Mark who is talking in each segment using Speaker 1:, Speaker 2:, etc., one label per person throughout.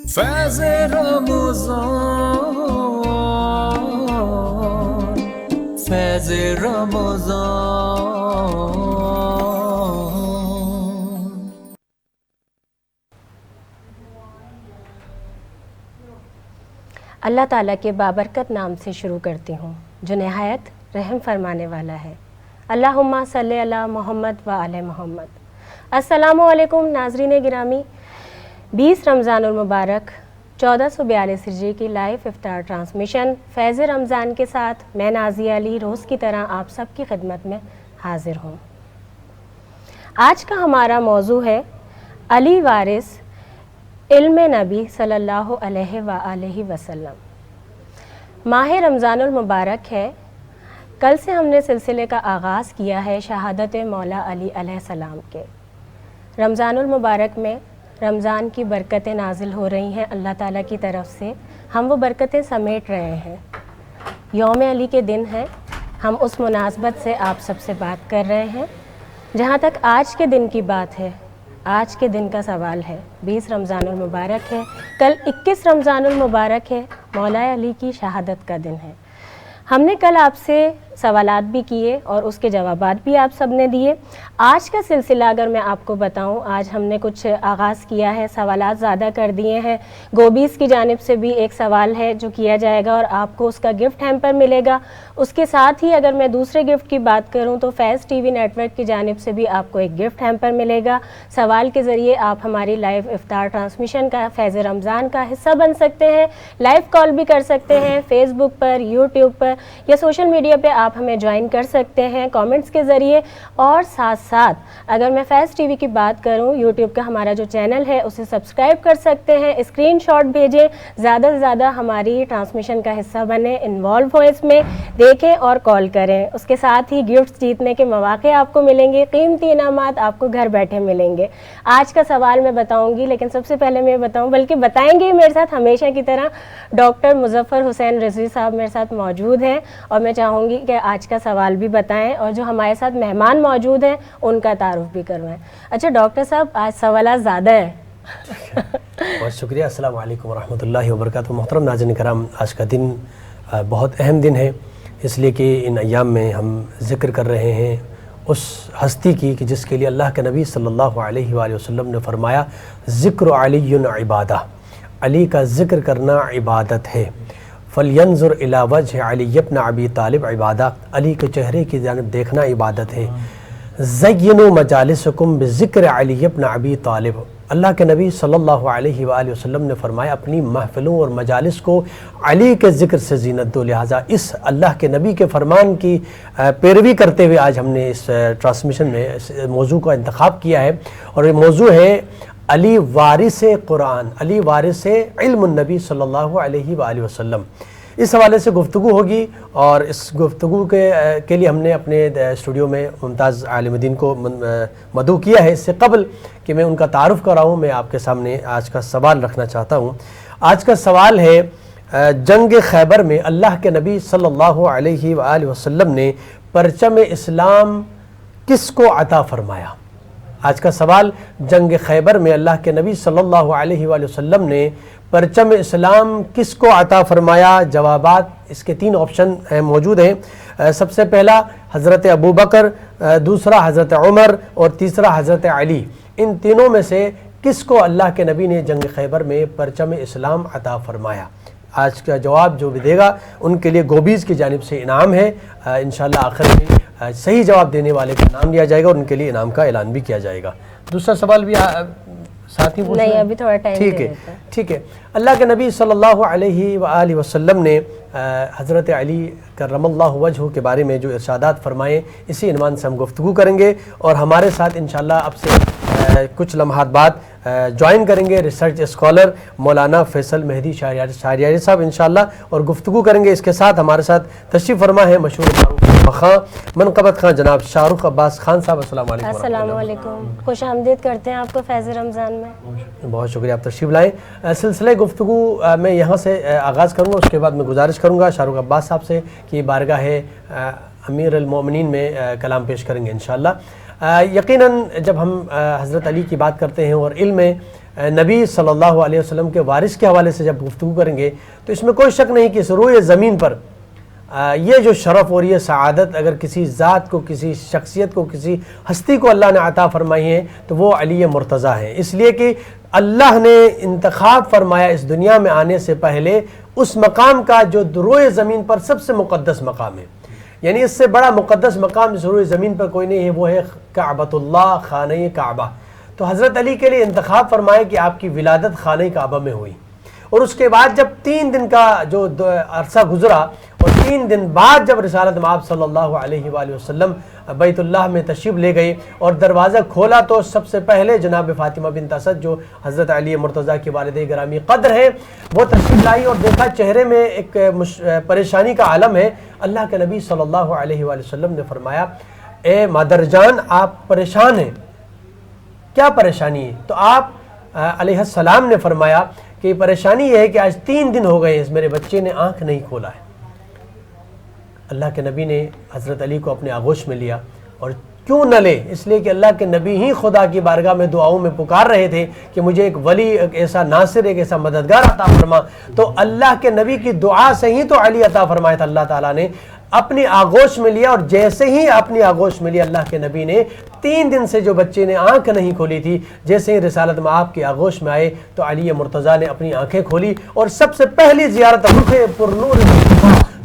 Speaker 1: فیض رمضان، فیض رمضان۔
Speaker 2: اللہ تعالیٰ کے بابرکت نام سے شروع کرتی ہوں جو نہایت رحم فرمانے والا ہے۔ اللہم صلی علی محمد و آل محمد۔ السلام علیکم ناظرین گرامی، 20 رمضان المبارک 1442 ہجری کی لائیو افطار ٹرانسمیشن فیض رمضان کے ساتھ میں نازیہ علی روز کی طرح آپ سب کی خدمت میں حاضر ہوں۔ آج کا ہمارا موضوع ہے علی وارث علم نبی صلی اللہ علیہ وآلہ وسلم۔ ماہ رمضان المبارک ہے، کل سے ہم نے سلسلے کا آغاز کیا ہے شہادت مولا علی علیہ السلام کے۔ رمضان المبارک میں رمضان کی برکتیں نازل ہو رہی ہیں اللہ تعالیٰ کی طرف سے، ہم وہ برکتیں سمیٹ رہے ہیں۔ یوم علی کے دن ہے، ہم اس مناسبت سے آپ سب سے بات کر رہے ہیں۔ جہاں تک آج کے دن کی بات ہے، آج کے دن کا سوال ہے، 20 رمضان المبارک ہے، کل 21 رمضان المبارک ہے، مولا علی کی شہادت کا دن ہے۔ ہم نے کل آپ سے سوالات بھی کیے اور اس کے جوابات بھی آپ سب نے دیے۔ آج کا سلسلہ اگر میں آپ کو بتاؤں، آج ہم نے کچھ آغاز کیا ہے، سوالات زیادہ کر دیے ہیں۔ گوبیز کی جانب سے بھی ایک سوال ہے جو کیا جائے گا اور آپ کو اس کا گفٹ ہیمپر ملے گا۔ اس کے ساتھ ہی اگر میں دوسرے گفٹ کی بات کروں تو فیض ٹی وی نیٹ ورک کی جانب سے بھی آپ کو ایک گفٹ ہیمپر ملے گا۔ سوال کے ذریعے آپ ہماری لائیو افطار ٹرانسمیشن کا فیض رمضان کا حصہ بن سکتے ہیں، لائیو کال بھی کر سکتے ہیں، فیس بک پر، یوٹیوب پر یا سوشل میڈیا پہ آپ ہمیں جوائن کر سکتے ہیں کامنٹس کے ذریعے۔ اور ساتھ ساتھ اگر میں فیض ٹی وی کی بات کروں، یوٹیوب کا ہمارا جو چینل ہے اسے سبسکرائب کر سکتے ہیں، اسکرین شاٹ بھیجیں، زیادہ سے زیادہ ہماری ٹرانسمیشن کا حصہ بنیں، انوالو ہوں اس میں، دیکھیں اور کال کریں۔ اس کے ساتھ ہی گفٹس جیتنے کے مواقع آپ کو ملیں گے، قیمتی انعامات آپ کو گھر بیٹھے ملیں گے۔ آج کا سوال میں بتاؤں گی، لیکن سب سے پہلے میں بتاؤں، بلکہ بتائیں گے میرے ساتھ ہمیشہ کی طرح ڈاکٹر مظفر حسین رضوی صاحب میرے ساتھ موجود ہیں، اور میں چاہوں گی کہ آج کا سوال بھی بتائیں اور جو ہمارے ساتھ مہمان موجود ہیں ان کا تعارف بھی کروائیں۔ اچھا ڈاکٹر صاحب، آج سوالات زیادہ ہیں۔
Speaker 3: بہت شکریہ، السلام علیکم ورحمۃ اللہ وبرکاتہ۔ محترم ناظرین کرام، آج کا دن بہت اہم دن ہے، اس لیے کہ ان ایام میں ہم ذکر کر رہے ہیں اس ہستی کی کہ جس کے لیے اللہ کے نبی صلی اللہ علیہ وآلہ وسلم نے فرمایا ذکر علی عبادہ، علی کا ذکر کرنا عبادت ہے۔ فَلْيَنْظُرْ إِلَىٰ وَجْهِ عَلِيِّ بْنِ أَبِي طالب عبادہ، علی کے چہرے کی جانب دیکھنا عبادت ہے۔ زَيِّنُوا مَجَالِسَكُمْ بِذِكْرِ عَلِيِّ بْنِ أَبِي طالب، اللہ کے نبی صلی اللہ علیہ وآلہ وسلم نے فرمایا اپنی محفلوں اور مجالس کو علی کے ذکر سے زینت دو۔ لہٰذا اس اللہ کے نبی کے فرمان کی پیروی کرتے ہوئے آج ہم نے اس ٹرانسمیشن میں اس موضوع کا انتخاب کیا ہے، اور یہ موضوع ہے علی وارث قرآن، علی وارث علم النبی صلی اللہ علیہ وآلہ وسلم۔ اس حوالے سے گفتگو ہوگی، اور اس گفتگو کے لیے ہم نے اپنے اسٹوڈیو میں ممتاز عالم دین کو مدعو کیا ہے۔ اس سے قبل کہ میں ان کا تعارف کراؤں، میں آپ کے سامنے آج کا سوال رکھنا چاہتا ہوں۔ آج کا سوال ہے، جنگ خیبر میں اللہ کے نبی صلی اللہ علیہ وآلہ وسلم نے پرچم اسلام کس کو عطا فرمایا؟ آج کا سوال، جنگ خیبر میں اللہ کے نبی صلی اللہ علیہ وآلہ وسلم نے پرچم اسلام کس کو عطا فرمایا؟ جوابات اس کے 3 آپشن موجود ہیں۔ سب سے پہلا حضرت ابوبکر، دوسرا حضرت عمر، اور تیسرا حضرت علی۔ ان تینوں میں سے کس کو اللہ کے نبی نے جنگ خیبر میں پرچم اسلام عطا فرمایا؟ آج کا جواب جو بھی دے گا ان کے لیے گوبیز کی جانب سے انعام ہے۔ انشاءاللہ آخر میں صحیح جواب دینے والے کا نام لیا جائے گا اور ان کے لیے انعام کا اعلان بھی کیا جائے گا۔ دوسرا سوال بھی ساتھ ہی پوچھ
Speaker 2: نہیں، ابھی تھوڑا ٹائم
Speaker 3: ٹھیک ہے۔ اللہ کے نبی صلی اللہ علیہ وآلہ وسلم نے حضرت علی کرم اللہ وجہہ کے بارے میں جو ارشادات فرمائے، اسی عنوان سے ہم گفتگو کریں گے، اور ہمارے ساتھ انشاءاللہ اب سے کچھ لمحات بعد جوائن کریں گے ریسرچ اسکالر مولانا فیصل مہدی شہریاری صاحب انشاءاللہ، اور گفتگو کریں گے۔ اس کے ساتھ ہمارے ساتھ تشریف فرما ہے مشہور خاں منقبت خاں جناب شاہ رخ عباس خان صاحب۔ السلام علیکم۔
Speaker 2: السلام علیکم، خوش آمدید کرتے ہیں آپ کو فیض رمضان میں۔
Speaker 3: بہت شکریہ، آپ تشریف لائیں۔ سلسلہ گفتگو میں یہاں سے آغاز کروں گا، اس کے بعد میں گزارش کروں گا شاہ رخ عباس صاحب سے کہ بارگاہ امیر المومنین میں کلام پیش کریں گے انشاءاللہ۔ یقیناً جب ہم حضرت علی کی بات کرتے ہیں اور علم نبی صلی اللہ علیہ وسلم کے وارث کے حوالے سے جب گفتگو کریں گے تو اس میں کوئی شک نہیں کہ اس روئے زمین پر یہ جو شرف اور یہ سعادت اگر کسی ذات کو، کسی شخصیت کو، کسی ہستی کو اللہ نے عطا فرمائی ہے تو وہ علی مرتضیٰ ہیں، اس لیے کہ اللہ نے انتخاب فرمایا اس دنیا میں آنے سے پہلے اس مقام کا جو روئے زمین پر سب سے مقدس مقام ہے، یعنی اس سے بڑا مقدس مقام اس روئے زمین پر کوئی نہیں ہے، وہ ہے کعبۃ اللہ، خانہ کعبہ۔ تو حضرت علی کے لیے انتخاب فرمایا کہ آپ کی ولادت خانہ کعبہ میں ہوئی، اور اس کے بعد جب 3 دن کا جو عرصہ گزرا اور 3 دن بعد جب رسالت مآب صلی اللہ علیہ وآلہ وسلم بیت اللہ میں تشریف لے گئے اور دروازہ کھولا تو سب سے پہلے جناب فاطمہ بنت اسد جو حضرت علی مرتضیٰ کی والدہ گرامی قدر ہے وہ تشریف لائی اور دیکھا چہرے میں ایک پریشانی کا عالم ہے۔ اللہ کے نبی صلی اللہ علیہ وآلہ وسلم نے فرمایا اے مادر جان آپ پریشان ہیں، کیا پریشانی ہے؟ تو آپ علیہ السلام نے فرمایا کہ پریشانی یہ ہے کہ آج 3 دن ہو گئے اس میرے بچے نے آنکھ نہیں کھولا ہے۔ اللہ کے نبی نے حضرت علی کو اپنے آغوش میں لیا، اور کیوں نہ لے، اس لیے کہ اللہ کے نبی ہی خدا کی بارگاہ میں دعاؤں میں پکار رہے تھے کہ مجھے ایک ولی، ایک ایسا ناصر، ایک ایسا مددگار عطا فرما، تو اللہ کے نبی کی دعا سے ہی تو علی عطا فرمایا تھا اللہ تعالیٰ نے، اپنی آغوش میں لیا، اور جیسے ہی اپنی آغوش میں لیا اللہ کے نبی نے 3 دن سے جو بچے نے آنکھ نہیں کھولی تھی، جیسے ہی رسالت مآب کی آغوش میں آئے تو علی مرتضیٰ نے اپنی آنکھیں کھولی اور سب سے پہلی زیارت رخ پرنور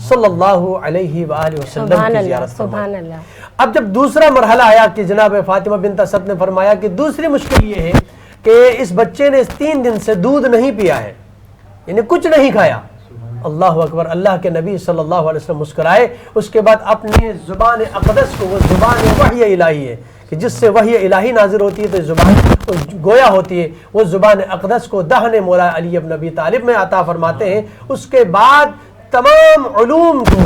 Speaker 3: صلی اللہ علیہ وآلہ وسلم کی زیارت فرمائی۔ اب جب دوسرا مرحلہ آیا کہ جناب فاطمہ بنت اسد نے فرمایا کہ دوسری مشکل یہ ہے کہ اس بچے نے 3 دن سے دودھ نہیں پیا ہے، یعنی کچھ نہیں کھایا۔ اللہ اکبر، اللہ کے نبی صلی اللہ علیہ وسلم مسکرائے، اس کے بعد اپنی زبان اقدس کو، وہ زبان وحی الہی ہے کہ جس سے وحی الہی نازل ہوتی ہے تو زبان گویا ہوتی ہے، وہ زبان اقدس کو دہن مولا علی ابن ابی طالب میں عطا فرماتے ہیں۔ اس کے بعد تمام علوم کو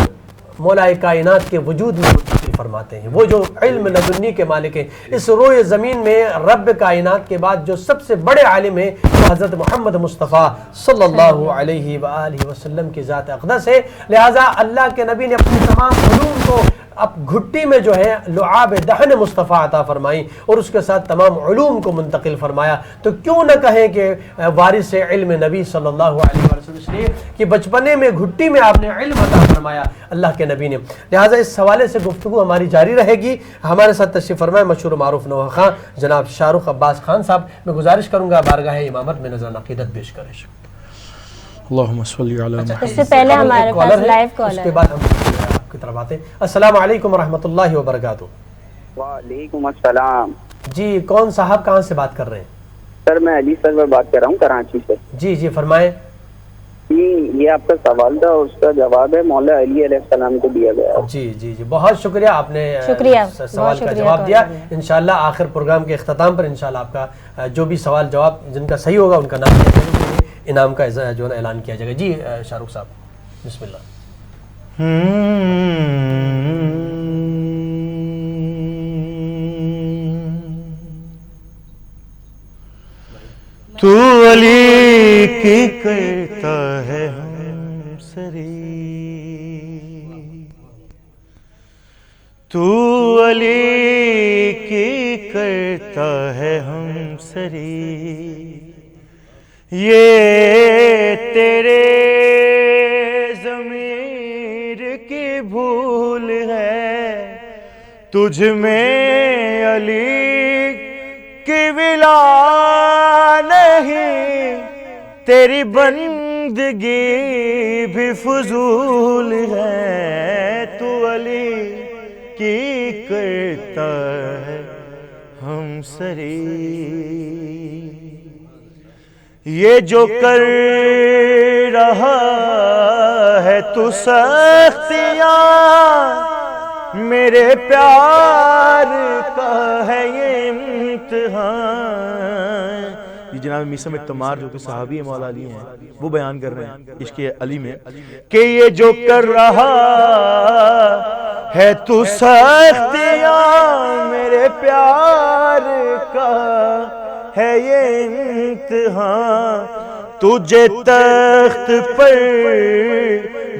Speaker 3: مولا کائنات کے وجود میں منتقل فرماتے ہیں، وہ جو علم لدنی کے مالک ہیں۔ اس روئے زمین میں رب کائنات کے بعد جو سب سے بڑے عالم ہیں وہ حضرت محمد مصطفیٰ صلی اللہ علیہ وآلہ وسلم کی ذات اقدس ہے، لہٰذا اللہ کے نبی نے اپنی تمام علوم کو اب گھٹی میں جو ہے لعاب دہن مصطفیٰ عطا فرمائی اور اس کے ساتھ تمام علوم کو منتقل فرمایا۔ تو کیوں نہ کہیں کہ وارث علم نبی صلی اللہ علیہ وسلم، اس لیے کہ بچپنے میں گھٹی میں آپ نے علم عطا فرمایا اللہ کے نبی نے، لہٰذا اس حوالے سے گفتگو ہماری جاری رہے گی۔ ہمارے ساتھ تشریف فرمائے مشہور و معروف نوحہ خان جناب شاہ رخ عباس خان صاحب، میں گزارش کروں گا بارگاہ امامت میں نذران عقیدت پیش کریں۔
Speaker 4: اللہم صلی علی محمد۔
Speaker 2: اس سے پہلے ہمارے پاس لائیو کالر
Speaker 3: اس کے بعد ہم آپ کی طرف آتے ہیں۔ السلام علیکم ورحمۃ اللہ وبرکاتہ۔
Speaker 5: وعلیکم السلام
Speaker 3: جی کون صاحب کہاں سے بات کر رہے ہیں؟
Speaker 5: سر میں علی سرور بات کر رہا ہوں کراچی سے۔
Speaker 3: جی جی فرمائیں۔
Speaker 5: جی یہ آپ کا سوال تھا، اس کا جواب ہے مولا علی علیہ السلام کو دیا گیا۔
Speaker 3: جی جی جی بہت شکریہ، آپ نے سوال کا جواب دیا۔ انشاءاللہ آخر پروگرام کے اختتام پر انشاءاللہ آپ کا جو بھی سوال جواب جن کا صحیح ہوگا ان کا نام لیا جائے گا، انعام کا جو ہے اعلان کیا جائے گا۔ جی شاہ رخ صاحب بسم اللہ۔
Speaker 4: تو علی کی کرتا ہے ہم سری، تو علی کی کرتا ہے ہم سری، یہ تیرے ضمیر کی بھول ہے، تجھ میں علی کی ولا نہیں، تیری بندگی بھی فضول ہے، تو علی کی کرتا ہے ہم سری، یہ جو کر رہا ہے تو سختیاں میرے پیار کا ہے یہ امتحان۔ یہ جناب میسم التمار جو کہ صحابی مولا علی ہیں وہ بیان کر رہے ہیں عشق علی میں کہ یہ جو کر رہا ہے تو سختیاں میرے پیار کا ہے یہ امتحان، تجھے تخت پر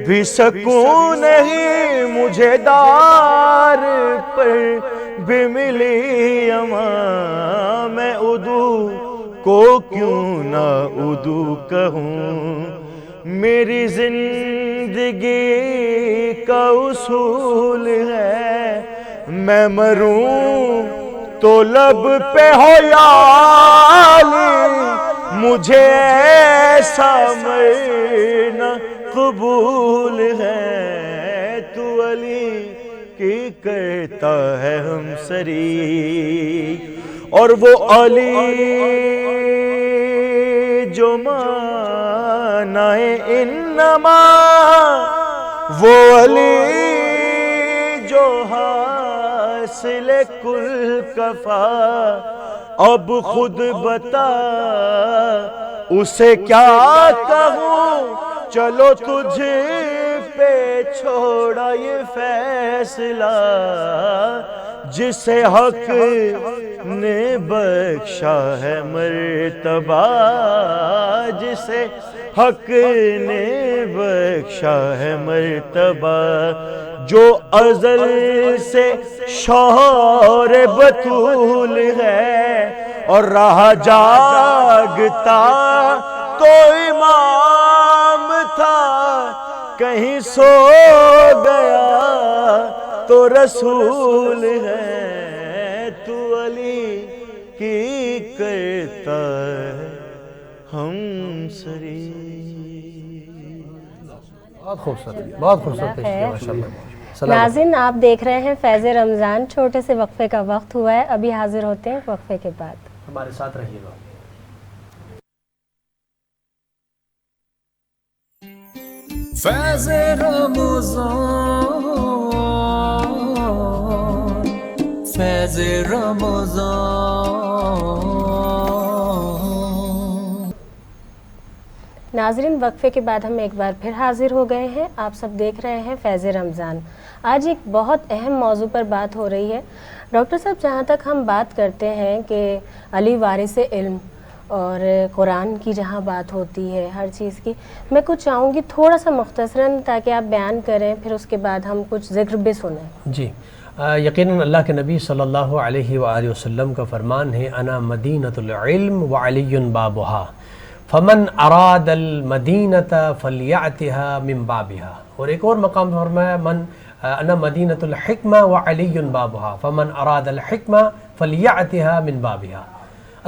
Speaker 4: بھی سکون نہیں، مجھے دار پر بھی ملی امان، میں عدو کو کیوں نہ اردو کہوں، میری زندگی کا اصول ہے، میں مروں تو لب پہ ہو یا علی، مجھے ایسا مرنا قبول ہے، تو علی کی کرتا ہے ہم سری، اور وہ علی جو مانا ہے انما، وہ علی جو حاصل کل کفا، اب خود بتا اسے کیا کہوں، چلو تجھ پہ چھوڑا یہ فیصلہ، جسے حق نے بخشا ہے مرتبہ، جسے حق نے بخشا ہے مرتبہ، جو ازل سے شوہر بطول ہے، اور رہا جاگتا تو امام تھا، کہیں سو گیا تو رسول ہے، تو علی کی کرتا ہے ہم سری۔
Speaker 3: بہت خوبصورت، بہت خوبصورت پیش کیا ماشاءاللہ۔
Speaker 2: ناظرین آپ دیکھ رہے ہیں فیض رمضان، چھوٹے سے وقفے کا وقت ہوا ہے، ابھی حاضر ہوتے ہیں وقفے کے بعد،
Speaker 3: ہمارے ساتھ رہیے گا۔
Speaker 1: فیض رمضان، فیض رمضان۔
Speaker 2: ناظرین وقفے کے بعد ہم ایک بار پھر حاضر ہو گئے ہیں، آپ سب دیکھ رہے ہیں فیض رمضان۔ آج ایک بہت اہم موضوع پر بات ہو رہی ہے ڈاکٹر صاحب، جہاں تک ہم بات کرتے ہیں کہ علی وارث علم اور قرآن کی جہاں بات ہوتی ہے ہر چیز کی، میں کچھ چاہوں گی تھوڑا سا مختصراً تاکہ آپ بیان کریں، پھر اس کے بعد ہم کچھ ذکر بھی سنیں۔
Speaker 3: جی یقیناً اللہ کے نبی صلی اللہ علیہ وآلہ وسلم کا فرمان ہے، انا مدینۃ العلم وعلی بابها، فمن اراد المدینۃ فلیأتها من بابها، اور ایک اور مقام فرمایا من انا مدینۃ الحکمہ وعلی بابها، فمن اراد الحکمہ فلیأتها من بابها۔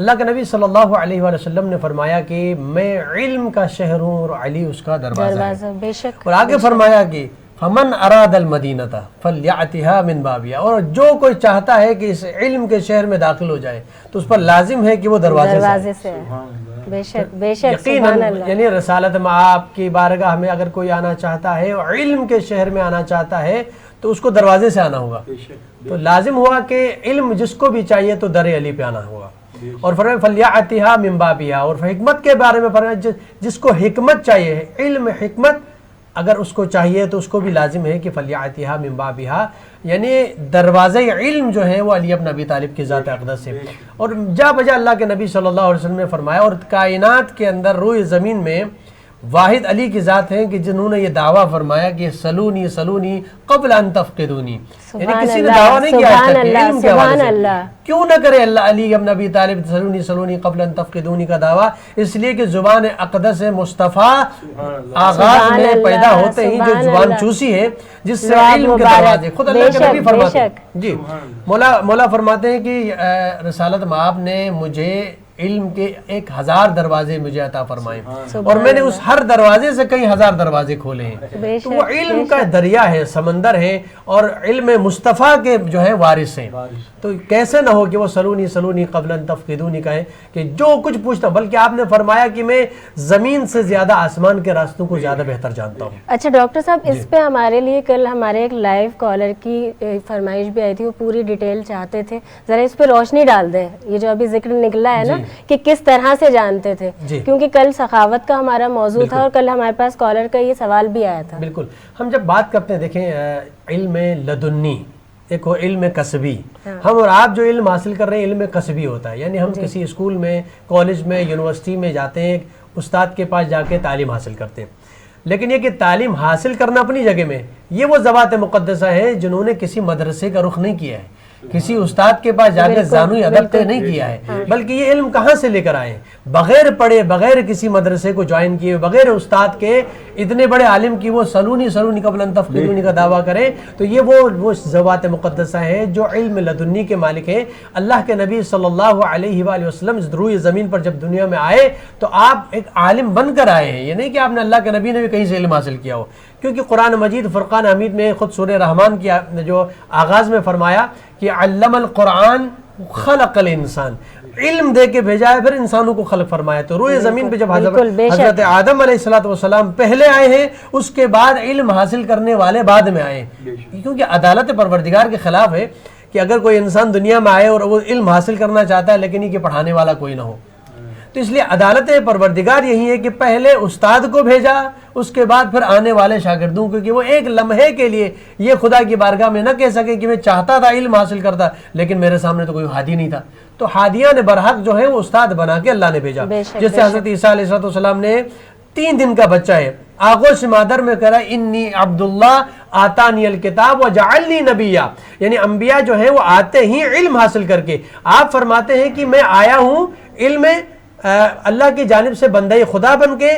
Speaker 3: اللہ کے نبی صلی اللہ علیہ وآلہ وسلم نے فرمایا کہ میں علم کا شہر ہوں اور علی اس کا دروازہ ہے،
Speaker 2: بے شک،
Speaker 3: اور آگے فرمایا کہ فمن اراد المدینۃ فلیأتها من بابها، اور جو کوئی چاہتا ہے کہ اس علم کے شہر میں داخل ہو جائے تو اس پر لازم ہے کہ وہ دروازے سے
Speaker 2: ہے۔ بے شک بے شک،
Speaker 3: یقیناً
Speaker 2: سبحان اللہ۔
Speaker 3: یعنی رسالت مآب کی بارگاہ میں اگر کوئی آنا چاہتا ہے اور علم کے شہر میں آنا چاہتا ہے تو اس کو دروازے سے آنا ہوگا، تو لازم ہوا کہ علم جس کو بھی چاہیے تو در علی پہ آنا ہوگا، اور فرمایا فلیأتها من بابها، اور حکمت کے بارے میں فرمایا جس کو حکمت چاہیے، علم حکمت اگر اس کو چاہیے تو اس کو بھی لازم ہے کہ فلیأتها من بابها، یعنی دروازے علم جو ہے وہ علی بن ابی طالب کی ذات اقدس ہے، اور جا بجا اللہ کے نبی صلی اللہ علیہ وسلم نے فرمایا، اور کائنات کے اندر روئے زمین میں واحد علی کی ذات ہیں کہ جنہوں نے یہ دعویٰ فرمایا کہ سلونی سلونی قبل ان تفقدونی، یعنی کسی نے دعویٰ نہیں کیا علم کے حوالے سے، کیوں نہ کرے اللہ علی ابن ابی طالب سلونی سلونی قبل ان تفقدونی کا دعویٰ، اس لیے کہ زبان اقدس مصطفیٰ آغاز میں پیدا ہوتے ہی جو زبان چوسی ہے جس سے علم کے دروازے، خود اللہ کے نبی فرماتے ہیں، جی مولا فرماتے ہیں کہ رسالت مآب نے مجھے علم کے 1000 دروازے مجھے عطا فرمائے، اور میں نے اس ہر دروازے سے کئی ہزار دروازے کھولے ہیں، تو وہ علم کا دریا ہے، سمندر ہے، اور علم مصطفیٰ کے جو ہے وارث ہیں، تو کیسے نہ ہو کہ وہ سلونی سلونی قبل ان تفقدونی کہیں کہ جو کچھ پوچھتا، بلکہ آپ نے فرمایا کہ میں زمین سے زیادہ آسمان کے راستوں کو زیادہ بہتر جانتا ہوں۔
Speaker 2: اچھا ڈاکٹر صاحب، اس پہ ہمارے لیے کل ہمارے ایک لائیو کالر کی فرمائش بھی آئی تھی، وہ پوری ڈیٹیل چاہتے تھے، ذرا اس پہ روشنی ڈال دیں، یہ جو ابھی ذکر نکلا ہے نا کہ کس طرح سے جانتے تھے، کیونکہ کل سخاوت کا ہمارا موضوع تھا اور کل ہمارے پاس کالر کا یہ سوال بھی آیا تھا۔
Speaker 3: بالکل، ہم جب بات کرتے ہیں دیکھیں علم لدنی ایک ہو علم قصبی، ہم اور آپ جو علم حاصل کر رہے ہیں علم قصبی ہوتا ہے، یعنی ہم کسی اسکول میں کالج میں یونیورسٹی میں جاتے ہیں، استاد کے پاس جا کے تعلیم حاصل کرتے ہیں، لیکن یہ کہ تعلیم حاصل کرنا اپنی جگہ میں، یہ وہ ذوات مقدسہ ہیں جنہوں نے کسی مدرسے کا رخ نہیں کیا ہے، کسی استاد کے پاس جا کر زانوی ادب طے نہیں کیا ہے، بلکہ یہ علم کہاں سے لے کر آئے ہیں؟ بغیر پڑھے، بغیر کسی مدرسے کو جوائن کیے، بغیر استاد کے، اتنے بڑے عالم کی وہ سلونی قبل ان تفقدونی کا دعویٰ کریں، تو یہ وہ ذوات مقدسہ ہیں جو علم لدنی کے مالک ہیں۔ اللہ کے نبی صلی اللہ علیہ وآلہ وسلم اس روئے زمین پر جب دنیا میں آئے تو آپ ایک عالم بن کر آئے ہیں، یہ نہیں کہ آپ نے اللہ کے نبی نے بھی کہیں سے علم حاصل کیا ہو، کیونکہ قرآن مجید فرقان حمید میں خود سورہ رحمان کی جو آغاز میں فرمایا کہ علم القرآن خلق الانسان، علم دے کے بھیجا ہے، پھر انسانوں کو خلق فرمایا۔ تو روئے زمین پہ جب حضرت آدم علیہ السلام پہلے آئے ہیں، اس کے بعد علم حاصل کرنے والے بعد میں آئے ہیں، کیونکہ عدالت پروردگار کے خلاف ہے کہ اگر کوئی انسان دنیا میں آئے اور وہ علم حاصل کرنا چاہتا ہے لیکن یہ کہ پڑھانے والا کوئی نہ ہو، تو اس لیے عدالت پروردگار یہی ہے کہ پہلے استاد کو بھیجا، اس کے بعد پھر آنے والے شاگردوں، کیونکہ وہ ایک لمحے کے لیے یہ خدا کی بارگاہ میں نہ کہہ سکے کہ میں چاہتا تھا علم حاصل کرتا لیکن میرے سامنے تو کوئی ہادی نہیں تھا۔ تو ہادیان برحق جو ہے وہ استاد بنا کے اللہ نے بھیجا، جس سے حضرت عیسیٰ علیہ السلام نے 3 دن کا بچہ ہے، آغوش مادر میں کہا انی عبداللہ آتانی الکتاب وجعلنی نبیہ، یعنی انبیاء جو ہیں وہ آتے ہی علم حاصل کر کے۔ آپ فرماتے ہیں کہ میں آیا ہوں علم اللہ کی جانب سے بندہ خدا بن کے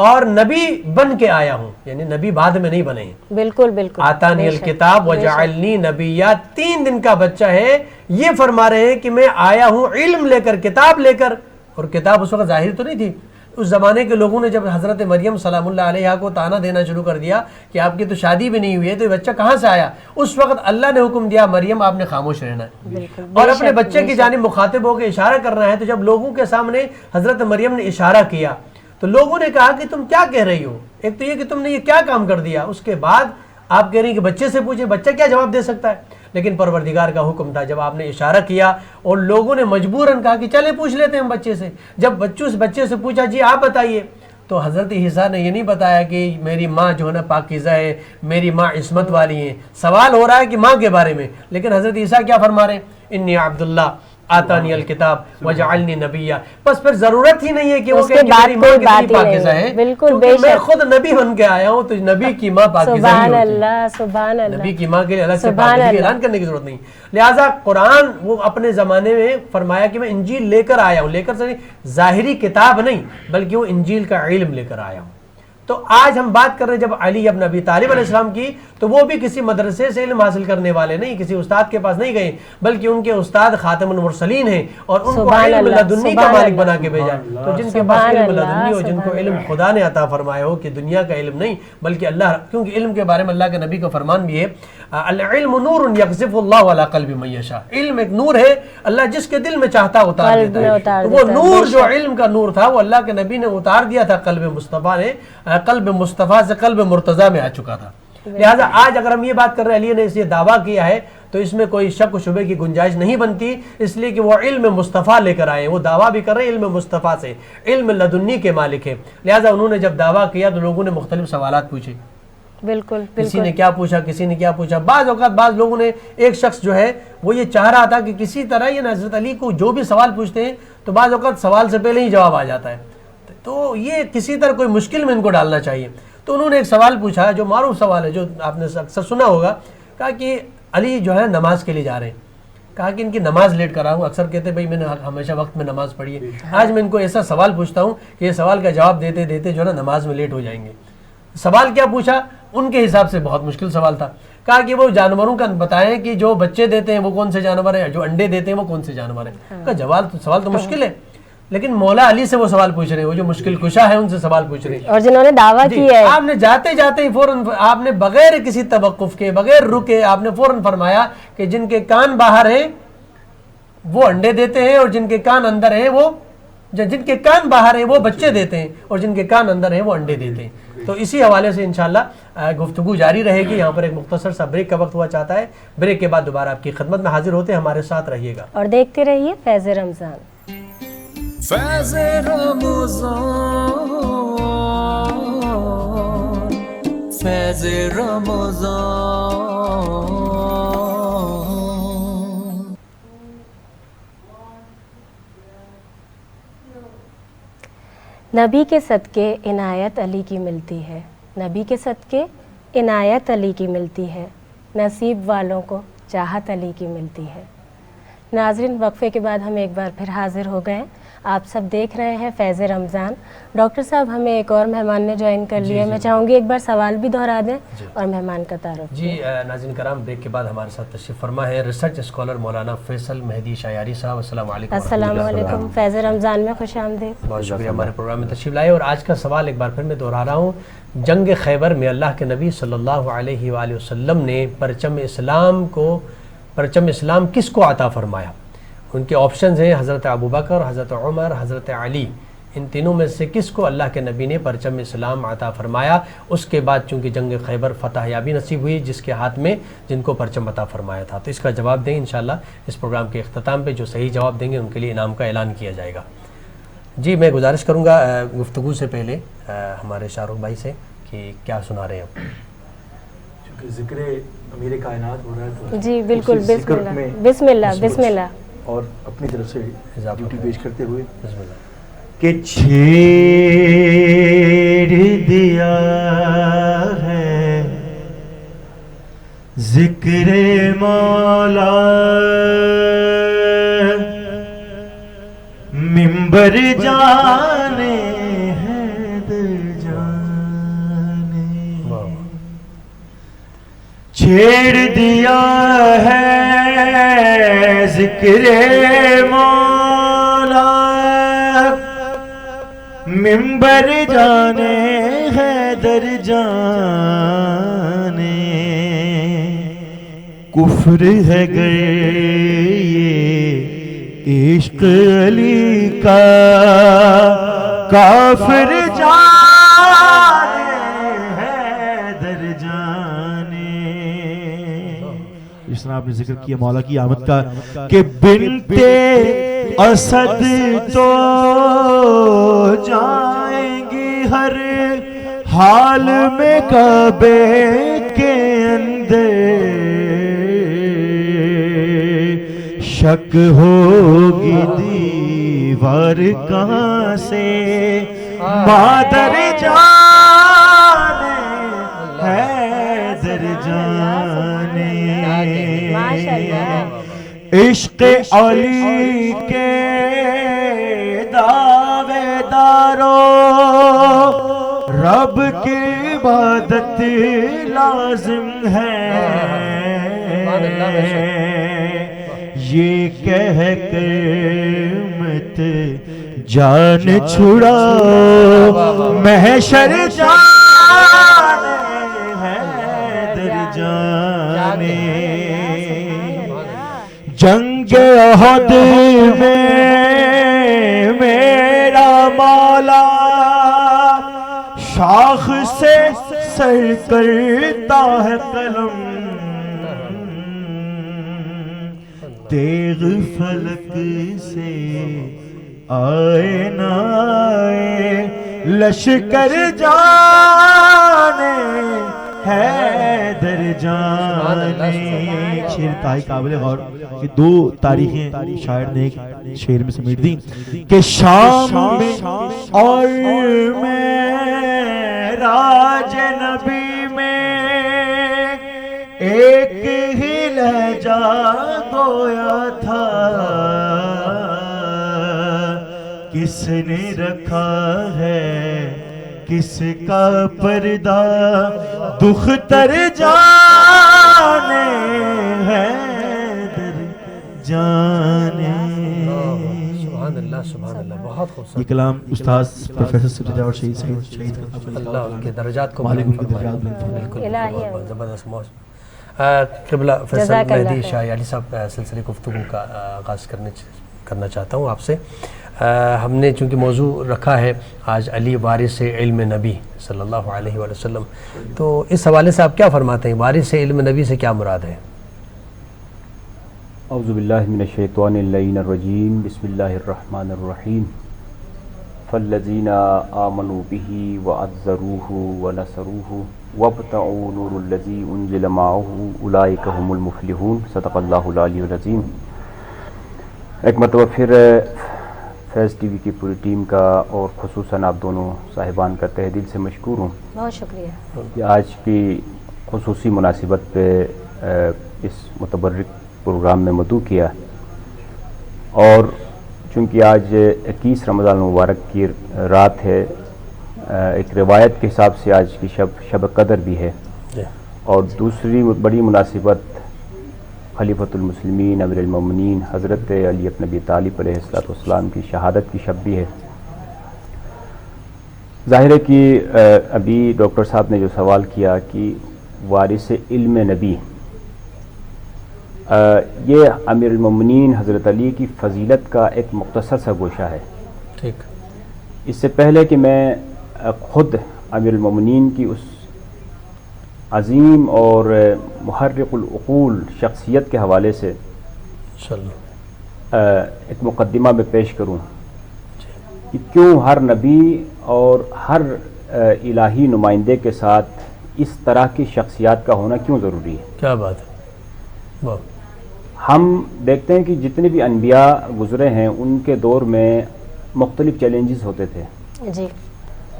Speaker 3: اور نبی بن کے آیا ہوں، یعنی نبی بعد میں نہیں بنے ہیں۔
Speaker 2: بالکل بالکل،
Speaker 3: آتانی الکتاب وجعلنی نبیہ، 3 دن کا بچہ ہے، یہ فرما رہے ہیں کہ میں آیا ہوں علم لے کر، کتاب لے کر، اور کتاب اس وقت ظاہر تو نہیں تھی۔ اس زمانے کے لوگوں نے جب حضرت مریم سلام اللہ علیہ کو تانا دینا شروع کر دیا کہ آپ کی تو شادی بھی نہیں ہوئی ہے تو یہ بچہ کہاں سے آیا، اس وقت اللہ نے حکم دیا مریم آپ نے خاموش رہنا ہے اور اپنے بچے کی جانب مخاطب ہو کے اشارہ کرنا ہے۔ تو جب لوگوں کے سامنے حضرت مریم نے اشارہ کیا تو لوگوں نے کہا کہ تم کیا کہہ رہی ہو، ایک تو یہ کہ تم نے یہ کیا کام کر دیا، اس کے بعد آپ کہہ رہی ہیں کہ بچے سے پوچھیں، بچہ کیا جواب دے سکتا ہے؟ لیکن پروردگار کا حکم تھا، جب آپ نے اشارہ کیا اور لوگوں نے مجبوراً کہا کہ چلے پوچھ لیتے ہیں ہم بچے سے، جب بچے سے پوچھا جی آپ بتائیے، تو حضرت عیسیٰ نے یہ نہیں بتایا کہ میری ماں جو ہے نا پاکیزہ ہے، میری ماں عصمت والی ہے، سوال ہو رہا ہے کہ ماں کے بارے میں، لیکن حضرت عیسیٰ کیا فرما رہے ہیں، انی عبداللہ آتانی الکتاب وجعلنی نبیہ۔ بس پھر ضرورت ہی نہیں ہے کہ وہ کہیں کہ میری ماں کتنی پاکیزہ ہے، کیونکہ میں خود نبی بن کے آیا ہوں، تو نبی کی ماں پاکیزہ ہی ہوتی ہے،
Speaker 2: سبحان اللہ،
Speaker 3: نبی کی ماں کے لیے الگ سے پاکیزگی اعلان کرنے کی ضرورت نہیں۔ لہٰذا قرآن وہ اپنے زمانے میں فرمایا کہ میں انجیل لے کر آیا ہوں، لے کر سے ظاہری کتاب نہیں بلکہ وہ انجیل کا علم لے کر آیا ہوں۔ تو آج ہم بات کر رہے ہیں جب علی ابن ابی طالب علیہ السلام کی، تو وہ بھی کسی مدرسے سے علم حاصل کرنے والے نہیں، کسی استاد کے پاس نہیں گئے، بلکہ ان کے استاد خاتم المرسلین ہیں اور ان کو علم لدنی کا مالک بنا کے بھیجا۔ تو جن کے پاس علم لدنی ہو، جن کو علم خدا نے عطا فرمایا ہو کہ دنیا کا علم نہیں بلکہ اللہ، کیونکہ علم کے بارے میں اللہ کے نبی کا فرمان بھی ہے العلم نور یقذف اللہ علی قلب من یشاء، علم ایک نور ہے، اللہ جس کے دل میں چاہتا اتار دیتا ہے۔ وہ نور جو علم کا نور تھا وہ اللہ کے نبی نے اتار دیا تھا قلب مصطفیٰ نے، قلب مصطفیٰ سے قلب مرتضیٰ میں آ چکا تھا۔ لہٰذا آج اگر ہم یہ بات کر رہے ہیں علی نے اس یہ دعویٰ کیا ہے تو اس میں کوئی شک و شبے کی گنجائش نہیں بنتی، اس لیے کہ وہ علم مصطفیٰ لے کر آئے، وہ دعویٰ بھی کر رہے ہیں علم مصطفیٰ سے، علم لدنی کے مالک ہیں۔ لہٰذا انہوں نے جب دعویٰ کیا تو لوگوں نے مختلف سوالات پوچھے،
Speaker 2: بالکل
Speaker 3: کسی نے کیا پوچھا، کسی نے کیا پوچھا۔ بعض اوقات بعض لوگوں نے، ایک شخص جو ہے وہ یہ چاہ رہا تھا کہ کسی طرح یہ حضرت علی کو جو بھی سوال پوچھتے ہیں تو بعض اوقات سوال سے پہلے ہی جواب آ جاتا ہے، تو یہ کسی طرح کوئی مشکل میں ان کو ڈالنا چاہیے۔ تو انہوں نے ایک سوال پوچھا جو معروف سوال ہے، جو آپ نے اکثر سنا ہوگا، کہا کہ علی جو ہے نماز کے لیے جا رہے ہیں، کہا کہ ان کی نماز لیٹ کرا ہوں، اکثر کہتے ہیں بھائی میں نے ہمیشہ وقت میں نماز پڑھی ہے، آج میں ان کو ایسا سوال پوچھتا ہوں کہ یہ سوال کا جواب دیتے دیتے جو ہے نا نماز میں لیٹ ہو جائیں گے۔ سوال کیا پوچھا؟ ان کے حساب سے بہت مشکل سوال تھا، کہا کہ وہ جانوروں کا بتائیں کہ جو بچے دیتے ہیں وہ کون سے جانور ہیں، جو انڈے دیتے ہیں وہ کون سے جانور ہیں۔ کہا سوال تو مشکل ہے، لیکن مولا علی سے وہ سوال پوچھ رہے ہیں، وہ جو مشکل کشا ہے ان سے سوال پوچھ رہے ہیں،
Speaker 2: اور جنہوں نے دعویٰ کی ہے۔
Speaker 3: آپ نے جاتے جاتے ہی فوراً آپ نے بغیر کسی توقف کے، بغیر رکے، آپ نے فوراً فرمایا کہ جن کے کان باہر ہیں وہ انڈے دیتے ہیں اور جن کے کان اندر ہیں وہ، جن کے کان باہر ہیں وہ بچے دیتے ہیں اور جن کے کان اندر ہیں وہ انڈے دیتے ہیں۔ تو اسی حوالے سے انشاءاللہ گفتگو جاری رہے گی۔ یہاں پر ایک مختصر سا بریک کا وقت ہوا چاہتا ہے، بریک کے بعد دوبارہ آپ کی خدمت میں حاضر ہوتے ہیں، ہمارے ساتھ رہیے گا
Speaker 2: اور دیکھتے رہیے فیض رمضان۔
Speaker 1: فیض رمضان، فیض رمضان۔
Speaker 2: نبی کے صدقے عنایت علی کی ملتی ہے، نبی کے صدقے عنایت علی کی ملتی ہے، نصیب والوں کو چاہت علی کی ملتی ہے۔ ناظرین وقفے کے بعد ہم ایک بار پھر حاضر ہو گئے. آپ سب دیکھ رہے ہیں فیض رمضان. ڈاکٹر صاحب ہمیں ایک اور مہمان نے جوائن کر لیا. میں چاہوں گی ایک بار سوال بھی دہرا دیں اور مہمان کا تعارف.
Speaker 3: جی ناظرین کرام، بریک کے بعد ہمارے ساتھ تشریف فرما ہے ریسرچ اسکالر مولانا فیصل مہدی شایاری صاحب. السلام علیکم.
Speaker 2: السلام علیکم. فیض رمضان میں خوش آمدید.
Speaker 3: بہت شکریہ ہمارے پروگرام میں تشریف لائے. اور آج کا سوال ایک بار پھر میں دہرا رہا ہوں. جنگ خیبر میں اللہ کے نبی صلی اللہ علیہ وآلہ وسلم نے پرچم اسلام کس کو عطا فرمایا؟ ان کے آپشنز ہیں حضرت ابوبکر، حضرت عمر، حضرت علی. ان تینوں میں سے کس کو اللہ کے نبی نے پرچم اسلام عطا فرمایا؟ اس کے بعد چونکہ جنگ خیبر فتح یابی نصیب ہوئی جس کے ہاتھ میں جن کو پرچم عطا فرمایا تھا. تو اس کا جواب دیں انشاءاللہ اس پروگرام کے اختتام پہ. جو صحیح جواب دیں گے ان کے لیے انعام کا اعلان کیا جائے گا. جی میں گزارش کروں گا گفتگو سے پہلے ہمارے شاہ رخ بھائی سے کہ کیا سنا رہے ہیں.
Speaker 4: چونکہ ذکر امیر کائنات ہو رہا ہے تو
Speaker 2: جی بالکل. بسم اللہ بسم اللہ بسم اللہ.
Speaker 4: اور اپنی طرف سے ڈیوٹی پیش کرتے ہوئے
Speaker 3: بسم اللہ.
Speaker 4: کہ چھیڑ دیا ہے ذکر مولا منبر جانے حیدر جانے چھیڑ دیا ہے ذکر مولا منبر جانے حیدر جانے کفر ہے گر یہ عشق علی کا کافر جانے حیدر جانے. جس طرح آپ نے ذکر کیا مولا کی آمد کا کہ بنتے اسد تو جائیں گی ہر حال میں کعبے کے اندر شک ہوگی دیوار کہاں سے مادر جانے حیدر جانے. عشق علی کے دعوے دارو رب کی عبادت لازم ہے یہ کہہ کر مت جان چھڑاؤ محشر جانے حیدر جانے. جنگ احد میں میرا مولا شاخ سے سر کرتا ہے قلم تیغ فلک سے آئے نہ آئے لشکر جانے حیدر جانے. شعر انتہائی قابل غور کہ دو تاریخیں شاعر نے ایک شعر میں سمیٹ دی کہ شام میں اور معراج نبی میں ایک ہی لہجہ گویا تھا کس نے رکھا ہے کس کا پردہ دختر جانے حیدر جانے.
Speaker 3: سبحان اللہ سبحان اللہ. بہت خوبصورت.
Speaker 4: یہ کلام استاذ پروفیسر سبزی جاور شہید
Speaker 3: اللہ ان کے درجات کو
Speaker 4: مالک ان کے درجات
Speaker 3: بالکل
Speaker 2: الہی
Speaker 3: بہت زبردست موضوع. قبلہ فیصل مہدی شایاری صاحب سلسلے گفتگو کا آغاز کرنا چاہتا ہوں آپ سے. ہم نے چونکہ موضوع رکھا ہے آج علی وارث علم نبی صلی اللہ علیہ وآلہ وسلم، تو اس حوالے سے آپ کیا فرماتے ہیں؟ وارث علم نبی سے کیا مراد ہے؟
Speaker 6: اعوذ باللہ من الشیطان اللعین الرجیم بسم اللہ الرحمن الرحیم فالذین آمنوا به وعزروه ونصروه وابتغوا نور الذی انزل معه اولئک هم المفلحون. صدق اللہ العلی العظیم. ایک مرتبہ پھر فیض ٹی وی کی پوری ٹیم کا اور خصوصاً آپ دونوں صاحبان کا تہ دل سے مشکور ہوں.
Speaker 2: بہت شکریہ.
Speaker 6: کہ آج کی خصوصی مناسبت پہ اس متبرک پروگرام میں مدعو کیا. اور چونکہ آج 21 رمضان المبارک کی رات ہے، ایک روایت کے حساب سے آج کی شب قدر بھی ہے، اور دوسری بڑی مناسبت خلیفۃ المسلمین امیر المومنین حضرت علی بن ابی طالب علیہ السلام کی شہادت کی شب بھی ہے۔ ظاہر ہے کہ ابھی ڈاکٹر صاحب نے جو سوال کیا کہ وارث علم نبی، یہ امیر المومنین حضرت علی کی فضیلت کا ایک مختصر سا گوشہ ہے۔
Speaker 3: ٹھیک،
Speaker 6: اس سے پہلے کہ میں خود امیر المومنین کی اس عظیم اور محرک العقول شخصیت کے حوالے سے
Speaker 3: انشاءاللہ
Speaker 6: ایک مقدمہ میں پیش کروں کہ کیوں ہر نبی اور ہر الہی نمائندے کے ساتھ اس طرح کی شخصیات کا ہونا کیوں ضروری ہے۔
Speaker 3: کیا بات ہے، واہ،
Speaker 6: ہم دیکھتے ہیں کہ جتنے بھی انبیاء گزرے ہیں ان کے دور میں مختلف چیلنجز ہوتے تھے،
Speaker 2: جی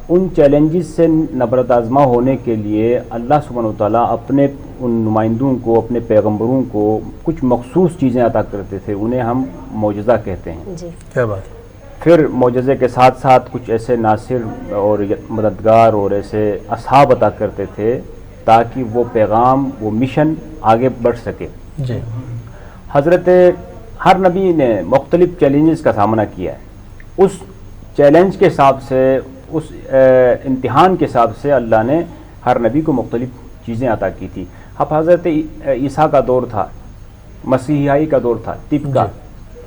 Speaker 6: ان چیلنجز سے نبرد آزما ہونے کے لیے اللہ سبحانہ وتعالیٰ اپنے ان نمائندوں کو، اپنے پیغمبروں کو کچھ مخصوص چیزیں عطا کرتے تھے، انہیں ہم معجزہ کہتے ہیں۔
Speaker 2: جی
Speaker 3: کیا بات ہے،
Speaker 6: پھر معجزے کے ساتھ ساتھ کچھ ایسے ناصر اور مددگار اور ایسے اصحاب عطا کرتے تھے تاکہ وہ پیغام، وہ مشن آگے بڑھ سکے۔
Speaker 3: جی
Speaker 6: حضرت ہر نبی نے مختلف چیلنجز کا سامنا کیا ہے، اس چیلنج کے حساب سے، اس امتحان کے حساب سے اللہ نے ہر نبی کو مختلف چیزیں عطا کی تھی۔ اب حضرت عیسیٰ کا دور تھا، مسیحائی کا دور تھا، طب کا،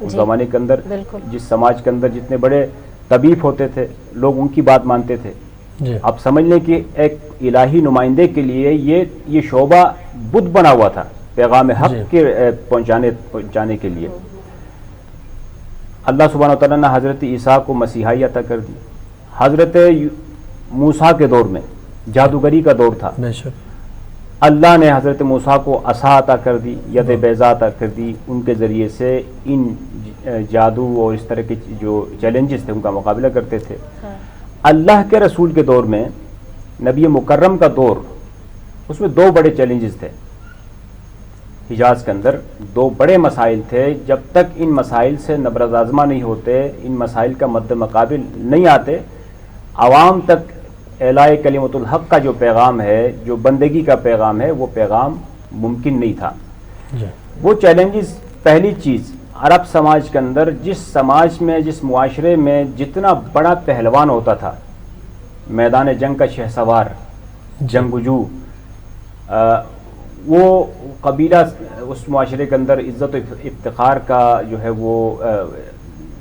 Speaker 6: اس
Speaker 2: جی،
Speaker 6: زمانے کے اندر
Speaker 2: بالکل،
Speaker 6: جس سماج کے اندر جتنے بڑے طبیب ہوتے تھے لوگ ان کی بات مانتے تھے۔
Speaker 3: جی
Speaker 6: اب سمجھ لیں کہ ایک الہی نمائندے کے لیے یہ شعبہ بدھ بنا ہوا تھا پیغام حق
Speaker 3: جی،
Speaker 6: کے پہنچانے کے لیے۔ اللہ سبحانہ وتعالیٰ نے حضرت عیسیٰ کو مسیحائی عطا کر دی۔ حضرت موسیٰ کے دور میں جادوگری کا دور تھا،
Speaker 3: بے شک،
Speaker 6: اللہ نے حضرت موسیٰ کو عصا عطا کر دی، ید بیضا عطا کر دی، ان کے ذریعے سے ان جادو اور اس طرح کے جو چیلنجز تھے ان کا مقابلہ کرتے تھے۔ اللہ کے رسول کے دور میں، نبی مکرم کا دور، اس میں دو بڑے چیلنجز تھے۔ حجاز کے اندر دو بڑے مسائل تھے، جب تک ان مسائل سے نبرد آزما نہیں ہوتے، ان مسائل کا مد مقابل نہیں آتے، عوام تک اعلاء کلمۃ الحق کا جو پیغام ہے، جو بندگی کا پیغام ہے، وہ پیغام ممکن نہیں تھا۔
Speaker 3: جی
Speaker 6: وہ چیلنجز، پہلی چیز، عرب سماج کے اندر جس سماج میں، جس معاشرے میں جتنا بڑا پہلوان ہوتا تھا، میدان جنگ کا شہسوار، جنگجو، وہ قبیلہ اس معاشرے کے اندر عزت و افتخار کا جو ہے وہ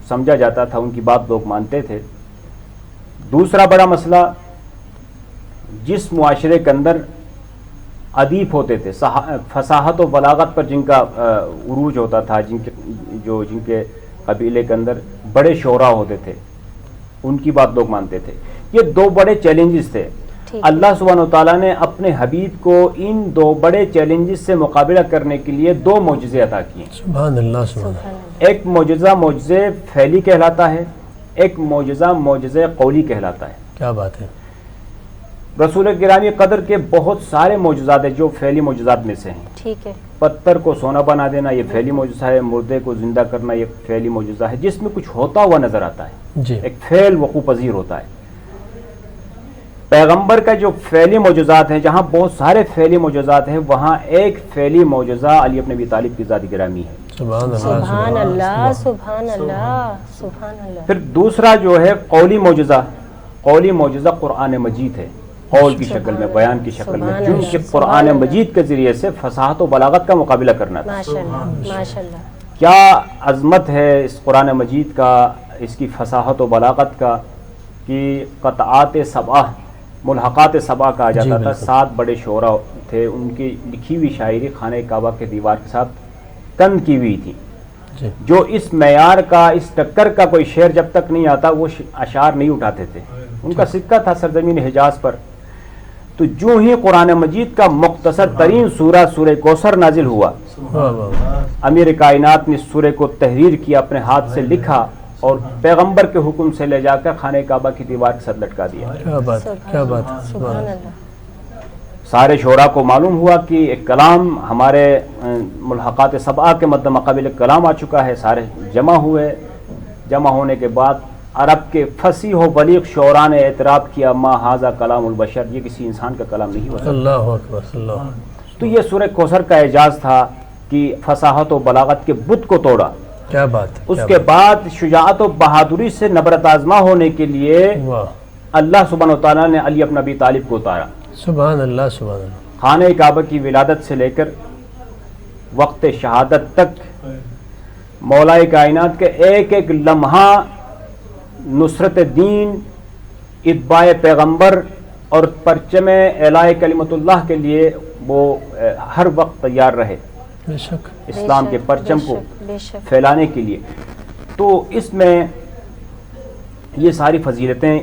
Speaker 6: سمجھا جاتا تھا، ان کی بات لوگ مانتے تھے۔ دوسرا بڑا مسئلہ، جس معاشرے کے اندر ادیب ہوتے تھے، فصاحت و بلاغت پر جن کا عروج ہوتا تھا، جن کے قبیلے کے اندر بڑے شعراء ہوتے تھے، ان کی بات لوگ مانتے تھے۔ یہ دو بڑے چیلنجز تھے۔ اللہ سبحانہ وتعالیٰ نے اپنے حبیب کو ان دو بڑے چیلنجز سے مقابلہ کرنے کے لیے دو معجزے عطا کیے۔
Speaker 3: سبحان اللہ، سبحان اللہ،
Speaker 6: ایک معجزہ فعلی کہلاتا ہے، ایک معجزہ قولی کہلاتا ہے۔
Speaker 3: کیا بات ہے،
Speaker 6: رسول گرامی قدر کے بہت سارے معجزات ہیں جو فعلی معجزات میں سے ہیں۔
Speaker 2: ٹھیک ہے،
Speaker 6: پتھر کو سونا بنا دینا یہ فعلی معجزہ ہے، مردے کو زندہ کرنا یہ فعلی معجزہ ہے، جس میں کچھ ہوتا ہوا نظر آتا ہے،
Speaker 3: جی
Speaker 6: ایک فعل وقوع پذیر ہوتا ہے۔ پیغمبر کا جو فعلی معجزات ہیں، جہاں بہت سارے فعلی معجزات ہیں، وہاں ایک فعلی معجزہ علی بن ابی طالب کی ذات گرامی ہے۔
Speaker 3: سبحان اللہ،
Speaker 2: سبحان اللہ، سبحان اللہ، سبحان اللہ۔
Speaker 6: پھر دوسرا جو ہے قولی معجزہ قرآن مجید ہے، قول کی شکل میں، بیان کی شکل میں،
Speaker 2: سبحان
Speaker 6: چونکہ
Speaker 2: اللہ،
Speaker 6: قرآن مجید کے ذریعے سے فصاحت و بلاغت کا مقابلہ کرنا تھا۔
Speaker 2: ماشاءاللہ، ماشاءاللہ،
Speaker 6: کیا عظمت ہے اس قرآن مجید کا، اس کی فصاحت و بلاغت کا، کہ قطعات سبع، ملحقات سبع کہا
Speaker 3: جی
Speaker 6: جاتا تھا،
Speaker 3: بالکل۔
Speaker 6: 7 بڑے شعراء تھے، ان کی لکھی ہوئی شاعری خانہ کعبہ کے دیوار کے ساتھ کند کی ہوئی تھی،
Speaker 3: جی
Speaker 6: جو اس معیار کا، اس ٹکر کا کوئی شعر جب تک نہیں آتا وہ اشعار نہیں اٹھاتے تھے۔ ان کا سکہ تھا سرزمین حجاز پر۔ تو جو ہی قرآن مجید کا مختصر ترین سورہ کوثر نازل ہوا،
Speaker 3: واہ واہ واہ،
Speaker 6: امیر کائنات نے سورہ کو تحریر کیا، اپنے ہاتھ سے لکھا اور پیغمبر کے حکم سے لے جا کر خانہ کعبہ کی دیوار کے ساتھ لٹکا دیا۔
Speaker 3: کیا بات ہے، کیا بات ہے، سبحان
Speaker 2: سبحان
Speaker 3: اللہ،
Speaker 2: اللہ،
Speaker 6: سارے شعراء کو معلوم ہوا کہ ایک کلام ہمارے ملحقات سبعہ کے مد مقابل ایک کلام آ چکا ہے، سارے جمع ہوئے، جمع ہونے کے بعد عرب کے فصیح و بلیغ شعراء نے اعتراف کیا ما ھذا کلام البشر، یہ کسی انسان کا کلام نہیں ہو سکتا۔
Speaker 3: اللہ اکبر، اللہ۔
Speaker 6: تو یہ سورہ کوثر کا اعجاز تھا کہ فصاحت و بلاغت کے بت کو توڑا،
Speaker 3: کیا بات ہے،
Speaker 6: اس
Speaker 3: کیا
Speaker 6: کے بعد شجاعت و بہادری سے نبرت آزما ہونے کے لیے
Speaker 3: بات، واہ،
Speaker 6: اللہ سبحانہ و تعالیٰ نے علی ابن ابی طالب کو اتارا۔
Speaker 3: سبحان اللہ، سبحان اللہ۔
Speaker 6: خانہ کعبہ کی ولادت سے لے کر وقت شہادت تک مولا کائنات کے ایک ایک لمحہ نصرت دین، اتباع پیغمبر اور پرچم اعلاء کلمت اللہ کے لیے وہ ہر وقت تیار رہے،
Speaker 3: بے شک،
Speaker 6: اسلام کے پرچم کو
Speaker 2: بے شک
Speaker 6: پھیلانے کے لیے۔ تو اس میں یہ ساری فضیلتیں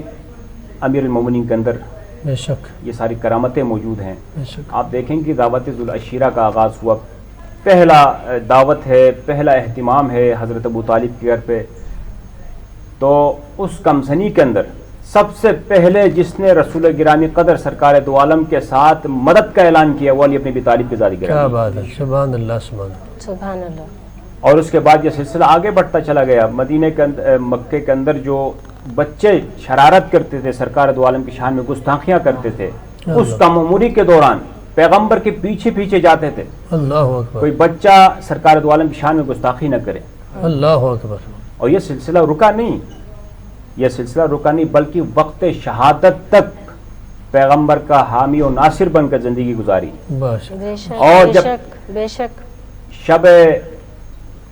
Speaker 6: امیر المومنین کے اندر،
Speaker 3: بے شک،
Speaker 6: یہ ساری کرامتیں موجود ہیں۔
Speaker 3: بے شک،
Speaker 6: آپ دیکھیں کہ دعوت ذوالعشیرہ کا آغاز ہوا، پہلا دعوت ہے، پہلا اہتمام ہے حضرت ابو طالب کے گھر پہ، تو اس کمسنی کے اندر سب سے پہلے جس نے رسول گرامی قدر سرکار دو عالم کے ساتھ مدد کا اعلان کیا وہ علی ابن ابی طالب کے ذاتی
Speaker 3: کیا
Speaker 6: گرامی،
Speaker 3: بات ہے، سبحان اللہ، سبحان اللہ۔
Speaker 2: سبحان اللہ۔
Speaker 6: اور اس کے بعد یہ سلسلہ آگے بڑھتا چلا گیا۔ مدینے کے اندر، مکے کے اندر جو بچے شرارت کرتے تھے، سرکار دو عالم کی شان میں گستاخیاں کرتے تھے، اس کم عمری کے دوران پیغمبر کے پیچھے پیچھے جاتے تھے،
Speaker 3: اللہ اکبر،
Speaker 6: کوئی بچہ سرکار دو عالم کی شان میں گستاخی نہ کرے۔
Speaker 3: اللہ اکبر،
Speaker 6: اور یہ سلسلہ رکا نہیں، یہ سلسلہ رکا نہیں بلکہ وقت شہادت تک پیغمبر کا حامی و ناصر بن کر زندگی گزاری۔
Speaker 3: بس،
Speaker 2: بے شک،
Speaker 6: اور
Speaker 2: بے
Speaker 6: جب
Speaker 2: شک، بے شک،
Speaker 6: شب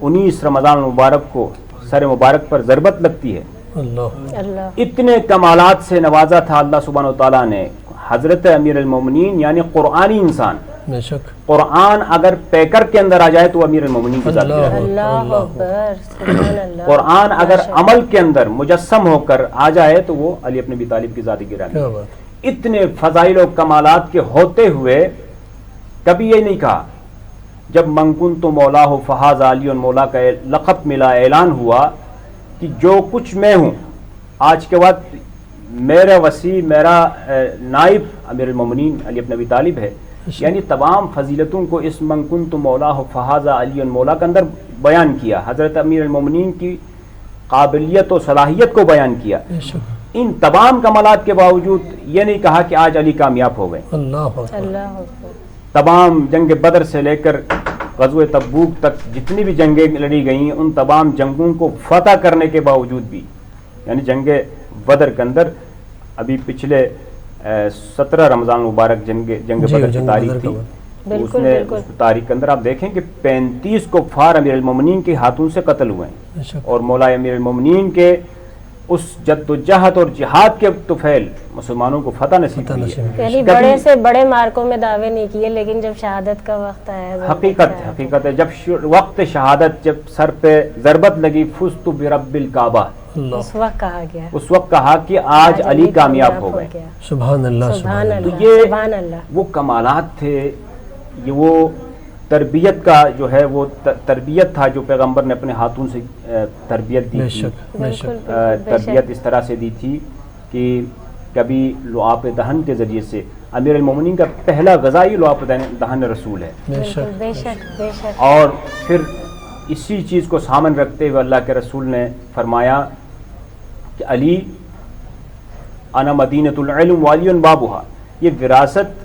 Speaker 6: 19 رمضان المبارک کو سر مبارک پر ضربت لگتی ہے،
Speaker 3: اللہ،
Speaker 2: اللہ،
Speaker 6: اتنے کمالات سے نوازا تھا اللہ سبحانہ و تعالیٰ نے حضرت امیر المومنین، یعنی قرآنی انسان۔
Speaker 3: بے شک،
Speaker 6: قرآن اگر پیکر کے اندر آ جائے تو امیر المومنین کی ذات
Speaker 3: اللہ
Speaker 6: ہے۔
Speaker 2: اللہ اکبر، سبحان اللہ۔
Speaker 6: قرآن اگر
Speaker 2: بے شک،
Speaker 6: عمل کے اندر مجسم ہو کر آ جائے تو وہ علی ابن ابی طالب کی ذاتی گرامی۔
Speaker 3: کیا بات،
Speaker 6: اتنے فضائل و کمالات کے ہوتے ہوئے کبھی یہ نہیں کہا جب من کنت مولا ہو فہذا علی مولا کا لقب ملا، اعلان ہوا کہ جو کچھ میں ہوں آج کے بعد میرا وسیع، میرا نائب امیر المومنین علی ابن ابی طالب ہے، یعنی تمام فضیلتوں کو اس من کنت مولا ہو فہذا علی مولا کے اندر بیان کیا، حضرت امیر المومنین کی قابلیت و صلاحیت کو بیان کیا۔
Speaker 3: بے شک،
Speaker 6: ان تمام کمالات کے باوجود یہ نہیں کہا کہ آج علی کامیاب ہو گئے۔
Speaker 3: اللہ اکبر،
Speaker 2: اللہ اکبر،
Speaker 6: تمام جنگ بدر سے لے کر غزوہ تبوک تک جتنی بھی جنگیں لڑی گئیں ان تمام جنگوں کو فتح کرنے کے باوجود بھی، یعنی جنگ بدر کے اندر ابھی پچھلے 17 رمضان مبارک جنگ
Speaker 3: جی،
Speaker 6: بدر کی
Speaker 3: جنگ
Speaker 6: تاریخ
Speaker 3: بدر
Speaker 6: تھی،
Speaker 3: کا
Speaker 6: اس
Speaker 2: بالکل
Speaker 6: نے
Speaker 2: بالکل،
Speaker 6: اس تاریخ کے اندر آپ دیکھیں کہ 35 کفار امیر المومنین کے ہاتھوں سے قتل ہوئے ہیں،
Speaker 3: بے شک،
Speaker 6: اور مولا امیر المومنین کے اس جد و جہد اور جہاد کے طفیل مسلمانوں کو فتح نصیب
Speaker 3: فتح
Speaker 6: ہوئی
Speaker 3: نصیب
Speaker 6: ہے۔
Speaker 3: ہوئی۔
Speaker 2: یعنی
Speaker 6: کبھی-
Speaker 2: بڑے سے بڑے مارکوں میں دعوے نہیں کیے، لیکن جب شہادت کا وقت آیا، ضرورت
Speaker 6: حقیقت
Speaker 2: آیا،
Speaker 6: حقیقت ہے، جب وقت شہادت، جب سر پہ ضربت لگی فزت برب الکعبہ،
Speaker 3: اللہ،
Speaker 2: اس وقت کہا گیا
Speaker 6: اس وقت کہا کہ آج علی کامیاب ہو گئے۔
Speaker 2: گیا۔
Speaker 3: سبحان اللہ،
Speaker 2: سبحان
Speaker 3: سبحان اللہ،
Speaker 6: تو یہ
Speaker 2: سبحان اللہ،
Speaker 6: وہ کمالات تھے، یہ وہ تربیت کا جو ہے وہ تربیت تھا جو پیغمبر نے اپنے ہاتھوں سے تربیت دی
Speaker 3: بے
Speaker 6: تھی۔
Speaker 3: شک، بے
Speaker 2: بالکل
Speaker 3: شک،
Speaker 2: بالکل، بے
Speaker 6: تربیت
Speaker 2: شک،
Speaker 6: اس طرح سے دی تھی کہ کبھی لعاب دہن کے ذریعے سے، امیر المومنین کا پہلا غذائی لعاب دہن رسول ہے،
Speaker 3: بے
Speaker 2: بالکل،
Speaker 3: شک،
Speaker 2: بے شک، بے شک،
Speaker 6: اور پھر اسی چیز کو سامن رکھتے ہوئے اللہ کے رسول نے فرمایا کہ علی انا مدینۃ العلم وعلی بابھا۔ یہ وراثت،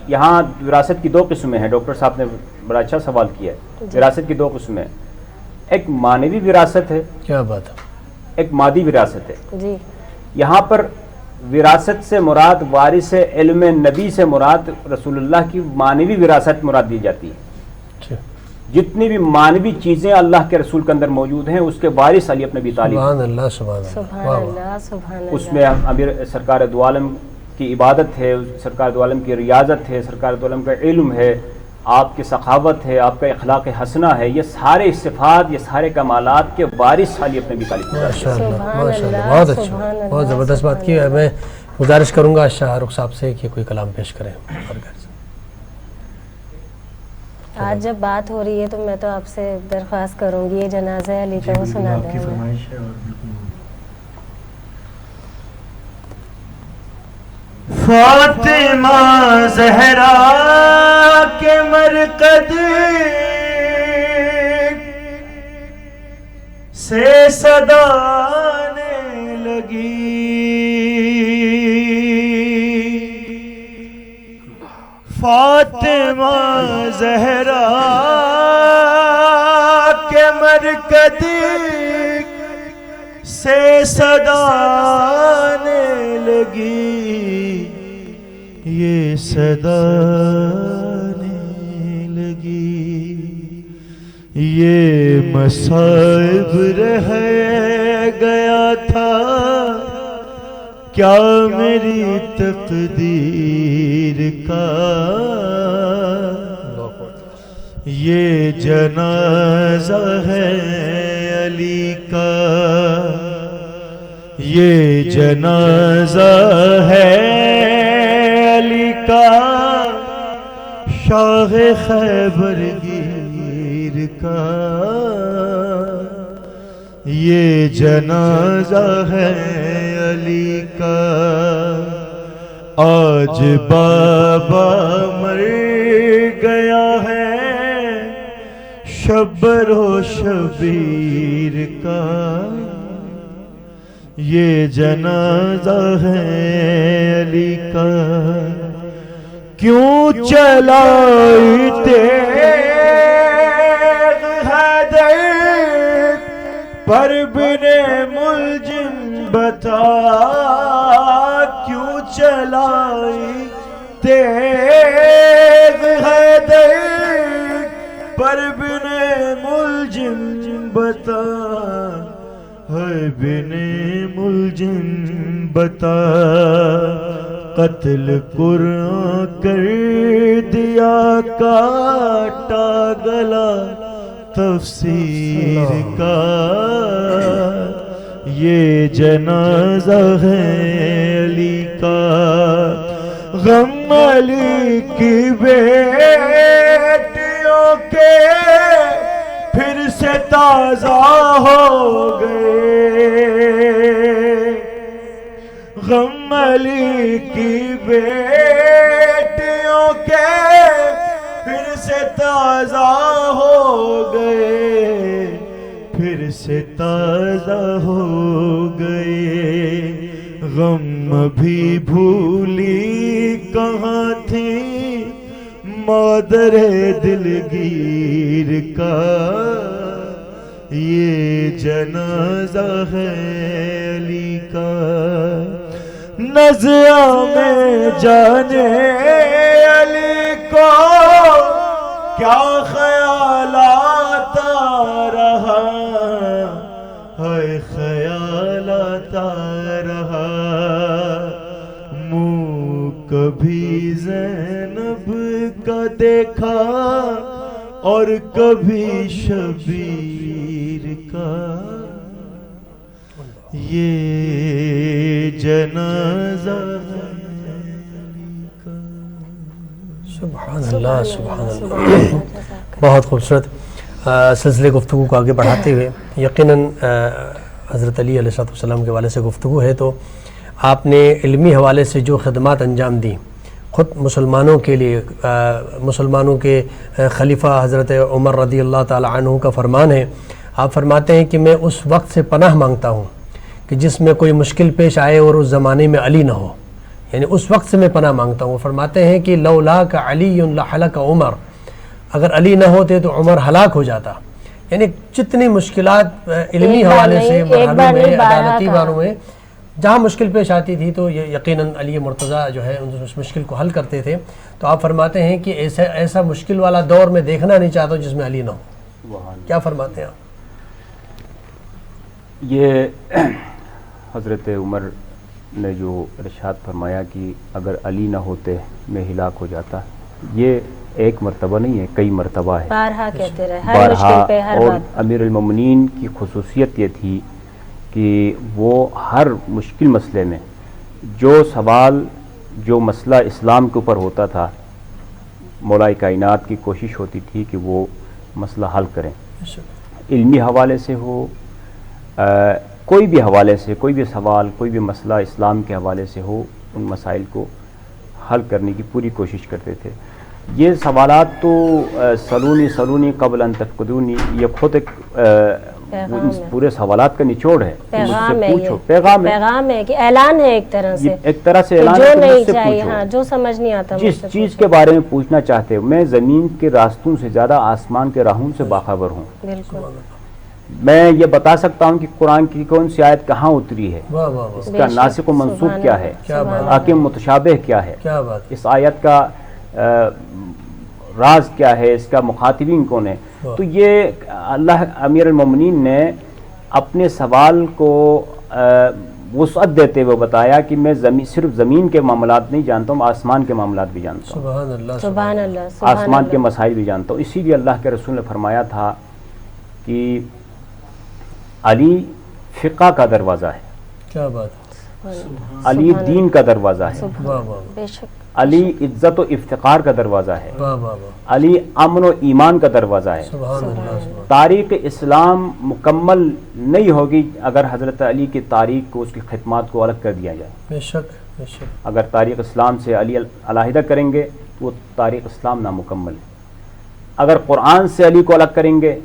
Speaker 6: یہاں وراثت کی دو قسمیں ہیں، ڈاکٹر صاحب نے بڑا اچھا سوال کیا ہے۔ وراثت کی دو قسمیں، ایک معنوی وراثت ہے،
Speaker 3: کیا بات ہے،
Speaker 6: ایک مادی وراثت ہے۔
Speaker 2: جی،
Speaker 6: یہاں پر وراثت سے مراد وارث علم نبی سے مراد رسول اللہ کی معنوی وراثت مراد دی جاتی ہے۔
Speaker 3: اچھا،
Speaker 6: جتنی بھی معنوی چیزیں اللہ کے رسول کے اندر موجود ہیں اس کے وارث علی ابن ابی طالب،
Speaker 3: سبحان اللہ، سبحان اللہ،
Speaker 2: سبحان
Speaker 3: واہ واہ،
Speaker 2: اللہ، سبحان اللہ،
Speaker 6: اس میں امیر سرکار دو عالم کی عبادت ہے، سرکار دو عالم کی ریاضت ہے، سرکار دو عالم کا علم ہے، آپ کی سخاوت ہے، آپ کا اخلاق حسنہ ہے، یہ سارے صفات، یہ سارے کمالات کے وارث علی ابن ابی طالب۔
Speaker 3: ماشاء اللہ،
Speaker 2: سبحان
Speaker 3: ماشاء اللہ،
Speaker 2: اللہ،
Speaker 3: بہت اچھا،
Speaker 2: سبحان اللہ،
Speaker 3: بہت زبردست بات کی ہے۔ میں گزارش کروں گا شاہ رخ صاحب سے کہ کوئی کلام پیش کریں اور گھر سے۔
Speaker 2: آج جب بات ہو رہی ہے تو میں تو آپ سے درخواست کروں گی یہ جنازہ علی کا وہ سنا دیں ہمیں۔
Speaker 4: فاطمہ زہرا کے مرقد سے صدا آنے لگی، فاطمہ زہرا کے مرقد سے صدا آنے لگی، یہ صدا آنے لگی، یہ مصائب رہ گیا تھا کیا میری تقدیر کا، یہ جنازہ ہے علی کا، یہ جنازہ ہے علی کا، شاہ خیبر گیر کا، یہ جنازہ ہے علی کا، آج بابا مر گیا ہے شبر و شبیر کا، یہ جنازہ ہے علی کا، کیوں چلائی تیغ حیدر پر بن ملجم بتا، کیوں چلائی تیغ حیدر پر بن ملجم بتا، ہے بن ملجم بتا، قتل قرآن کر دیا کاٹا گلا تفسیر کا، یہ جنازہ ہے علی کا، غم علی کی بیٹیوں کے پھر سے تازہ ہو گئے، غم علی کی بیٹیوں کے پھر سے تازہ ہو گئے، پھر سے تازہ ہو گئے، غم بھی بھولی کہاں تھی مادر دلگیر کا، یہ جنازہ ہے علی کا، نزعہ میں جانے علی کو کیا خیال آتا رہا، ہے خیال آتا رہا، منہ کبھی زینب کا دیکھا اور کبھی شبیر کا، یہ جنازہ ہے علی کا۔
Speaker 3: سبحان اللہ سبحان اللہ، بہت خوبصورت سلسلے گفتگو کو آگے بڑھاتے ہوئے یقیناً حضرت علی علیہ السلام کے حوالے سے گفتگو ہے، تو آپ نے علمی حوالے سے جو خدمات انجام دی خود مسلمانوں کے لیے، مسلمانوں کے خلیفہ حضرت عمر رضی اللہ تعالی عنہ کا فرمان ہے، آپ فرماتے ہیں کہ میں اس وقت سے پناہ مانگتا ہوں کہ جس میں کوئی مشکل پیش آئے اور اس زمانے میں علی نہ ہو، یعنی اس وقت سے میں پناہ مانگتا ہوں۔ وہ فرماتے ہیں کہ لولاک علی لہلک عمر، اگر علی نہ ہوتے تو عمر ہلاک ہو جاتا، یعنی جتنی مشکلات علمی حوالے سے مرحلوں میں عدالتی باروں میں جہاں مشکل پیش آتی تھی تو یقیناً علی مرتضیٰ جو ہے اس مشکل کو حل کرتے تھے، تو آپ فرماتے ہیں کہ ایسا مشکل والا دور میں دیکھنا نہیں چاہتا جس میں علی نہ ہو، کیا فرماتے ہیں آپ؟
Speaker 6: یہ حضرت عمر نے جو ارشاد فرمایا کہ اگر علی نہ ہوتے میں ہلاک ہو جاتا، یہ ایک مرتبہ نہیں ہے، کئی مرتبہ ہے،
Speaker 2: بارہا کہتے رہے، ہر
Speaker 6: بارہا،
Speaker 2: مشکل پہ ہر
Speaker 6: اور
Speaker 2: بات۔
Speaker 6: امیر المومنین کی خصوصیت یہ تھی کہ وہ ہر مشکل مسئلے میں جو سوال جو مسئلہ اسلام کے اوپر ہوتا تھا، مولا کائنات کی کوشش ہوتی تھی کہ وہ مسئلہ حل کریں، علمی حوالے سے ہو، کوئی بھی حوالے سے، کوئی بھی سوال، کوئی بھی مسئلہ اسلام کے حوالے سے ہو، ان مسائل کو حل کرنے کی پوری کوشش کرتے تھے. یہ سوالات تو سلونی قبل ان تفقدونی یہ خود ایک پورے سوالات کا نچوڑ ہے.
Speaker 2: پیغام ہے،
Speaker 6: پوچھو،
Speaker 2: پیغام ہے کہ اعلان ہے ایک طرح سے،
Speaker 6: ایک طرح سے اعلان
Speaker 2: جو
Speaker 6: ہے کہ
Speaker 2: نہیں
Speaker 6: مجھ سے
Speaker 2: چاہیے،
Speaker 6: پوچھو.
Speaker 2: ہاں جو سمجھ نہیں آتا
Speaker 6: جس چیز کے بارے میں پوچھنا چاہتے ہو. میں زمین کے راستوں سے زیادہ آسمان کے راہوں سے باخبر ہوں.
Speaker 2: بالکل
Speaker 6: میں یہ بتا سکتا ہوں کہ قرآن کی کون سی آیت کہاں اتری ہے،
Speaker 3: واہ واہ واہ،
Speaker 6: اس کا ناسخ و منسوخ کیا ہے،
Speaker 3: کیا بات،
Speaker 6: حاکم متشابہ کیا ہے،
Speaker 3: کیا بات.
Speaker 6: اس آیت کا راز کیا ہے، اس کا مخاطبین کون ہے. تو یہ اللہ امیر المومنین نے اپنے سوال کو وسعت دیتے ہوئے بتایا کہ میں صرف زمین کے معاملات نہیں جانتا ہوں، آسمان کے معاملات بھی جانتا ہوں،
Speaker 3: سبحان اللہ،
Speaker 2: سبحان اللہ، سبحان
Speaker 6: آسمان کے
Speaker 2: اللہ.
Speaker 6: مسائل بھی جانتا ہوں. اسی لیے اللہ کے رسول نے فرمایا تھا کہ علی فقہ کا دروازہ ہے،
Speaker 3: کیا بات،
Speaker 6: علی دین کا دروازہ ہے،
Speaker 3: واہ واہ
Speaker 2: بے شک
Speaker 6: علی عزت و افتخار کا دروازہ ہے،
Speaker 3: واہ واہ واہ،
Speaker 6: علی امن و ایمان کا دروازہ ہے.
Speaker 3: سبحان اللہ، سبحان
Speaker 6: تاریخ اسلام مکمل نہیں ہوگی اگر حضرت علی کی تاریخ کو، اس کی خدمات کو الگ کر دیا جائے.
Speaker 3: بے شک بے شک،
Speaker 6: اگر تاریخ اسلام سے علی علیحدہ کریں گے تو وہ تاریخ اسلام نامکمل ہے. اگر قرآن سے علی کو الگ کریں گے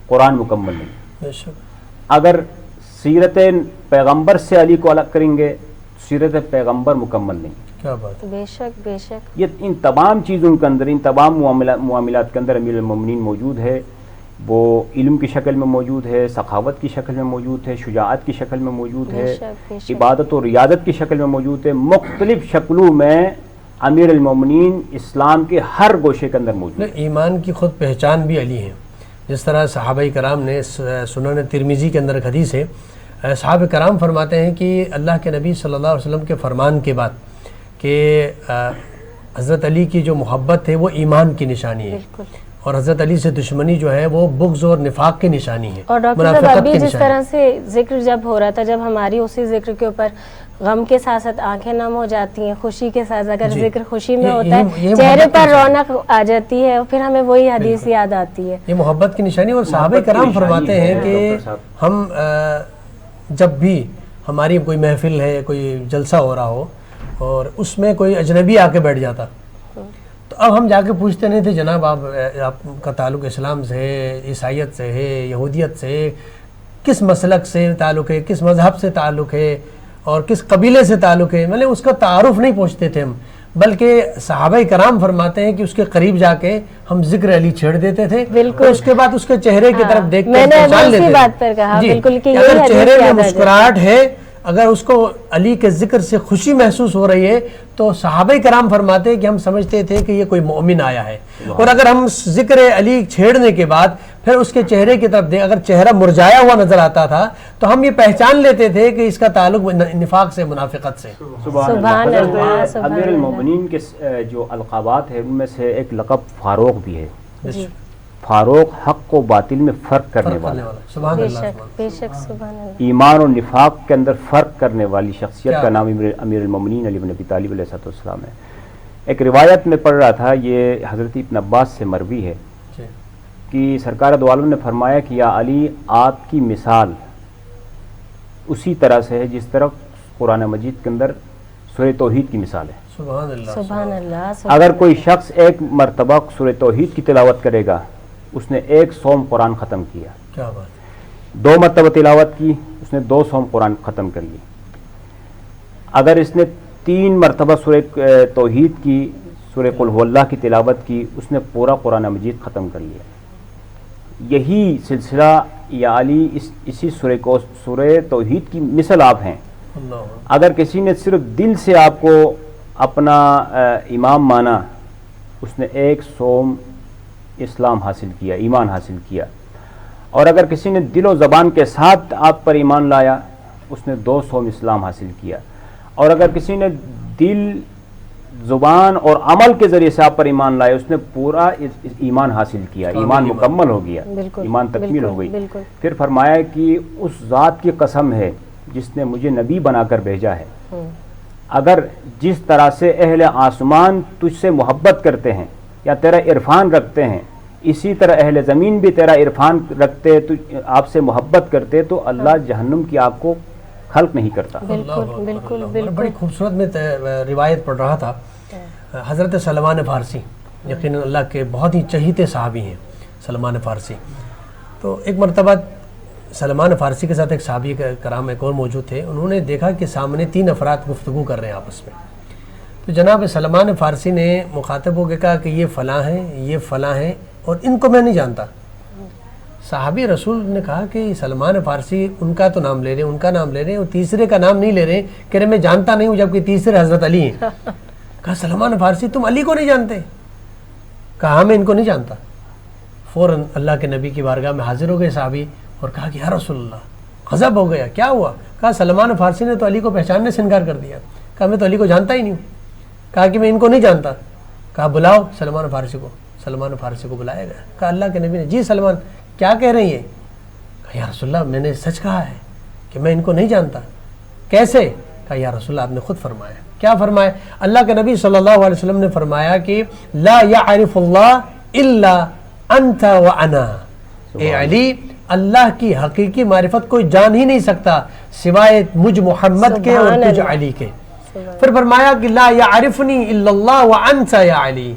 Speaker 6: قرآن مکمل نہیں.
Speaker 3: بے شک،
Speaker 6: اگر سیرت پیغمبر سے علی کو الگ کریں گے سیرت پیغمبر مکمل نہیں.
Speaker 3: کیا بات،
Speaker 2: بے شک بے شک.
Speaker 6: یہ ان تمام چیزوں کے اندر، ان تمام معاملات کے اندر امیر المومنین موجود ہے. وہ علم کی شکل میں موجود ہے، سخاوت کی شکل میں موجود ہے، شجاعت کی شکل میں موجود ہے،
Speaker 2: بے شک، بے شک.
Speaker 6: عبادت و ریاضت کی شکل میں موجود ہے. مختلف شکلوں میں امیر المومنین اسلام کے ہر گوشے کے اندر موجود ہے.
Speaker 3: ایمان کی خود پہچان بھی علی ہے. جس طرح صحابہ کرام نے سنن ترمذی کے اندر ایک حدیث ہے، صحابہ کرام فرماتے ہیں کہ اللہ کے نبی صلی اللہ علیہ وسلم کے فرمان کے بعد کہ حضرت علی کی جو محبت ہے وہ ایمان کی نشانی ہے، اور حضرت علی سے دشمنی جو ہے وہ بغض اور نفاق کی نشانی ہے،
Speaker 2: اور ڈاکٹر صاحب
Speaker 3: منافقت
Speaker 2: ابھی
Speaker 3: کی
Speaker 2: جس
Speaker 3: نشانی.
Speaker 2: طرح سے ذکر جب ہو رہا تھا، جب ہماری اسی ذکر کے اوپر غم کے ساتھ ساتھ آنکھیں نم ہو جاتی ہیں، خوشی کے ساتھ اگر
Speaker 3: جی.
Speaker 2: ذکر خوشی میں
Speaker 3: یہ-
Speaker 2: ہوتا ہے
Speaker 3: یہ
Speaker 2: چہرے
Speaker 3: محبت
Speaker 2: پر
Speaker 3: کی نشانی.
Speaker 2: رونق آ جاتی ہے، پھر ہمیں وہی حدیث یاد آتی ہے.
Speaker 3: یہ محبت کی نشانی. اور صحابہ
Speaker 6: محبت کی
Speaker 3: کرام
Speaker 6: نشانی
Speaker 3: فرماتے ہیں
Speaker 6: ہے
Speaker 3: کہ
Speaker 6: ڈاکٹر صاحب.
Speaker 3: ہم جب بھی ہماری کوئی محفل ہے، کوئی جلسہ ہو رہا ہو اور اس میں کوئی اجنبی آ کے بیٹھ جاتا، تو اب ہم جا کے پوچھتے نہیں تھے جناب آپ کا تعلق اسلام سے ہے، عیسائیت سے ہے، یہودیت سے ہے، کس مسلک سے تعلق ہے، کس مذہب سے تعلق ہے اور کس قبیلے سے تعلق ہے، مطلب اس کا تعارف نہیں پوچھتے تھے ہم. بلکہ صحابہ کرام فرماتے ہیں کہ اس کے قریب جا کے ہم ذکر علی چھیڑ دیتے تھے،
Speaker 2: بالکل.
Speaker 3: اور اس کے بعد اس کے چہرے کی طرف دیکھ
Speaker 2: میں
Speaker 3: کر
Speaker 2: نے
Speaker 3: پہچان
Speaker 2: اسی
Speaker 3: لیتے تھے.
Speaker 2: بات پر کہا،
Speaker 3: جی.
Speaker 2: بالکل کہ یہی
Speaker 3: اگر
Speaker 2: حدیث
Speaker 3: چہرے
Speaker 2: یاد
Speaker 3: میں
Speaker 2: آ جاتی.
Speaker 3: مسکراہٹ ہے، اگر اس کو علی کے ذکر سے خوشی محسوس ہو رہی ہے تو صحابہ کرام فرماتے ہیں کہ ہم سمجھتے تھے کہ یہ کوئی مومن آیا ہے. اور اگر ہم ذکر علی چھیڑنے کے بعد پھر اس کے چہرے کی طرف اگر چہرہ مرجھایا ہوا نظر آتا تھا تو ہم یہ پہچان لیتے تھے کہ اس کا تعلق نفاق سے، منافقت سے.
Speaker 2: سبحان اللہ،
Speaker 6: حضرت
Speaker 2: سبحان
Speaker 6: امیر
Speaker 2: اللہ.
Speaker 6: المومنین کے جو القابات ہیں ان میں سے ایک لقب فاروق بھی ہے.
Speaker 2: جی
Speaker 6: فاروق حق و باطل میں فرق کرنے والا،
Speaker 3: سبحان
Speaker 2: بے
Speaker 3: اللہ،
Speaker 2: شک بے شک. سبحان اللہ.
Speaker 6: ایمان اور نفاق کے اندر فرق کرنے والی شخصیت
Speaker 3: کیا
Speaker 6: کا نام امیر المومنین علی بن ابی طالب علیہ السلام ہے. ایک روایت میں پڑھ رہا تھا، یہ حضرت ابن عباس سے مروی ہے
Speaker 3: جی.
Speaker 6: کہ سرکار دو عالم نے فرمایا کہ یا علی آپ کی مثال اسی طرح سے ہے جس طرح قرآن مجید کے اندر سورہ توحید کی مثال ہے.
Speaker 3: سبحان اللہ.
Speaker 2: سبحان اللہ.
Speaker 6: اگر کوئی شخص ایک مرتبہ سورہ توحید کی تلاوت کرے گا اس نے 1 سوم قرآن ختم کیا.
Speaker 3: کیا بات،
Speaker 6: 2 مرتبہ تلاوت کی اس نے 2 سوم قرآن ختم کر لی. اگر اس نے 3 مرتبہ سورہ توحید کی، سورہ قل هو اللہ کی تلاوت کی، اس نے پورا قرآن مجید ختم کر لیا. یہی سلسلہ یا علی اسی سورہ توحید کی مثل آپ ہیں.
Speaker 3: اللہ.
Speaker 6: اگر کسی نے صرف دل سے آپ کو اپنا امام مانا اس نے 1 سوم اسلام حاصل کیا، ایمان حاصل کیا. اور اگر کسی نے دل و زبان کے ساتھ آپ پر ایمان لایا اس نے 2 سوم اسلام حاصل کیا. اور اگر کسی نے دل، زبان اور عمل کے ذریعے سے آپ پر ایمان لایا اس نے پورا ایمان حاصل کیا، ایمان مکمل ہو گیا،
Speaker 2: بالکل،
Speaker 6: ایمان تکمیل ہو گئی.
Speaker 2: بالکل.
Speaker 6: پھر فرمایا کہ اس ذات کی قسم ہے جس نے مجھے نبی بنا کر بھیجا ہے. اگر جس طرح سے اہل آسمان تجھ سے محبت کرتے ہیں یا تیرا عرفان رکھتے ہیں اسی طرح اہل زمین بھی تیرا عرفان رکھتے، آپ سے محبت کرتے، تو اللہ جہنم کی آگ کو خلق نہیں کرتا.
Speaker 2: بالکل بالکل
Speaker 3: بالکل. بڑی خوبصورت میں روایت پڑھ رہا تھا. حضرت سلمان فارسی یقیناً اللہ کے بہت ہی چہیتے صحابی ہیں سلمان فارسی. تو ایک مرتبہ سلمان فارسی کے ساتھ ایک صحابی کرام ایک اور موجود تھے. انہوں نے دیکھا کہ سامنے 3 افراد گفتگو کر رہے ہیں آپس میں. تو جناب سلمان فارسی نے مخاطب ہو کے کہا کہ یہ فلاں ہیں، یہ فلاں ہیں، اور ان کو میں نہیں جانتا. صحابی رسول نے کہا کہ سلمان فارسی ان کا تو نام لے رہے ہیں، ان کا نام لے رہے ہیں، اور تیسرے کا نام نہیں لے رہے ہیں، کہہ رہے میں جانتا نہیں ہوں، جبکہ تیسرے حضرت علی ہیں. کہا سلمان فارسی تم علی کو نہیں جانتے؟ کہا ہاں میں ان کو نہیں جانتا. فوراً اللہ کے نبی کی بارگاہ میں حاضر ہو گئے صحابی اور کہا کہ یا رسول اللہ غضب ہو گیا، کیا ہوا؟ کہا سلمان فارسی نے تو علی کو پہچاننے سے انکار کر دیا. کہا میں تو علی کو جانتا ہی نہیں ہوں. کہا کہ میں ان کو نہیں جانتا. کہا بلاؤ سلمان فارسی کو. سلمان فارسی کو بلایا گیا. کہا اللہ کے نبی نے جی سلمان کیا کہہ رہی ہیں؟ کہا یا رسول اللہ میں نے سچ کہا ہے کہ میں ان کو نہیں جانتا. کیسے؟ کہا یا رسول اللہ آپ نے خود فرمایا. کیا فرمایا؟ اللہ کے نبی صلی اللہ علیہ وسلم نے فرمایا کہ لا یعرف اللہ الا انت وانا. اے علی اللہ کی حقیقی معرفت کوئی جان ہی نہیں سکتا سوائے مجھ محمد کے اور تجھ علی کے. پھر فرمایا کہ لا یعرفنی الا اللہ وانت یا علی.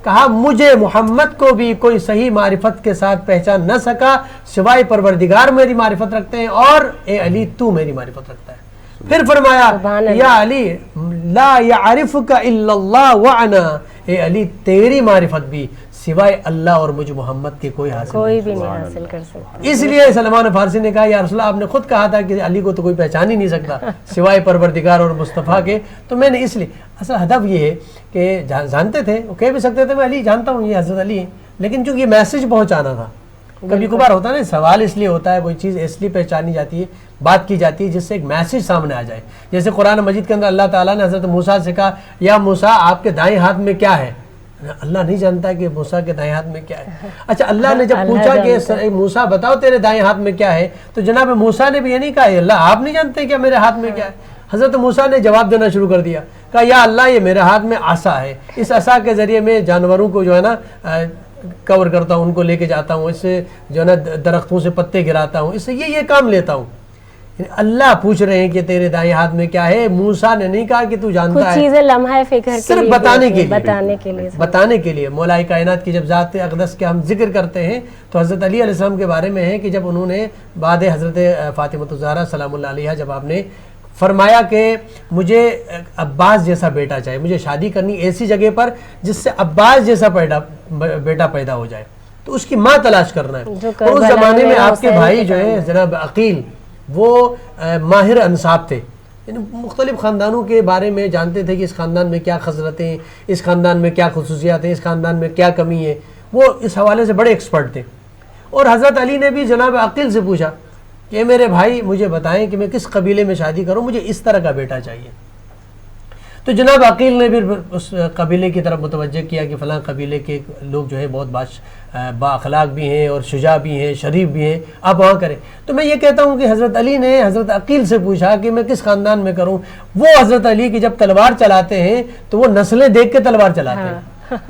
Speaker 3: کہا مجھے محمد کو بھی کوئی صحیح معرفت کے ساتھ پہچان نہ سکا سوائے پروردگار میری معرفت رکھتے ہیں اور اے علی تو میری معرفت رکھتا ہے. پھر فرمایا یا علی لا یعرفک الا اللہ وانا. اے علی تیری معرفت بھی سوائے اللہ اور مجھ محمد کے کوئی حاصل
Speaker 2: کوئی بھی نہیں حاصل کر سکتا.
Speaker 3: اس لیے سلمان فارسی نے کہا یا رسول اللہ آپ نے خود کہا تھا کہ علی کو تو کوئی پہچان ہی نہیں سکتا سوائے پروردگار اور مصطفیٰ کے. تو میں نے اس لیے اصل ہدف یہ ہے کہ جانتے تھے وہ کہہ بھی سکتے تھے میں علی جانتا ہوں یہ حضرت علی ہے، لیکن چونکہ یہ میسج پہنچانا تھا. کبھی کبھار ہوتا ہے نا سوال اس لیے ہوتا ہے کوئی چیز اس لیے پہچانی جاتی ہے بات کی جاتی ہے جس سے ایک میسج سامنے آ جائے. جیسے قرآن مجید کے اندر اللہ تعالیٰ نے حضرت موسیٰ سے کہا یا موسیٰ آپ کے دائیں ہاتھ میں کیا ہے؟ اللہ نہیں جانتا کہ موسیٰ کے دائیں ہاتھ میں کیا ہے. اچھا اللہ نے جب پوچھا کہ موسیٰ بتاؤ تیرے دائیں ہاتھ میں کیا ہے، تو جناب موسیٰ نے بھی یہ نہیں کہا اللہ آپ نہیں جانتے کیا میرے ہاتھ میں کیا ہے. حضرت موسیٰ نے جواب دینا شروع کر دیا. کہا یا اللہ یہ میرے ہاتھ میں عصا ہے، اس عصا کے ذریعے میں جانوروں کو جو ہے نا کور کرتا ہوں، ان کو لے کے جاتا ہوں، اس سے جو ہے نا درختوں سے پتے گراتا ہوں، اس سے یہ کام لیتا ہوں. اللہ پوچھ رہے ہیں کہ تیرے دائیں ہاتھ میں کیا ہے. موسیٰ نے نہیں کہا کہ تو جانتا ہے،
Speaker 2: چیزیں لمحہ فکر
Speaker 3: صرف بتانے کے لیے. مولا کائنات کی جب ذات اقدس کے ہم ذکر کرتے ہیں تو حضرت علی علیہ السلام کے بارے میں ہے کہ جب انہوں نے بعد حضرت فاطمہ الزہرا سلام اللہ علیہا جب آپ نے فرمایا کہ مجھے عباس جیسا بیٹا چاہیے، مجھے شادی کرنی ایسی جگہ پر جس سے عباس جیسا بیٹا پیدا ہو جائے، تو اس کی ماں تلاش کرنا ہے. اور اس زمانے میں آپ کے بھائی جو ہے جناب عقیل وہ ماہر انصاب تھے، یعنی مختلف خاندانوں کے بارے میں جانتے تھے کہ اس خاندان میں کیا خصلتیں ہیں، اس خاندان میں کیا خصوصیات ہیں، اس خاندان میں کیا کمی ہے. وہ اس حوالے سے بڑے ایکسپرٹ تھے. اور حضرت علی نے بھی جناب عقیل سے پوچھا کہ میرے بھائی مجھے بتائیں کہ میں کس قبیلے میں شادی کروں، مجھے اس طرح کا بیٹا چاہیے. تو جناب عقیل نے بھی اس قبیلے کی طرف متوجہ کیا کہ فلاں قبیلے کے لوگ جو ہے بہت با اخلاق بھی ہیں اور شجاع بھی ہیں، شریف بھی ہیں، آپ وہاں کریں. تو میں یہ کہتا ہوں کہ حضرت علی نے حضرت عقیل سے پوچھا کہ میں کس خاندان میں کروں. وہ حضرت علی کی جب تلوار چلاتے ہیں تو وہ نسلیں دیکھ کے تلوار چلاتے ہیں،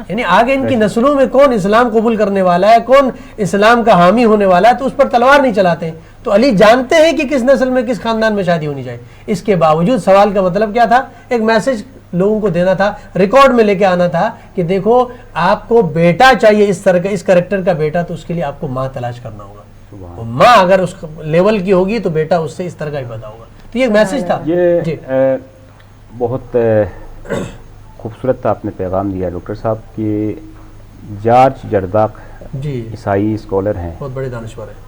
Speaker 3: یعنی آگے ان کی نسلوں میں کون اسلام قبول کرنے والا ہے، کون اسلام کا حامی ہونے والا ہے، تو اس پر تلوار نہیں چلاتے ہیں. تو علی جانتے ہیں کہ کس نسل میں کس خاندان میں شادی ہونی چاہیے. اس کے باوجود سوال کا مطلب کیا تھا؟ ایک میسج لوگوں کو دینا تھا، ریکارڈ میں لے کے آنا تھا کہ دیکھو آپ کو بیٹا چاہیے اس طرح کا، اس کریکٹر کا بیٹا، تو اس کے لیے آپ کو ماں تلاش کرنا ہوگا. ماں اگر اس لیول کی ہوگی تو بیٹا اس سے اس طرح کا ہی پیدا ہوگا. تو یہ ایک میسج تھا.
Speaker 6: یہ بہت خوبصورت آپ نے پیغام دیا ڈاکٹر صاحب کہ جارج جرداق عیسائی اسکالر ہیں،
Speaker 3: بہت بڑے دانشور ہیں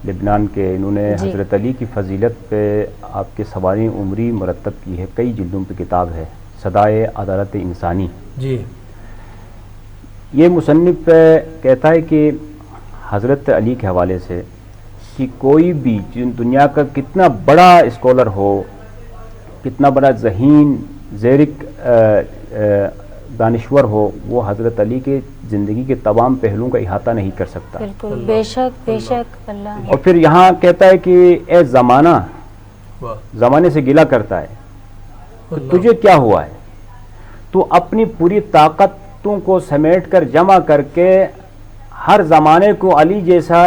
Speaker 6: لبنان کے. انہوں نے حضرت علی کی فضیلت پہ آپ کے سوانح عمری مرتب کی ہے، کئی جلدوں پہ کتاب ہے، صدائے عدالت انسانی. یہ مصنف کہتا ہے کہ حضرت علی کے حوالے سے کہ کوئی بھی دنیا کا کتنا بڑا اسکالر ہو، کتنا بڑا ذہین زیرک دانشور ہو، وہ حضرت علی کے زندگی کے تمام پہلوؤں کا احاطہ نہیں کر سکتا.
Speaker 2: بالکل، بے شک بے شک اللہ.
Speaker 6: اور پھر یہاں کہتا ہے کہ اے زمانہ، زمانے سے گلہ کرتا ہے کہ تجھے کیا ہوا ہے، تو اپنی پوری طاقتوں کو سمیٹ کر جمع کر کے ہر زمانے کو علی جیسا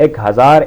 Speaker 6: 1000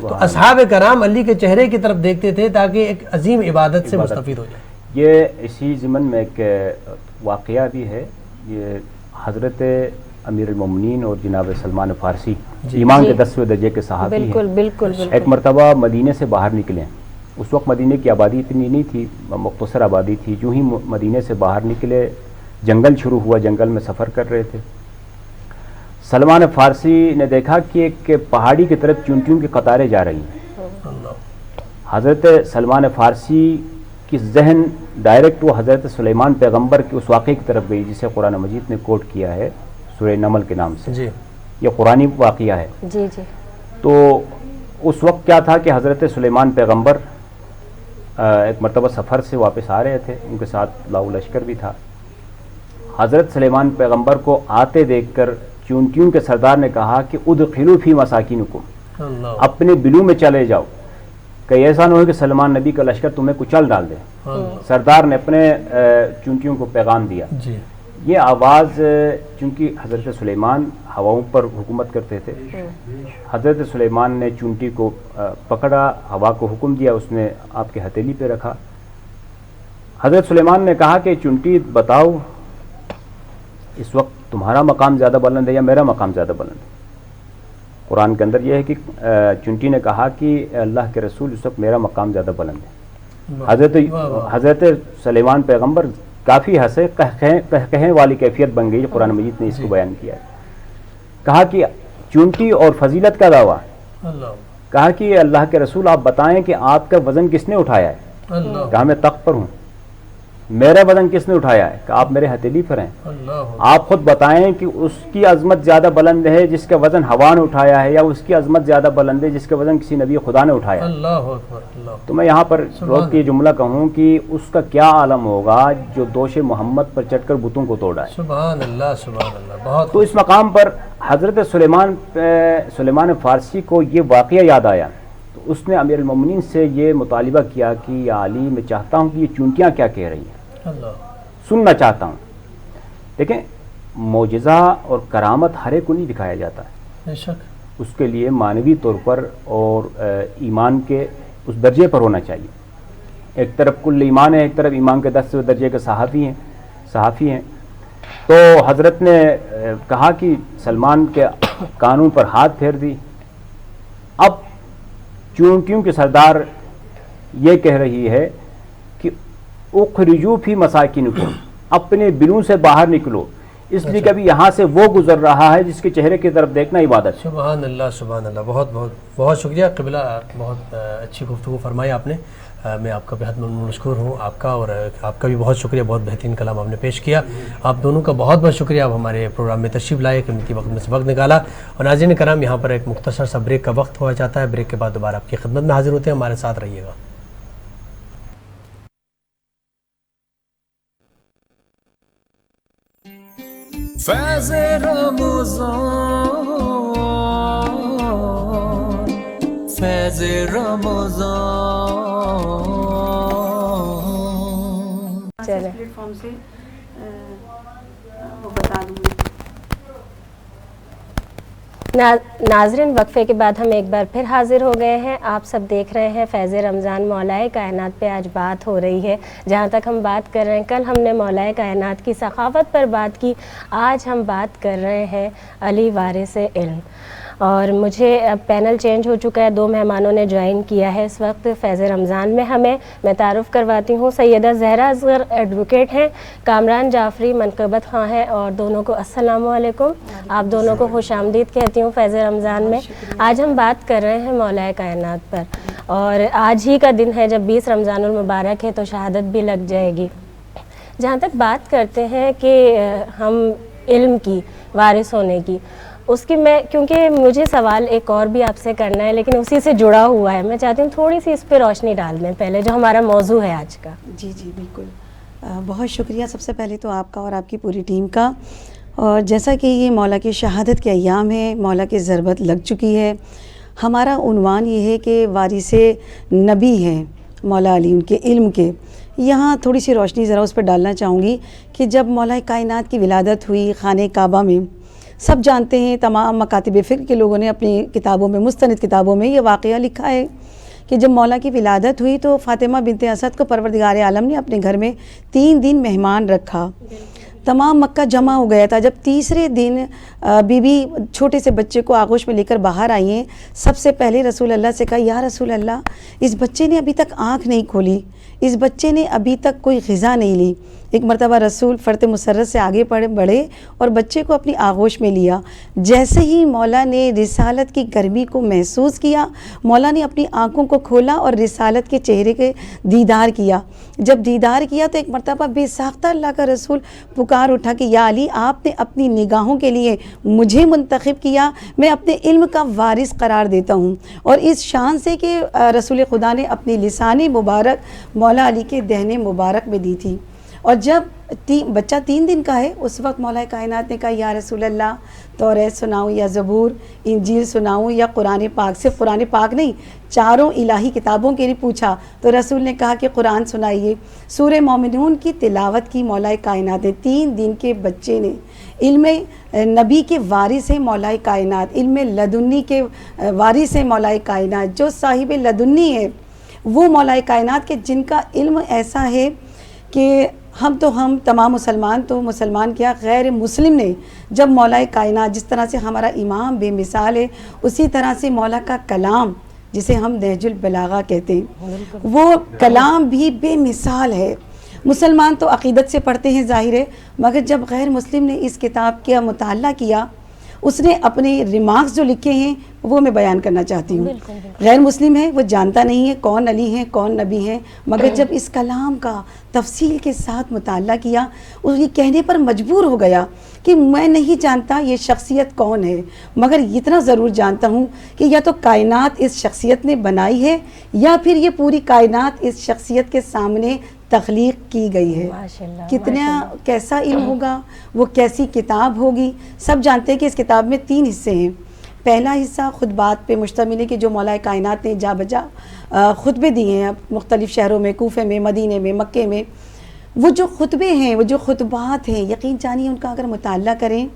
Speaker 3: تو اصحاب کرام علی کے چہرے کی طرف دیکھتے تھے تاکہ ایک عظیم عبادت سے مستفید ہو جائے.
Speaker 6: یہ اسی ضمن میں ایک واقعہ بھی ہے. یہ حضرت امیر المومنین اور جناب سلمان فارسی ایمان کے 10ویں درجے کے صحابی ہیں.
Speaker 2: بالکل
Speaker 6: ایک مرتبہ مدینے سے باہر نکلے. اس وقت مدینے کی آبادی اتنی نہیں تھی, مختصر آبادی تھی. جو ہی مدینے سے باہر نکلے جنگل شروع ہوا, جنگل میں سفر کر رہے تھے. سلمان فارسی نے دیکھا کہ ایک پہاڑی کی طرف چونٹیوں کی قطاریں جا رہی ہیں. حضرت سلمان فارسی کی ذہن ڈائریکٹ وہ حضرت سلیمان پیغمبر کے اس واقعے کی طرف گئی جسے قرآن مجید نے کوٹ کیا ہے سورہ نمل کے نام سے.
Speaker 3: جی
Speaker 6: یہ قرآنی واقعہ ہے.
Speaker 2: جی جی.
Speaker 6: تو اس وقت کیا تھا کہ حضرت سلیمان پیغمبر ایک مرتبہ سفر سے واپس آ رہے تھے, ان کے ساتھ لاؤ لشکر بھی تھا. حضرت سلیمان پیغمبر کو آتے دیکھ کر چونٹیوں کے سردار نے کہا کہ ادخلوا فی مساکینکم, اپنے بلوں میں چلے جاؤ, کہ ایسا نہ ہو کہ سلمان نبی کا لشکر تمہیں کچل ڈال دے. سردار نے اپنے چونٹیوں کو پیغام دیا. یہ آواز, چونکہ حضرت سلیمان ہواؤں پر حکومت کرتے تھے, حضرت سلیمان نے چونٹی کو پکڑا, ہوا کو حکم دیا, اس نے آپ کے ہتھیلی پہ رکھا. حضرت سلیمان نے کہا کہ چونٹی بتاؤ اس وقت تمہارا مقام زیادہ بلند ہے یا میرا مقام زیادہ بلند ہے. قرآن کے اندر یہ ہے کہ چونٹی نے کہا کہ اللہ کے رسول اس وقت میرا مقام زیادہ بلند ہے. حضرت سلیمان پیغمبر کافی ہنسے, کہنے والی کیفیت بن گئی. قرآن مجید نے اس کو بیان کیا ہے. کہا کہ چونٹی اور فضیلت کا دعویٰ. کہا کہ اللہ کے رسول آپ بتائیں کہ آپ کا وزن کس نے اٹھایا ہے. کہا میں تخت پر ہوں. میرا وزن کس نے اٹھایا ہے؟ کہ آپ میرے ہتھیلی پر ہیں. آپ خود بتائیں کہ اس کی عظمت زیادہ بلند ہے جس کا وزن ہوا نے اٹھایا ہے, یا اس کی عظمت زیادہ بلند ہے جس کا وزن کسی نبی خدا نے اٹھایا. تو میں یہاں پر روز کی جملہ کہوں کہ اس کا کیا عالم ہوگا جو دوش محمد پر چڑھ کر بتوں کو توڑا ہے.
Speaker 3: سبحان اللہ سبحان اللہ. بہت.
Speaker 6: تو اس مقام پر حضرت سلیمان فارسی کو یہ واقعہ یاد آیا. تو اس نے امیر المومنین سے یہ مطالبہ کیا کہ یا علی, میں چاہتا ہوں کہ یہ چونٹیاں کیا کہہ رہی ہیں, سننا چاہتا ہوں. دیکھیں معجزہ اور کرامت ہر ایک کو نہیں دکھایا جاتا ہے. اس کے لیے معنوی طور پر اور ایمان کے اس درجے پر ہونا چاہیے. ایک طرف کل ایمان ہے, ایک طرف ایمان کے 10ویں درجے کے صحافی ہیں. تو حضرت نے کہا کہ سلمان کے کانوں پر ہاتھ پھیر دی. اب چونٹیوں کے سردار یہ کہہ رہی ہے کہ اخرجوا فی مساکینکم, اپنے بلوں سے باہر نکلو, اس لیے کہ ابھی یہاں سے وہ گزر رہا ہے جس کے چہرے کی طرف دیکھنا عبادت.
Speaker 3: سبحان اللہ سبحان اللہ. بہت بہت بہت شکریہ قبلہ, بہت اچھی گفتگو فرمائی آپ نے. میں آپ کا بہت مشکور ہوں, آپ کا اور آپ کا بھی بہت شکریہ. بہت بہترین کلام آپ نے پیش کیا. آپ دونوں کا بہت بہت شکریہ. آپ ہمارے پروگرام میں تشریف لائے, قیمتی وقت میں سے وقت نکالا. اور ناظرین کرام, یہاں پر ایک مختصر سا بریک کا وقت ہوا جاتا ہے. بریک کے بعد دوبارہ آپ کی خدمت میں حاضر ہوتے ہیں. ہمارے ساتھ رہیے گا.
Speaker 1: فیض رمضان, فیض رمضان.
Speaker 7: پلیٹ فارم سے وہ بتا دوں گی.
Speaker 2: ناظرین, وقفے کے بعد ہم ایک بار پھر حاضر ہو گئے ہیں. آپ سب دیکھ رہے ہیں فیض رمضان مولائے کائنات پہ آج بات ہو رہی ہے. جہاں تک ہم بات کر رہے ہیں, کل ہم نے مولائے کائنات کی سخاوت پر بات کی, آج ہم بات کر رہے ہیں علی وارث علم. اور مجھے اب پینل چینج ہو چکا ہے, 2 مہمانوں نے جوائن کیا ہے اس وقت فیض رمضان میں ہمیں. میں تعارف کرواتی ہوں, سیدہ زہرا اصغر ایڈوکیٹ ہیں, کامران جعفری منقبت خواں ہیں, اور دونوں کو السلام علیکم. آپ دونوں کو خوش آمدید کہتی ہوں فیض رمضان میں. آج ہم بات کر رہے ہیں مولائے کائنات پر, اور آج ہی کا دن ہے جب 20 رمضان المبارک ہے, تو شہادت بھی لگ جائے گی. جہاں تک بات کرتے ہیں کہ ہم علم کی وارث ہونے کی, اس کی میں, کیونکہ مجھے سوال ایک اور بھی آپ سے کرنا ہے لیکن اسی سے جڑا ہوا ہے, میں چاہتی ہوں تھوڑی سی اس پہ روشنی ڈال دیں پہلے, جو ہمارا موضوع ہے آج کا.
Speaker 8: جی جی بالکل. بہت شکریہ سب سے پہلے تو آپ کا اور آپ کی پوری ٹیم کا. اور جیسا کہ یہ مولا کی شہادت کے ایام ہیں, مولا کی ضربت لگ چکی ہے, ہمارا عنوان یہ ہے کہ وارث نبی ہیں مولا علی, ان کے علم کے. یہاں تھوڑی سی روشنی ذرا اس پر ڈالنا چاہوں گی کہ جب مولا کائنات کی ولادت ہوئی خانہ کعبہ میں, سب جانتے ہیں، تمام مکاتب فقہ کے لوگوں نے اپنی کتابوں میں، مستند کتابوں میں یہ واقعہ لکھا ہے کہ جب مولا کی ولادت ہوئی تو فاطمہ بنت اسد کو پروردگار عالم نے اپنے گھر میں 3 دن مہمان رکھا. تمام مکہ جمع ہو گیا تھا. جب تیسرے دن بی بی چھوٹے سے بچے کو آغوش میں لے کر باہر آئی ہیں، سب سے پہلے رسول اللہ سے کہا، یا رسول اللہ، اس بچے نے ابھی تک آنکھ نہیں کھولی، اس بچے نے ابھی تک کوئی غذا نہیں لی. ایک مرتبہ رسول فرط مسرت سے آگے بڑھے اور بچے کو اپنی آغوش میں لیا. جیسے ہی مولا نے رسالت کی گرمی کو محسوس کیا، مولا نے اپنی آنکھوں کو کھولا اور رسالت کے چہرے کے دیدار کیا. جب دیدار کیا تو ایک مرتبہ بے ساختہ اللہ کا رسول پکار اٹھا کہ یا علی، آپ نے اپنی نگاہوں کے لیے مجھے منتخب کیا، میں اپنے علم کا وارث قرار دیتا ہوں. اور اس شان سے کہ رسول خدا نے اپنی لسان مبارک مولا علی کے دہنے مبارک میں دی تھی. اور جب بچہ 3 دن کا ہے، اس وقت مولا کائنات نے کہا، یا رسول اللہ، توریت سناؤں یا زبور، انجیل سناؤں یا قرآن پاک؟ صرف قرآن پاک نہیں، چاروں الہی کتابوں کے لیے پوچھا تو رسول نے کہا کہ قرآن سنائیے. سورہ مومنون کی تلاوت کی مولا کائنات نے. 3 دن کے بچے نے، علم نبی کے وارث ہیں مولا کائنات، علم لدنی کے وارث ہیں مولا کائنات. جو صاحب لدنی ہے وہ مولا کائنات کے، جن کا علم ایسا ہے کہ ہم تمام مسلمان کیا، غیر مسلم نے جب مولا کائنات، جس طرح سے ہمارا امام بے مثال ہے، اسی طرح سے مولا کا کلام جسے ہم نہج البلاغہ کہتے ہیں، وہ کلام بھی بے مثال ہے. مسلمان تو عقیدت سے پڑھتے ہیں ظاہر ہے، مگر جب غیر مسلم نے اس کتاب کا مطالعہ کیا، اس نے اپنے ریمارکس جو لکھے ہیں وہ میں بیان کرنا چاہتی ہوں. غیر مسلم ہے، وہ جانتا نہیں ہے کون علی ہیں کون نبی ہیں، مگر جب اس کلام کا تفصیل کے ساتھ مطالعہ کیا، اس یہ کہنے پر مجبور ہو گیا کہ میں نہیں جانتا یہ شخصیت کون ہے، مگر اتنا ضرور جانتا ہوں کہ یا تو کائنات اس شخصیت نے بنائی ہے یا پھر یہ پوری کائنات اس شخصیت کے سامنے تخلیق کی گئی ہے. کتنا کیسا علم ہوگا، وہ کیسی کتاب ہوگی. سب جانتے ہیں کہ اس کتاب میں 3 حصے ہیں. پہلا حصہ خطبات پہ مشتمل ہے کہ جو مولا کائنات نے جا بجا خطبے دیے ہیں مختلف شہروں میں، کوفے میں، مدینے میں، مکے میں. وہ جو خطبے ہیں، وہ جو خطبات ہیں، یقین جانیے ان کا اگر مطالعہ کریں،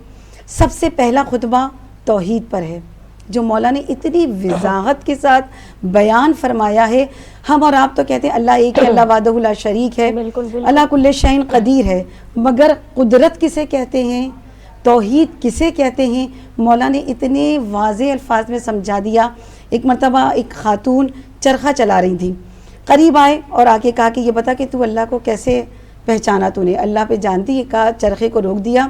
Speaker 8: سب سے پہلا خطبہ توحید پر ہے، جو مولا نے اتنی وضاحت کے ساتھ بیان فرمایا ہے. ہم اور آپ تو کہتے ہیں اللہ ایک ہے، اللہ وحدہ لا شریک ہے، اللہ کل شیء قدیر ہے، مگر قدرت کسے کہتے ہیں، توحید کسے کہتے ہیں، مولا نے اتنے واضح الفاظ میں سمجھا دیا. ایک مرتبہ ایک خاتون چرخہ چلا رہی تھی، قریب آئے اور آ کے کہا کہ یہ بتا کہ تو اللہ کو کیسے پہچانا تو نے، اللہ پہ جانتی ہے. کہا چرخے کو روک دیا،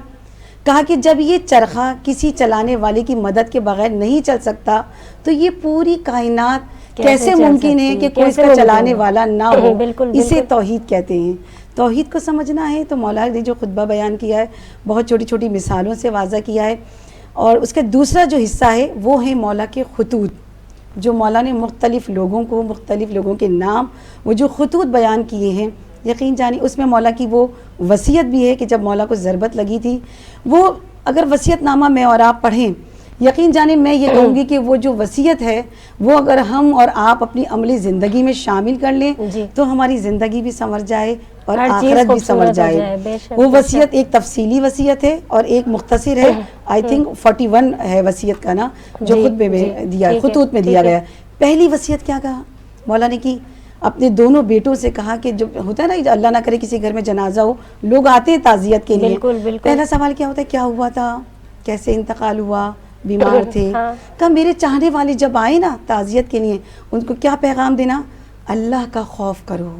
Speaker 8: کہا کہ جب یہ چرخہ کسی چلانے والے کی مدد کے بغیر نہیں چل سکتا تو یہ پوری کائنات کیسے ممکن ہے کہ کوئی اس کا چلانے والا نہ ہو. اسے توحید کہتے ہیں. توحید کو سمجھنا ہے تو مولا نے جو خطبہ بیان کیا ہے بہت چھوٹی چھوٹی مثالوں سے واضح کیا ہے. اور اس کا دوسرا جو حصہ ہے وہ ہے مولا کے خطوط، جو مولا نے مختلف لوگوں کے نام، وہ جو خطوط بیان کیے ہیں. یقین جانی اس میں مولا کی وہ وصیت بھی ہے کہ جب مولا کو ضربت لگی تھی، وہ اگر وصیت نامہ میں اور آپ پڑھیں، یقین جانے میں یہ کہوں گی کہ وہ جو وصیت ہے وہ اگر ہم اور آپ اپنی عملی زندگی میں شامل کر لیں تو ہماری زندگی بھی سمجھ جائے اور آخرت بھی سمجھ جائے. وہ وصیت ایک تفصیلی وصیت ہے اور ایک مختصر ہے. آئی تھنک 41 ہے وصیت کا نا، جو خطبے میں دیا، خطوط میں دیا گیا. پہلی وصیت کیا کہا مولا نے کی، اپنے دونوں بیٹوں سے کہا کہ جو ہوتا ہے نا اللہ نہ کرے کسی گھر میں جنازہ ہو، لوگ آتے ہیں تعزیت کے لیے، پہلا سوال کیا ہوتا ہے، کیا ہوا تھا، کیسے انتقال ہوا، بیمار تھے. کہا میرے چاہنے والے جب آئے نا تعزیت کے لیے، ان کو کیا پیغام دینا، اللہ کا خوف کرو،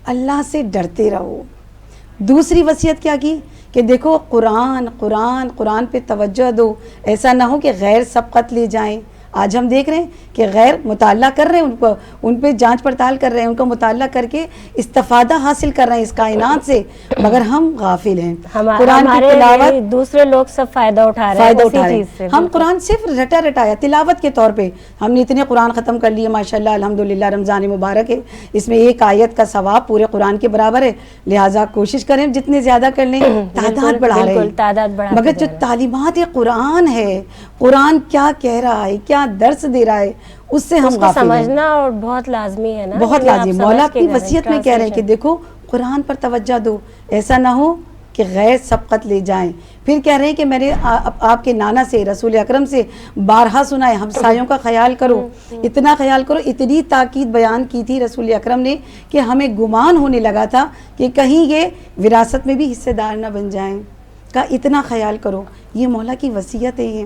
Speaker 8: اللہ سے ڈرتے رہو. دوسری وصیت کیا کی کہ دیکھو قرآن پہ توجہ دو، ایسا نہ ہو کہ غیر سبقت لے جائیں. آج ہم دیکھ رہے ہیں کہ غیر مطالعہ کر رہے ہیں، ان پہ جانچ پڑتال کر رہے ہیں، ان کا مطالعہ کر کے استفادہ حاصل کر رہے ہیں اس کائنات سے، مگر ہم غافل ہیں. قرآن کی تلاوت
Speaker 2: دوسرے لوگ سب فائدہ اٹھا رہے ہیں.
Speaker 8: ہم قرآن صرف رٹایا تلاوت کے طور پہ ہم نے اتنے قرآن ختم کر لیے ماشاءاللہ الحمدللہ. رمضان مبارک ہے، اس میں ایک آیت کا ثواب پورے قرآن کے برابر ہے، لہٰذا کوشش کریں جتنے زیادہ کر لیں. تعداد بڑھا رہے ہیں، مگر جو تعلیمات قرآن ہے، قرآن کیا کہہ رہا ہے، کیا درس دے رہا ہے، اس سے ہم غافل ہیں.
Speaker 2: سمجھنا اور بہت لازمی ہے نا،
Speaker 8: بہت لازمی. مولا اپنی وصیت میں کہہ رہے ہیں کہ دیکھو قرآن پر توجہ دو، ایسا نہ ہو کہ غیر سبقت لے جائیں. پھر کہہ رہے ہیں کہ میں نے آپ کے نانا سے رسول اکرم سے بارہا سنا ہے ہمسایوں کا خیال کرو, اتنا خیال کرو. اتنی تاکید بیان کی تھی رسول اکرم نے کہ ہمیں گمان ہونے لگا تھا کہ کہیں یہ وراثت میں بھی حصے دار نہ بن جائیں. کا اتنا خیال کرو. یہ مولا کی وصیتیں ہیں.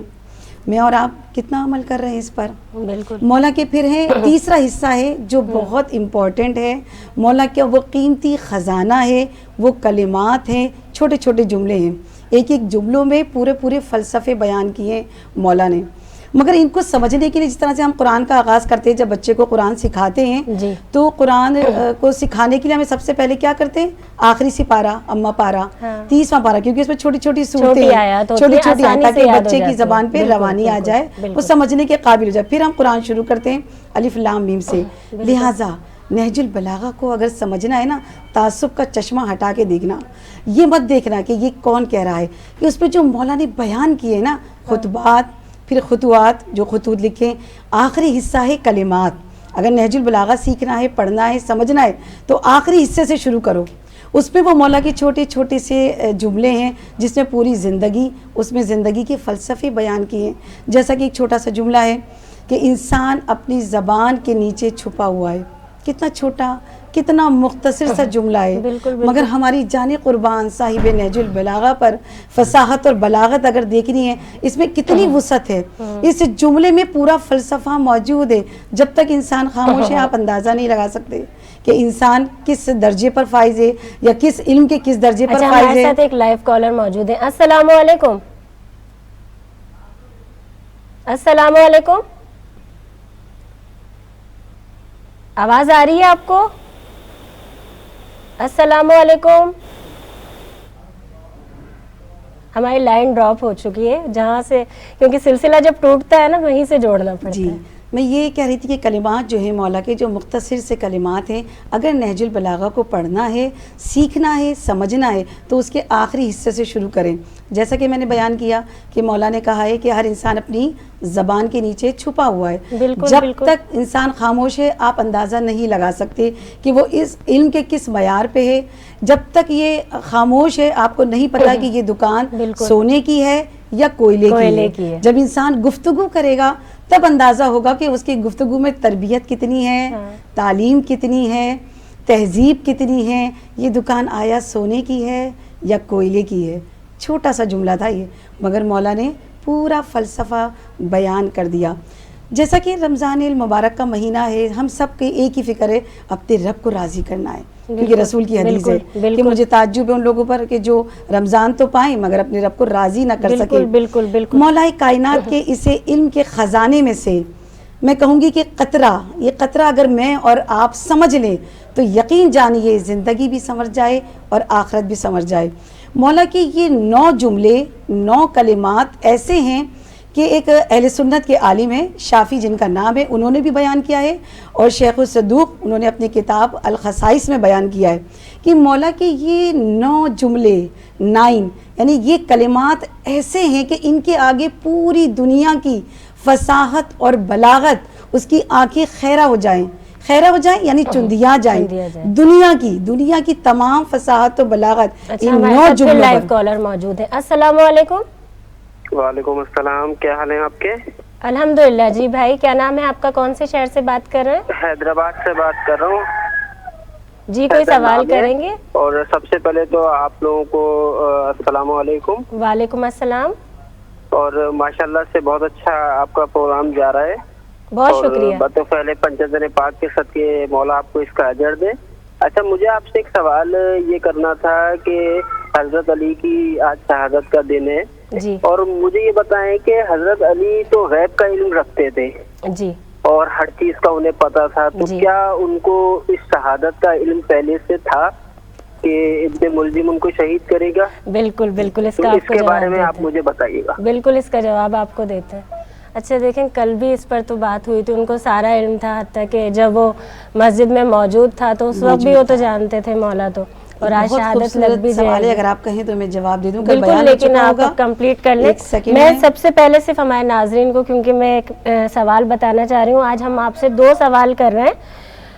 Speaker 8: میں اور آپ کتنا عمل کر رہے ہیں اس پر؟
Speaker 2: بالکل.
Speaker 8: مولا کے پھر ہے تیسرا حصہ ہے جو بہت امپورٹنٹ ہے. مولا کا وہ قیمتی خزانہ ہے, وہ کلمات ہیں, چھوٹے چھوٹے جملے ہیں. ایک ایک جملوں میں پورے فلسفے بیان کیے مولا نے. مگر ان کو سمجھنے کے لیے جس طرح سے ہم قرآن کا آغاز کرتے ہیں, جب بچے کو قرآن سکھاتے ہیں
Speaker 2: جی.
Speaker 8: تو قرآن کو سکھانے کے لیے ہمیں سب سے پہلے کیا کرتے ہیں؟ آخری سپارہ, اما پارہ, 30واں پارہ, کیونکہ اس میں چھوٹی چھوٹی صورتیں چھوٹی چھوٹی آیات تاکہ بچے کی زبان پہ روانی آ جائے, وہ سمجھنے کے قابل ہو جائے. پھر ہم قرآن شروع کرتے ہیں الف لام میم سے. لہٰذا نہج البلاغہ کو اگر سمجھنا ہے نا, تعصب کا چشمہ ہٹا کے دیکھنا. یہ مت دیکھنا کہ یہ کون کہہ رہا ہے, کہ اس پہ جو مولا نے بیان کیے نا خطبات, پھر خطوات, جو خطوط لکھیں, آخری حصہ ہے کلمات. اگر نہج البلاغہ سیکھنا ہے, پڑھنا ہے, سمجھنا ہے تو آخری حصے سے شروع کرو. اس میں وہ مولا کے چھوٹے چھوٹے سے جملے ہیں جس میں پوری زندگی, اس میں زندگی کے فلسفے بیان کیے ہیں. جیسا کہ ایک چھوٹا سا جملہ ہے کہ انسان اپنی زبان کے نیچے چھپا ہوا ہے. کتنا چھوٹا, کتنا مختصر سا جملہ ہے, مگر ہماری جان قربان صاحب نہج البلاغہ پر فصاحت اور بلاغت اگر دیکھنی ہے, اس میں کتنی وسعت ہے. اس جملے میں پورا فلسفہ موجود ہے. جب تک انسان خاموش ہے آپ اندازہ نہیں لگا سکتے کہ انسان کس درجے پر فائز ہے یا کس علم کے کس درجے پر فائز ہے.
Speaker 2: ہمارے ساتھ ایک لائیو کالر موجود ہے. السلام علیکم. السلام علیکم, آواز آ رہی ہے آپ کو؟ السلام علیکم. ہماری لائن ڈراپ ہو چکی ہے جہاں سے, کیونکہ سلسلہ جب ٹوٹتا ہے نا وہیں سے جوڑنا پڑتا ہے.
Speaker 8: میں یہ کہہ رہی تھی کہ کلمات جو ہیں مولا کے, جو مختصر سے کلمات ہیں, اگر نہج البلاغہ کو پڑھنا ہے, سیکھنا ہے, سمجھنا ہے تو اس کے آخری حصے سے شروع کریں. جیسا کہ میں نے بیان کیا کہ مولا نے کہا ہے کہ ہر انسان اپنی زبان کے نیچے چھپا ہوا ہے. جب تک انسان خاموش ہے آپ اندازہ نہیں لگا سکتے کہ وہ اس علم کے کس معیار پہ ہے. جب تک یہ خاموش ہے آپ کو نہیں پتا کہ یہ دکان سونے کی ہے یا کوئلے کی ہے. جب انسان گفتگو کرے گا تب اندازہ ہوگا کہ اس کی گفتگو میں تربیت کتنی ہے, تعلیم کتنی ہے, تہذیب کتنی ہے. یہ دکان آیا سونے کی ہے یا کوئلے کی ہے. چھوٹا سا جملہ تھا یہ, مگر مولا نے پورا فلسفہ بیان کر دیا. جیسا کہ رمضان المبارک کا مہینہ ہے, ہم سب کے ایک ہی فکر ہے اپنے رب کو راضی کرنا ہے, کیونکہ رسول کی حدیث ہے کہ مجھے تعجب ہے ان لوگوں پر کہ جو رمضان تو پائیں مگر اپنے رب کو راضی نہ کر سکیں. مولا کائنات کے اسے علم کے خزانے میں سے میں کہوں گی کہ قطرہ, یہ قطرہ اگر میں اور آپ سمجھ لیں تو یقین جانیے زندگی بھی سمجھ جائے اور آخرت بھی سمجھ جائے. مولا کے یہ 9 جملے, 9 کلمات ایسے ہیں کہ ایک اہل سنت کے عالم ہیں شافی جن کا نام ہے, انہوں نے بھی بیان کیا ہے, اور شیخ الصدوق انہوں نے اپنی کتاب الخصائص میں بیان کیا ہے کہ مولا کے یہ 9 جملے 9 یعنی یہ کلمات ایسے ہیں کہ ان کے آگے پوری دنیا کی فصاحت اور بلاغت اس کی آنکھیں خیرہ ہو جائیں یعنی چندیا جائیں. دنیا کی تمام فصاحت و بلاغت ان 9 جملوں پر.
Speaker 2: لائیو کالر موجود ہے. السلام علیکم.
Speaker 9: وعلیکم السلام, کیا حال ہیں آپ کے؟
Speaker 2: الحمدللہ. جی بھائی کیا نام ہے آپ کا, کون سے شہر سے بات کر رہے ہیں؟
Speaker 9: حیدرآباد سے بات کر رہا ہوں.
Speaker 2: جی کوئی سوال کریں گے؟
Speaker 9: اور سب سے پہلے تو آپ لوگوں کو السلام علیکم.
Speaker 2: وعلیکم السلام.
Speaker 9: اور ماشاءاللہ سے بہت اچھا آپ کا پروگرام جا رہا ہے,
Speaker 2: بہت شکریہ.
Speaker 9: باتوں پہلے پنجتن پاک کے صدقے مولا آپ کو اس کا اجر دے. اچھا مجھے آپ سے ایک سوال یہ کرنا تھا کہ حضرت علی کی آج شہادت کا دن ہے
Speaker 2: جی,
Speaker 9: اور مجھے یہ بتائیں کہ حضرت علی تو غیب کا علم رکھتے تھے
Speaker 2: جی,
Speaker 9: اور ہر چیز کا انہیں پتا تھا, تو کیا ان کو اس شہادت کا علم پہلے سے تھا کہ ابن ملزم ان کو شہید کرے گا؟
Speaker 2: بالکل اس کا
Speaker 9: اس کے بارے میں آپ مجھے بتائیے گا.
Speaker 2: بالکل اس کا جواب آپ کو دیتے ہیں. اچھا دیکھیں کل بھی اس پر تو بات ہوئی تھی, ان کو سارا علم تھا, حتیٰ کہ جب وہ مسجد میں موجود تھا تو اس وقت بھی وہ تو جانتے تھے مولا تو, اور آج شہادت لگ بھی
Speaker 8: جائے. اگر آپ کہیں تو میں جواب دے دوں.
Speaker 2: بالکل, لیکن آپ کمپلیٹ کر لیں. میں سب سے پہلے صرف ہمارے ناظرین کو, کیونکہ میں ایک سوال بتانا چاہ رہی ہوں, آج ہم آپ سے 2 سوال کر رہے ہیں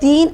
Speaker 8: 3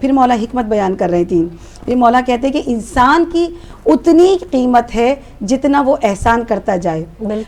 Speaker 8: پھر مولا حکمت بیان کر رہی تھیں. پھر مولا کہتے ہیں کہ انسان کی اتنی قیمت ہے جتنا وہ احسان کرتا جائے.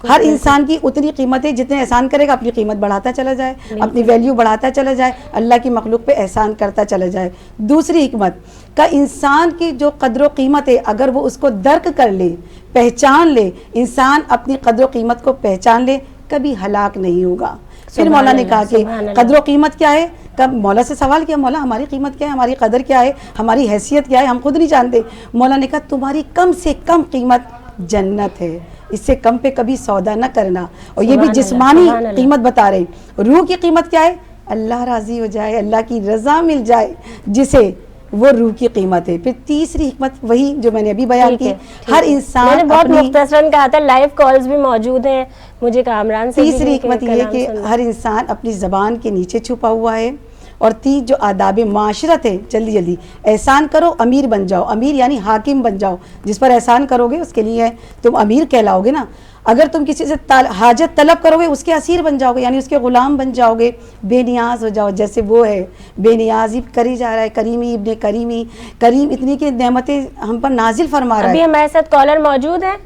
Speaker 8: ہر انسان کی اتنی قیمت ہے جتنے احسان کرے گا اپنی قیمت بڑھاتا چلا جائے, اپنی ویلیو بڑھاتا چلا جائے, اللہ کی مخلوق پہ احسان کرتا چلا جائے. دوسری حکمت کا انسان کی جو قدر و قیمت ہے اگر وہ اس کو درک کر لے, پہچان لے, انسان اپنی قدر و قیمت کو پہچان لے, کبھی ہلاک نہیں ہوگا. پھر مولا نے کہا کہ قدر و قیمت کیا ہے. کب مولا سے سوال کیا, مولا ہماری قیمت کیا ہے, ہماری قدر کیا ہے, ہماری حیثیت کیا ہے, ہم خود نہیں جانتے. مولا نے کہا تمہاری کم سے کم قیمت جنت ہے, اس سے کم پہ کبھی سودا نہ کرنا. اور یہ بھی جسمانی قیمت بتا رہے. روح کی قیمت کیا ہے, اللہ راضی ہو جائے, اللہ کی رضا مل جائے جسے, وہ روح کی قیمت ہے. پھر تیسری حکمت وہی جو میں نے ابھی بیان کی, ہر انسان
Speaker 2: نے بہت مختصراً کہا تھا, لائیو کالز بھی موجود ہیں مجھے کامران سے.
Speaker 8: تیسری حکمت یہ ہے کہ ہر انسان اپنی زبان کے نیچے چھپا ہوا ہے. اور جو آداب معاشرت ہے, جلدی جلدی احسان کرو, امیر بن جاؤ. امیر یعنی حاکم بن جاؤ, جس پر احسان کرو گے اس کے لیے تم امیر کہلاؤ گے نا. اگر تم کسی سے حاجت طلب کرو گے اس کے اسیر بن جاؤ گے, یعنی اس کے غلام بن جاؤ گے, بے نیاز ہو جاؤ جیسے وہ ہے. بے نیازی کری جا رہا ہے, کریمی ابن کریمی, کریم اتنی کہ نعمتیں ہم پر نازل فرما رہا ہے.
Speaker 2: ابھی ہمارے ساتھ کالر موجود ہیں.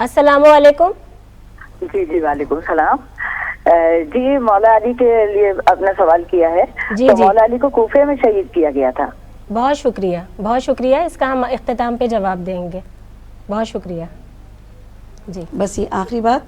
Speaker 2: السلام علیکم.
Speaker 7: جی جی وعلیکم السلام. جی مولا علی کے لیے اپنا سوال کیا ہے. تو مولا علی کو کوفے میں شہید کیا گیا تھا.
Speaker 2: بہت شکریہ, بہت شکریہ. اس کا ہم اختتام پہ جواب دیں گے. بہت شکریہ. جی
Speaker 8: بس یہ آخری بات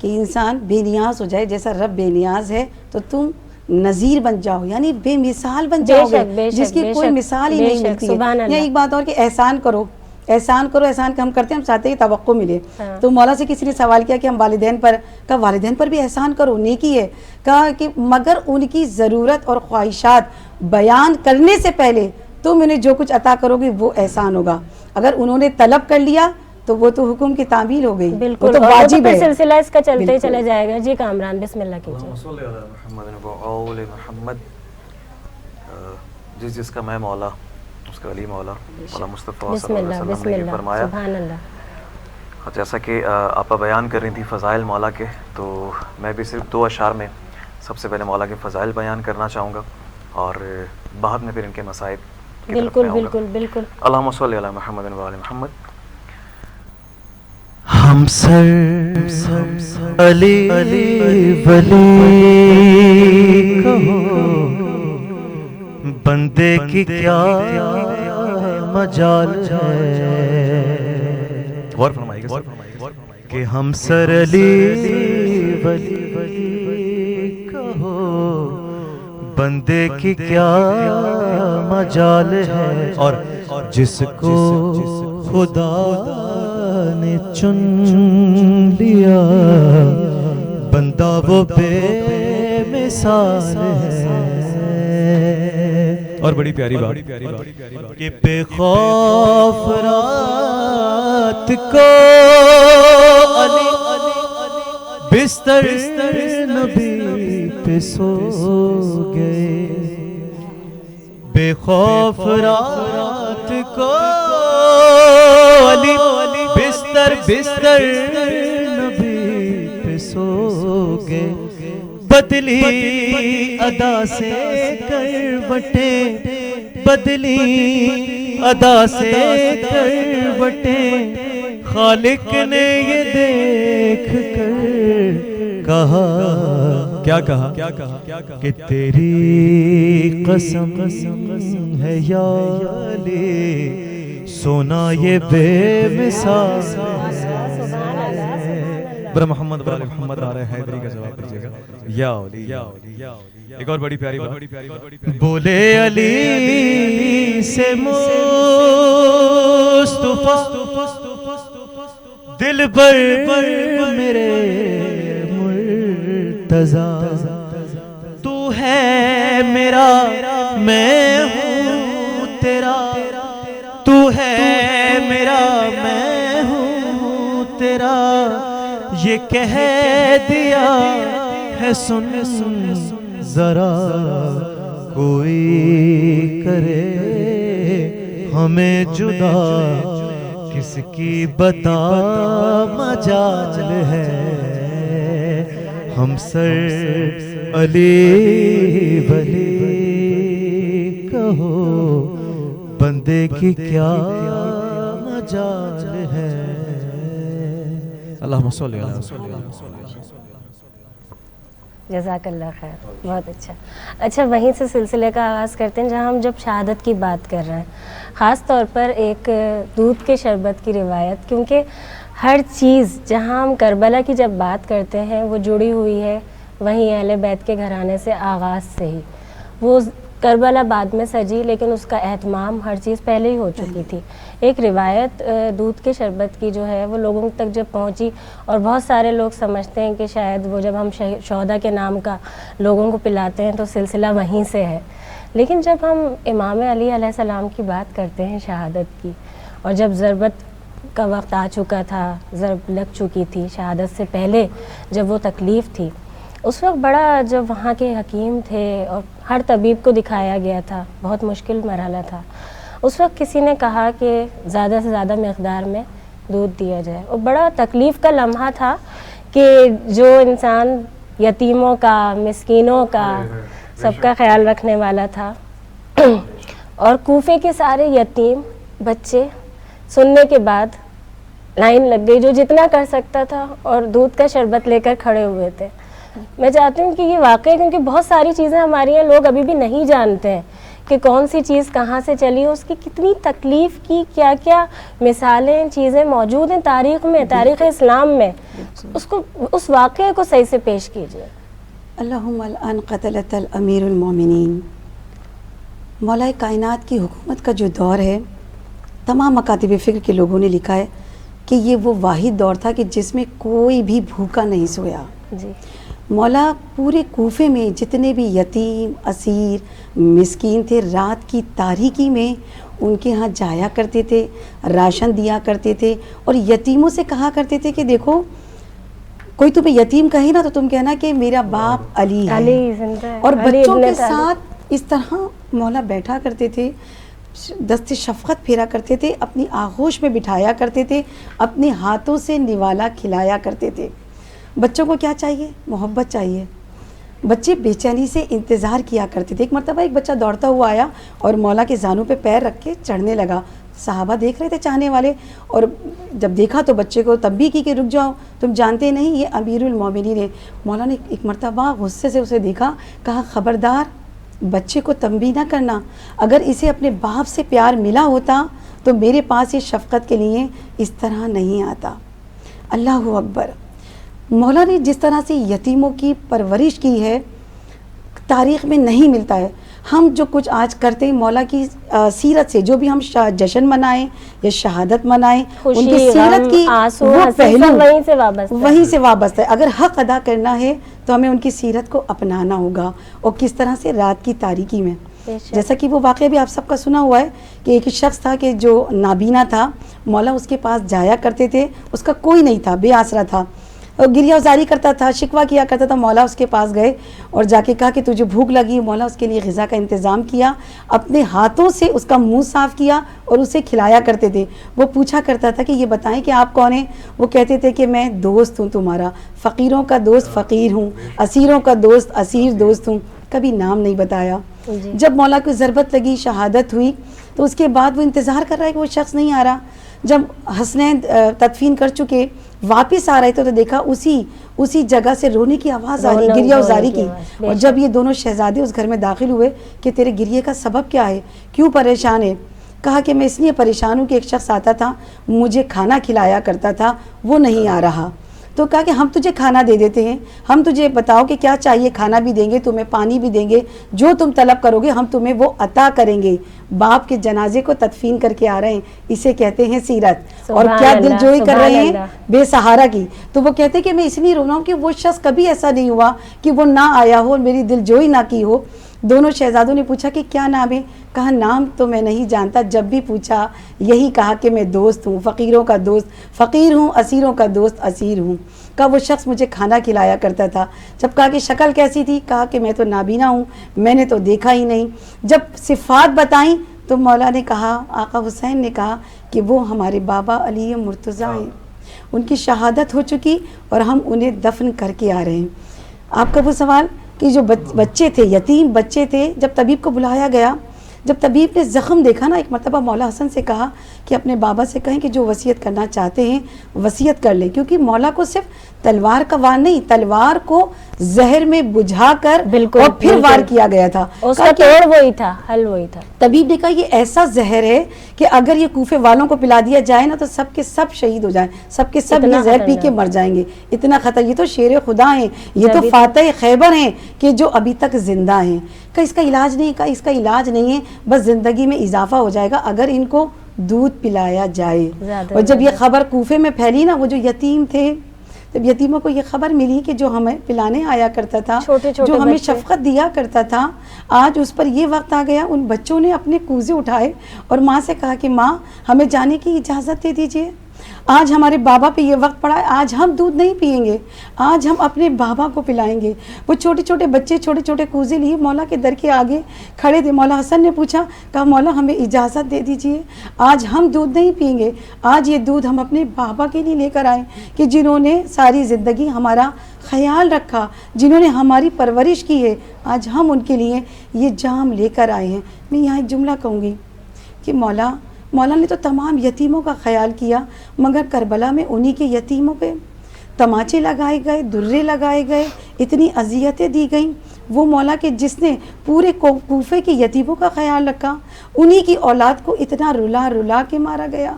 Speaker 8: کہ انسان بے نیاز ہو جائے, جیسا رب بے نیاز ہے تو تم نظیر بن جاؤ, یعنی بے مثال بن جاؤ گے جس کی کوئی مثال ہی نہیں ملتی ہے. یا ایک بات اور کہ احسان کرو, احسان کرو. احسان کا ہم کرتے ہیں, ہم چاہتے ہیں توقع ملے. تو مولا سے کسی نے سوال کیا کہ ہم والدین پر, کہا والدین پر بھی احسان کرو, نیکی ہے. کہا کہ مگر ان کی ضرورت اور خواہشات بیان کرنے سے پہلے تم انہیں جو کچھ عطا کرو گے وہ احسان ہوگا. اگر انہوں نے طلب کر لیا تو وہ تو حکم کی تعمیل ہو گئی,
Speaker 2: بالکل,
Speaker 8: تو واجب ہے.
Speaker 2: سلسلہ اس کا چلتے ہی چلا جائے گا. جی کامران بسم اللہ کیجیے.
Speaker 10: محمد. جس کا میں مولا اس کا علی مولا مولا مصطفیٰ صلی اللہ علیہ وسلم نے فرمایا.
Speaker 2: سبحان اللہ.
Speaker 10: جیسا کہ آپ بیان کر رہی تھی فضائل مولا کے, تو میں بھی صرف 2 اشعار میں سب سے پہلے مولا کے فضائل بیان کرنا چاہوں گا اور بعد میں پھر ان کے مصائب.
Speaker 2: بالکل بالکل بالکل.
Speaker 10: اللہم صلی علی محمد و علی محمد.
Speaker 1: ہم سر علی ولی کہو, بندے کی کیا مجال ہے.
Speaker 4: غور فرمائیے گا
Speaker 1: کہ ہم سر علی ولی کہو, بندے کی کیا مجال ہے. اور جس کو خدا نے چن لیا بندہ وہ بے مثال ہے.
Speaker 4: اور بڑی پیاری بات
Speaker 1: کہ بے خوف رات کو علی بستر نبی پہ سو گئے. بے خوف رات کو علی بستر نبی پہ سو گئے. بدلی ادا سے کروٹیں, بدلی ادا سے کروٹیں, خالق نے یہ دیکھ کر کہا,
Speaker 4: کیا کہا
Speaker 1: کہ تیری قسم ہے یا علی, سونا یہ بے مثال ہے.
Speaker 4: برا محمد برا محمد آ رہے ہیں, حیدری کا جواب دیجیے گا. یا علی. ایک اور بڑی پیاری بات,
Speaker 1: بولے علی سے مصطفیٰ دل بر میرے مرتضیٰ, تو ہے میرا میں ہوں تیرا, تو ہے میرا میں ہوں تیرا, یہ کہہ دیا ہے سن ذرا, کوئی کرے ہمیں جدا, کس کی بتا مجال ہے. ہم سر علی ولی کہو بندے کی کیا مجال ہے. اللہم صلی علی
Speaker 2: جزاک اللہ خیر, بہت اچھا. اچھا, وہیں سے سلسلے کا آغاز کرتے ہیں جہاں ہم جب شہادت کی بات کر رہے ہیں, خاص طور پر ایک دودھ کے شربت کی روایت, کیونکہ ہر چیز جہاں ہم کربلا کی جب بات کرتے ہیں وہ جڑی ہوئی ہے وہیں اہل بیت کے گھرانے سے آغاز سے ہی. وہ کربلا بعد میں سجی لیکن اس کا اہتمام ہر چیز پہلے ہی ہو چکی تھی. ایک روایت دودھ کے شربت کی جو ہے وہ لوگوں تک جب پہنچی, اور بہت سارے لوگ سمجھتے ہیں کہ شاید وہ جب ہم شہداء کے نام کا لوگوں کو پلاتے ہیں تو سلسلہ وہیں سے ہے. لیکن جب ہم امام علی علیہ السلام کی بات کرتے ہیں شہادت کی, اور جب ضربت کا وقت آ چکا تھا, ضرب لگ چکی تھی شہادت سے پہلے جب وہ تکلیف تھی, اس وقت بڑا جب وہاں کے حکیم تھے اور ہر طبیب کو دکھایا گیا تھا, بہت مشکل مرحلہ تھا. اس وقت کسی نے کہا کہ زیادہ سے زیادہ مقدار میں دودھ دیا جائے, اور بڑا تکلیف کا لمحہ تھا کہ جو انسان یتیموں کا, مسکینوں کا, سب کا خیال رکھنے والا تھا, اور کوفے کے سارے یتیم بچے سننے کے بعد لائن لگ گئی, جو جتنا کر سکتا تھا, اور دودھ کا شربت لے کر کھڑے ہوئے تھے. میں چاہتی ہوں کہ یہ واقعہ, کیونکہ بہت ساری چیزیں ہمارے یہاں لوگ ابھی بھی نہیں جانتے ہیں کہ کون سی چیز کہاں سے چلی, اس کی کتنی تکلیف کی کیا کیا مثالیں, چیزیں موجود ہیں تاریخ میں, تاریخ اسلام میں. اس واقعے کو صحیح سے پیش کیجیے.
Speaker 8: اللہم الان قتلت الامیر المومنین. مولا کائنات کی حکومت کا جو دور ہے, تمام مکاتب فکر کے لوگوں نے لکھا ہے کہ یہ وہ واحد دور تھا کہ جس میں کوئی بھی بھوکا نہیں سویا.
Speaker 2: جی.
Speaker 8: مولا پورے کوفے میں جتنے بھی یتیم, اسیر, مسکین تھے, رات کی تاریکی میں ان کے ہاں جایا کرتے تھے, راشن دیا کرتے تھے, اور یتیموں سے کہا کرتے تھے کہ دیکھو کوئی تمہیں یتیم کہے نا تو تم کہنا کہ میرا باپ علی ہے. اور بچوں کے ساتھ اس طرح مولا بیٹھا کرتے تھے, دست شفقت پھیرا کرتے تھے, اپنی آغوش میں بٹھایا کرتے تھے, اپنے ہاتھوں سے نوالا کھلایا کرتے تھے. بچوں کو کیا چاہیے؟ محبت چاہیے. بچے بے چینی سے انتظار کیا کرتے تھے. ایک مرتبہ ایک بچہ دوڑتا ہوا آیا اور مولا کے زانوں پہ پیر رکھ کے چڑھنے لگا. صحابہ دیکھ رہے تھے چاہنے والے, اور جب دیکھا تو بچے کو تنبیہ کی کہ رک جاؤ, تم جانتے نہیں یہ امیر المومنین ہے. مولا نے ایک مرتبہ غصے سے اسے دیکھا, کہا خبردار بچے کو تنبیہ نہ کرنا, اگر اسے اپنے باپ سے پیار ملا ہوتا تو میرے پاس یہ شفقت کے لیے اس طرح نہیں آتا. اللہ اکبر. مولا نے جس طرح سے یتیموں کی پرورش کی ہے تاریخ میں نہیں ملتا ہے. ہم جو کچھ آج کرتے ہیں مولا کی سیرت سے, جو بھی ہم جشن منائیں یا شہادت منائیں, ان کی سیرت کی وہ پہلو وہیں سے وابستہ ہے. اگر حق ادا کرنا ہے تو ہمیں ان کی سیرت کو اپنانا ہوگا. اور کس طرح سے رات کی تاریکی میں, جیسا کہ وہ واقعہ بھی آپ سب کا سنا ہوا ہے کہ ایک شخص تھا کہ جو نابینا تھا, مولا اس کے پاس جایا کرتے تھے, اس کا کوئی نہیں تھا, بے آسرا تھا, اور گریہ ازاری کرتا تھا, شکوہ کیا کرتا تھا. مولا اس کے پاس گئے اور جا کے کہا کہ تجھے بھوک لگی. مولا اس کے لیے غذا کا انتظام کیا, اپنے ہاتھوں سے اس کا منہ صاف کیا اور اسے کھلایا کرتے تھے. وہ پوچھا کرتا تھا کہ یہ بتائیں کہ آپ کون ہیں؟ وہ کہتے تھے کہ میں دوست ہوں تمہارا, فقیروں کا دوست فقیر ہوں, اسیروں کا دوست اسیر دوست ہوں. کبھی نام نہیں بتایا. جب مولا کو ضربت لگی, شہادت ہوئی, تو اس کے بعد وہ انتظار کر رہا ہے کہ وہ شخص نہیں آ رہا. جب حسنین تدفین کر چکے واپس آ رہے تھے تو دیکھا اسی جگہ سے رونے کی آواز آ رہی, گریہ ازاری کی. اور جب یہ دونوں شہزادے اس گھر میں داخل ہوئے کہ تیرے گریے کا سبب کیا ہے, کیوں پریشان ہے؟ کہا کہ میں اس لیے پریشان ہوں کہ ایک شخص آتا تھا, مجھے کھانا کھلایا کرتا تھا, وہ نہیں آ رہا. تو کہا کہ ہم تجھے کھانا دے دیتے ہیں, ہم تجھے بتاؤ کہ کیا چاہیے, کھانا بھی دیں گے, تمہیں پانی بھی دیں گے, جو تم طلب کرو گے ہم تمہیں وہ عطا کریں گے. باپ کے جنازے کو تدفین کر کے آ رہے ہیں, اسے کہتے ہیں سیرت. اور کیا دل جوئی کر رہے ہیں بے سہارا کی. تو وہ کہتے ہیں کہ میں اس لیے رو رہا ہوں کہ وہ شخص کبھی ایسا نہیں ہوا کہ وہ نہ آیا ہو اور میری دل جوئی نہ کی ہو. دونوں شہزادوں نے پوچھا کہ کیا نام ہے؟ کہا نام تو میں نہیں جانتا, جب بھی پوچھا یہی کہا کہ میں دوست ہوں, فقیروں کا دوست فقیر ہوں, اسیروں کا دوست اسیر ہوں. کہا وہ شخص مجھے کھانا کھلایا کرتا تھا. جب کہا کہ شکل کیسی تھی؟ کہا کہ میں تو نابینا ہوں, میں نے تو دیکھا ہی نہیں. جب صفات بتائیں تو مولا نے کہا, آقا حسین نے کہا کہ وہ ہمارے بابا علی مرتضیٰ ہیں, ان کی شہادت ہو چکی اور ہم انہیں دفن کر کے آ رہے ہیں. آپ کا وہ سوال کہ جو بچے تھے, یتیم بچے تھے, جب طبیب کو بلایا گیا, جب طبیب نے زخم دیکھا نا، ایک مرتبہ مولا حسن سے کہا کہ اپنے بابا سے کہیں کہ جو وصیت کرنا چاہتے ہیں وصیت کر لیں، کیونکہ مولا کو صرف تلوار کا وار نہیں، تلوار کو زہر میں بجھا کر اور پھر وار کیا گیا تھا،
Speaker 2: اس کا توڑ وہی تھا، حل وہی تھا۔
Speaker 8: طبیب نے کہا یہ ایسا زہر ہے کہ اگر یہ کوفے والوں کو پلا دیا جائے نا تو سب کے سب شہید ہو جائیں، سب کے سب یہ زہر پی کے مر جائیں گے، اتنا خطر۔ یہ تو شیر خدا ہیں، یہ تو فاتح خیبر ہیں کہ جو ابھی تک زندہ ہیں۔ کہ اس کا علاج نہیں، کہ اس کا علاج نہیں ہے، بس زندگی میں اضافہ ہو جائے گا اگر ان کو دودھ پلایا جائے۔ اور جب یہ خبر کوفے میں پھیلی نا، وہ جو یتیم تھے، جب یتیموں کو یہ خبر ملی کہ جو ہمیں پلانے آیا کرتا تھا، جو ہمیں شفقت دیا کرتا تھا، آج اس پر یہ وقت آ گیا، ان بچوں نے اپنے کوزے اٹھائے اور ماں سے کہا کہ ماں ہمیں جانے کی اجازت دے دیجئے، آج ہمارے بابا پہ یہ وقت پڑا ہے، آج ہم دودھ نہیں پئیں گے، آج ہم اپنے بابا کو پلائیں گے۔ وہ چھوٹے چھوٹے بچے چھوٹے چھوٹے کوزے لیے مولا کے در کے آگے کھڑے تھے۔ مولا حسن نے پوچھا، کہا مولا ہمیں اجازت دے دیجئے، آج ہم دودھ نہیں پئیں گے، آج یہ دودھ ہم اپنے بابا کے لیے لے کر آئے کہ جنہوں نے ساری زندگی ہمارا خیال رکھا، جنہوں نے ہماری پرورش کی ہے، آج ہم ان کے لیے یہ جام لے کر آئے ہیں۔ میں یہاں ایک جملہ کہوں گی کہ مولا نے تو تمام یتیموں کا خیال کیا، مگر کربلا میں انہی کے یتیموں پہ تماچے لگائے گئے، درے لگائے گئے، اتنی اذیتیں دی گئیں۔ وہ مولا کے جس نے پورے کوفے کے یتیموں کا خیال رکھا، انہی کی اولاد کو اتنا رلا رلا کے مارا گیا،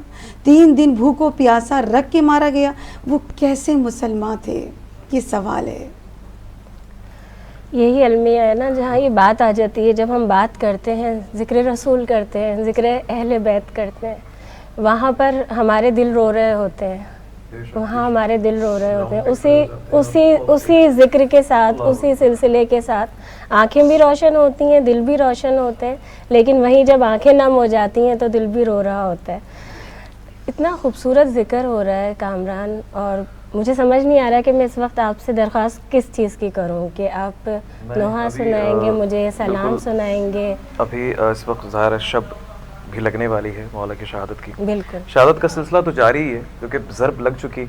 Speaker 8: 3 دن بھوکو پیاسا رکھ کے مارا گیا، وہ کیسے مسلمان تھے؟ یہ سوال ہے۔
Speaker 2: یہی المیہ ہے نا جہاں یہ بات آ جاتی ہے، جب ہم بات کرتے ہیں، ذکر رسول کرتے ہیں، ذکر اہل بیت کرتے ہیں، وہاں پر ہمارے دل رو رہے ہوتے ہیں، وہاں ہمارے دل رو رہے ہوتے ہیں، اسی ذکر کے ساتھ، اسی سلسلے کے ساتھ آنکھیں بھی روشن ہوتی ہیں، دل بھی روشن ہوتے ہیں، لیکن وہیں جب آنکھیں نم ہو جاتی ہیں تو دل بھی رو رہا ہوتا ہے۔ اتنا خوبصورت ذکر ہو رہا ہے کامران، اور مجھے سمجھ نہیں آ رہا کہ میں اس وقت آپ سے درخواست کس چیز کی کروں، کہ آپ نوحہ سنائیں گے مجھے، سلام سنائیں گے؟
Speaker 10: ابھی اس وقت ظاہر شب بھی لگنے والی ہے مولا کی شہادت کی،
Speaker 2: بالکل
Speaker 10: شہادت کا سلسلہ تو جاری ہی ہے کیونکہ ضرب لگ چکی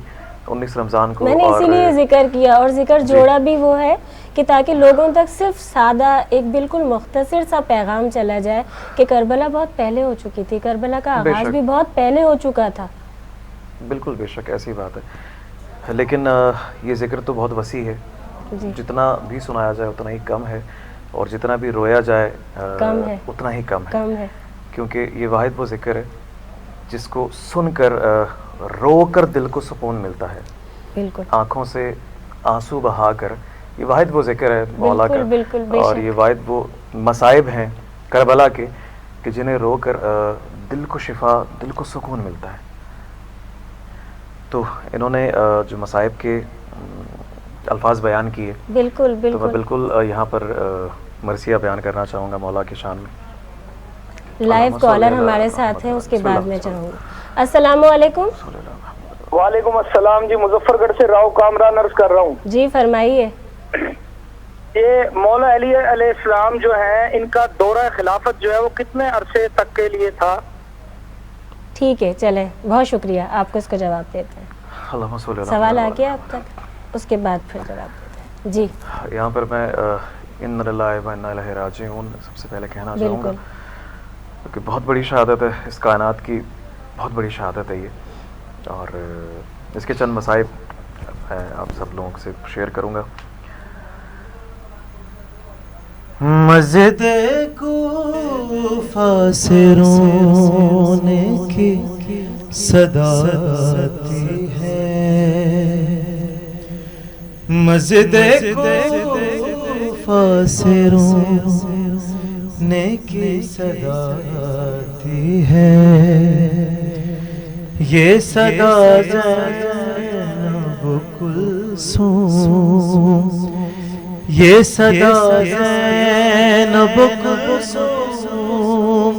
Speaker 10: 19 رمضان کو،
Speaker 2: میں نے اسی لیے ذکر کیا، اور ذکر جوڑا بھی وہ ہے کہ تاکہ لوگوں تک صرف سادہ ایک بالکل مختصر سا پیغام چلا جائے کہ کربلا بہت پہلے ہو چکی تھی، کربلا کا آغاز بھی بہت پہلے ہو چکا تھا۔
Speaker 10: بالکل بے شک ایسی بات ہے، لیکن یہ ذکر تو بہت وسیع ہے، جتنا بھی سنایا جائے اتنا ہی کم ہے، اور جتنا بھی رویا جائے اتنا ہی کم ہے، کیونکہ یہ واحد وہ ذکر ہے جس کو سن کر رو کر دل کو سکون ملتا ہے،
Speaker 2: بالکل
Speaker 10: آنکھوں سے آنسو بہا کر، یہ واحد وہ ذکر ہے مولا کا، اور یہ واحد وہ مصائب ہیں کربلا کے کہ جنہیں رو کر دل کو شفا، دل کو سکون ملتا ہے۔ تو انہوں نے جو مصائب کے الفاظ بیان کیے،
Speaker 2: بالکل
Speaker 10: تو میں بالکل یہاں پر مرثیہ بیان کرنا چاہوں گا مولا کی شان میں۔
Speaker 2: لائیو کالر ہمارے ساتھ ہیں، اس کے بعد میں چاہوں گا۔ السلام علیکم۔
Speaker 11: وعلیکم السلام جی، مظفر گڑھ سے راؤ کامران عرض کر رہا ہوں
Speaker 2: جی، فرمائیے۔
Speaker 11: یہ مولا علی علیہ السلام جو ہیں، ان کا دورہ خلافت جو ہے وہ کتنے عرصے تک کے لیے تھا؟
Speaker 2: ٹھیک ہے، چلیں، بہت شکریہ، آپ کو اس کا جواب دیتے ہیں۔ سوال آ گیا آپ تک، اس کے بعد پھر جواب دیتے ہیں۔ جی،
Speaker 10: یہاں پر میں ان للہ و انا الیہ راجعون سب سے پہلے کہنا چاہوں گا کہ بہت بڑی شہادت ہے، اس کائنات کی بہت بڑی شہادت ہے یہ، اور اس کے چند مصائب میں آپ سب لوگوں سے شیئر کروں گا۔
Speaker 1: مسجد کوفہ سے رونے کی صدا آتی ہے، مسجد کوفہ سے رونے کی صدا آتی ہے، یہ صدا زینب کلثوم، یہ صدا زینب کلثوم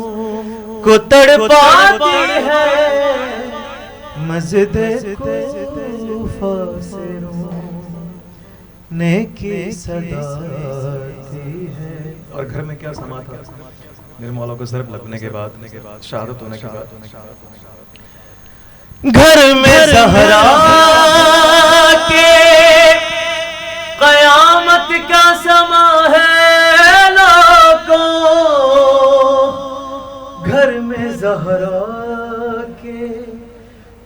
Speaker 1: کو تڑپاتی ہے، مسجد کوفہ سے رونے کی صدا آتی ہے۔
Speaker 12: اور گھر میں کیا سما تھا میرے مولا کو ضرب لگنے کے بعد، شہادت ہونے کے بعد؟
Speaker 1: گھر میں زہرا کے قیامت کا سما ہے، لوگوں زہرا کے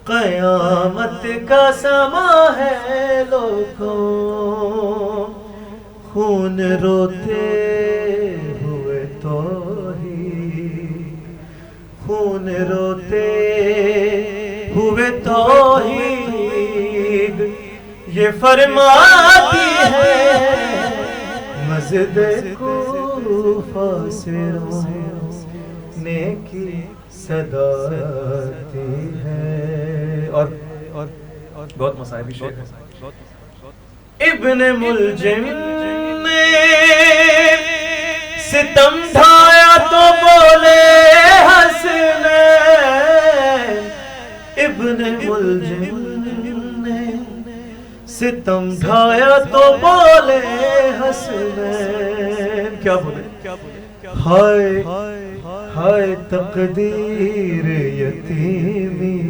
Speaker 1: قیامت کا سما ہے لوگوں خون روتے ہوئے توحید خون روتے ہوئے توحید یہ فرماتی ہے مسجد کوفہ سے رونے کی صدا آتی ہے. اور
Speaker 12: بہت مصائبی شعر ہے.
Speaker 1: ابن ملجم نے ستم ڈھایا تو بولے حسنین. ابن ملجم نے ستم ڈھایا تو بولے حسنین. کیا بولے؟ ہائے ہائے تقدیر یتیمی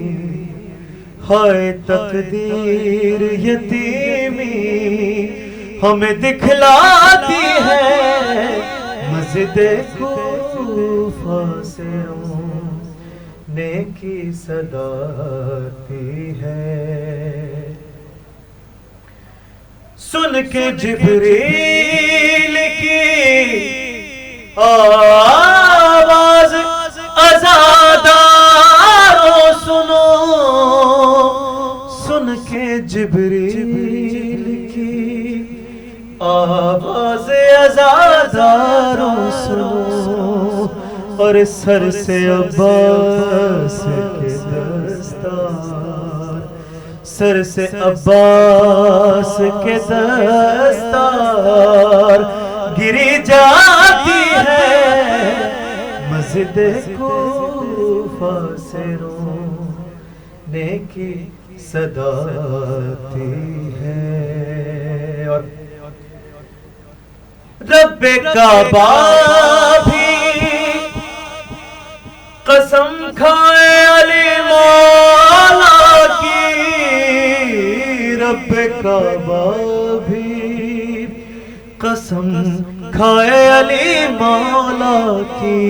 Speaker 1: ہائے تقدیر یتیمی ہمیں دکھلاتی ہے مسجد کوفہ سے رونے کی صدا آتی ہے. سن کے جبریل کی آواز عزاداروں سنو سن کے جبریل کی آواز عزاداروں سنو اور سر سے عباس کے دستار سر سے عباس کے دستار گری جاتی ہے مسجد کوفہ سے رونے کی صدا آتی ہے. اور رب کعبہ بھی قسم کھائے علی مولا کی رب کعبہ بھی قسم کھائے علی مولا کی.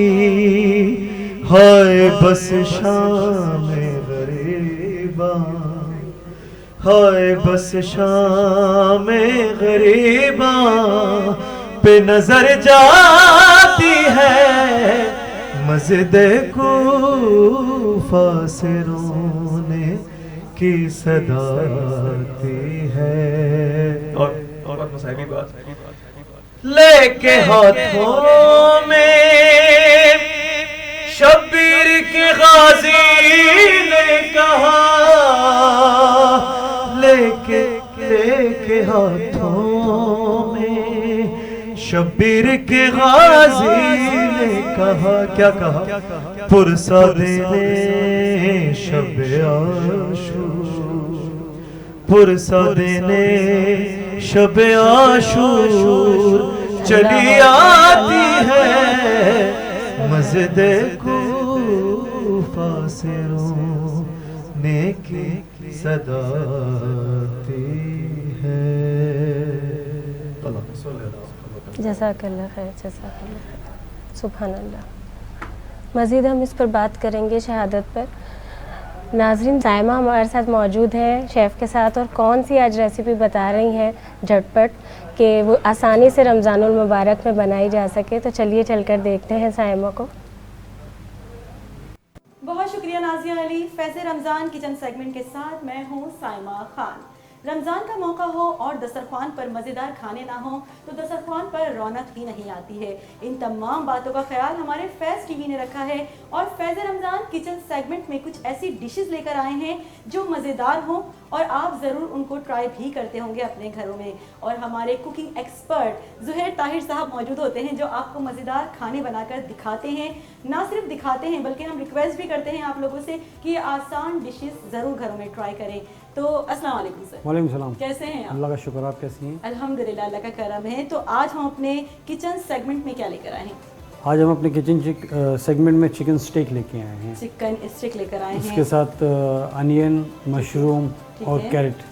Speaker 1: ہائے بس شام غریباں ہائے بس شام غریباں پہ نظر جاتی ہے مسجد کوفہ سے رونے کی صدا آتی ہے.
Speaker 12: اور مصائبی بات
Speaker 1: لے کے ہاتھوں میں شبیر کے غازی نے کہا لے کے ہاتھوں میں شبیر کے غازی نے کہا کیا کہا پرسا دینے شب عاشور پرسا دینے شب عاشور چلی آتی ہے مسجد کوفہ سے رونے کی صدا آتی ہے.
Speaker 2: جزاک اللہ خیر جزاک اللہ خیر. سبحان اللہ. مزید ہم اس پر بات کریں گے شہادت پر. ناظرین سائمہ ہمارے ساتھ موجود ہیں شیف کے ساتھ اور کون سی آج ریسیپی بتا رہی ہیں جھٹ پٹ کہ وہ آسانی سے رمضان المبارک میں بنائی جا سکے. تو چلیے چل کر دیکھتے ہیں سائمہ کو.
Speaker 13: بہت شکریہ نازیہ علی. فیض رمضان کچن سیگمنٹ کے ساتھ میں ہوں سائمہ خان. رمضان کا موقع ہو اور دسترخوان پر مزیدار کھانے نہ ہوں تو دسترخوان پر رونق ہی نہیں آتی ہے. ان تمام باتوں کا خیال ہمارے فیض ٹی وی نے رکھا ہے اور فیض رمضان کچن سیگمنٹ میں کچھ ایسی ڈشز لے کر آئے ہیں جو مزیدار ہوں اور آپ ضرور ان کو ٹرائی بھی کرتے ہوں گے اپنے گھروں میں. اور ہمارے کوکنگ ایکسپرٹ زہیر طاہر صاحب موجود ہوتے ہیں جو آپ کو مزیدار کھانے بنا کر دکھاتے ہیں. نہ صرف دکھاتے ہیں بلکہ ہم ریکویسٹ بھی کرتے ہیں آپ لوگوں سے کہ یہ آسان ڈشز ضرور گھروں میں ٹرائی کریں. تو السلام علیکم سر.
Speaker 14: وعلیکم السلام.
Speaker 13: کیسے ہیں آپ؟
Speaker 14: اللہ کا شکر. آپ کیسی ہیں؟
Speaker 13: الحمدللہ اللہ کا کرم ہے. تو آج ہم اپنے کچن سیگمنٹ میں کیا لے کر آئے ہیں؟
Speaker 14: آج ہم اپنے کچن سیگمنٹ میں چکن اسٹیک لے کے آئے ہیں.
Speaker 13: چکن اسٹیک لے کر آئے ہیں.
Speaker 14: اس کے ساتھ انین مشروم اور کیرٹ.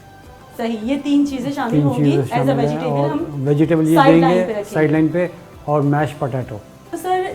Speaker 13: صحیح. یہ تین چیزیں شامل ہوں گی ایز اے ویجیٹیبل. ہم
Speaker 14: ویجیٹیبل یہ دیں گے سائڈ لائن پہ اور میش پوٹیٹو.
Speaker 13: تو سر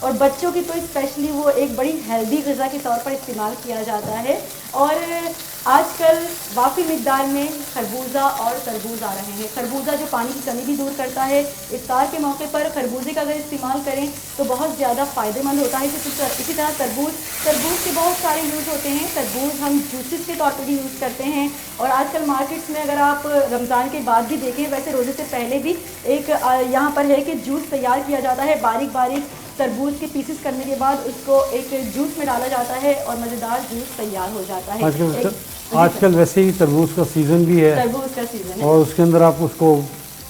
Speaker 13: اور بچوں کی تو اسپیشلی وہ ایک بڑی ہیلدی غذا کے طور پر استعمال کیا جاتا ہے. اور آج کل وافی مقدار میں خربوزہ اور تربوز آ رہے ہیں. خربوزہ جو پانی کی کمی بھی دور کرتا ہے, افطار کے موقع پر خربوزے کا اگر استعمال کریں تو بہت زیادہ فائدہ مند ہوتا ہے. اسی طرح تربوز کے بہت سارے یوز ہوتے ہیں. تربوز ہم جوسز کے طور پر بھی یوز کرتے ہیں, اور آج کل مارکیٹس میں اگر آپ رمضان کے بعد بھی دیکھیں, ویسے روزے سے پہلے بھی ایک یہاں پر ہے کہ جوس تیار کیا جاتا ہے. باریک باریک تربوز کے پیسز کرنے کے بعد اس کو ایک جوس میں ڈالا جاتا ہے اور مزیدار جوس تیار ہو جاتا ہے.
Speaker 14: آج کل ویسے ہی تربوز کا سیزن بھی ہے,
Speaker 13: تربوز کا سیزن ہے,
Speaker 14: اور اس کے اندر آپ اس کو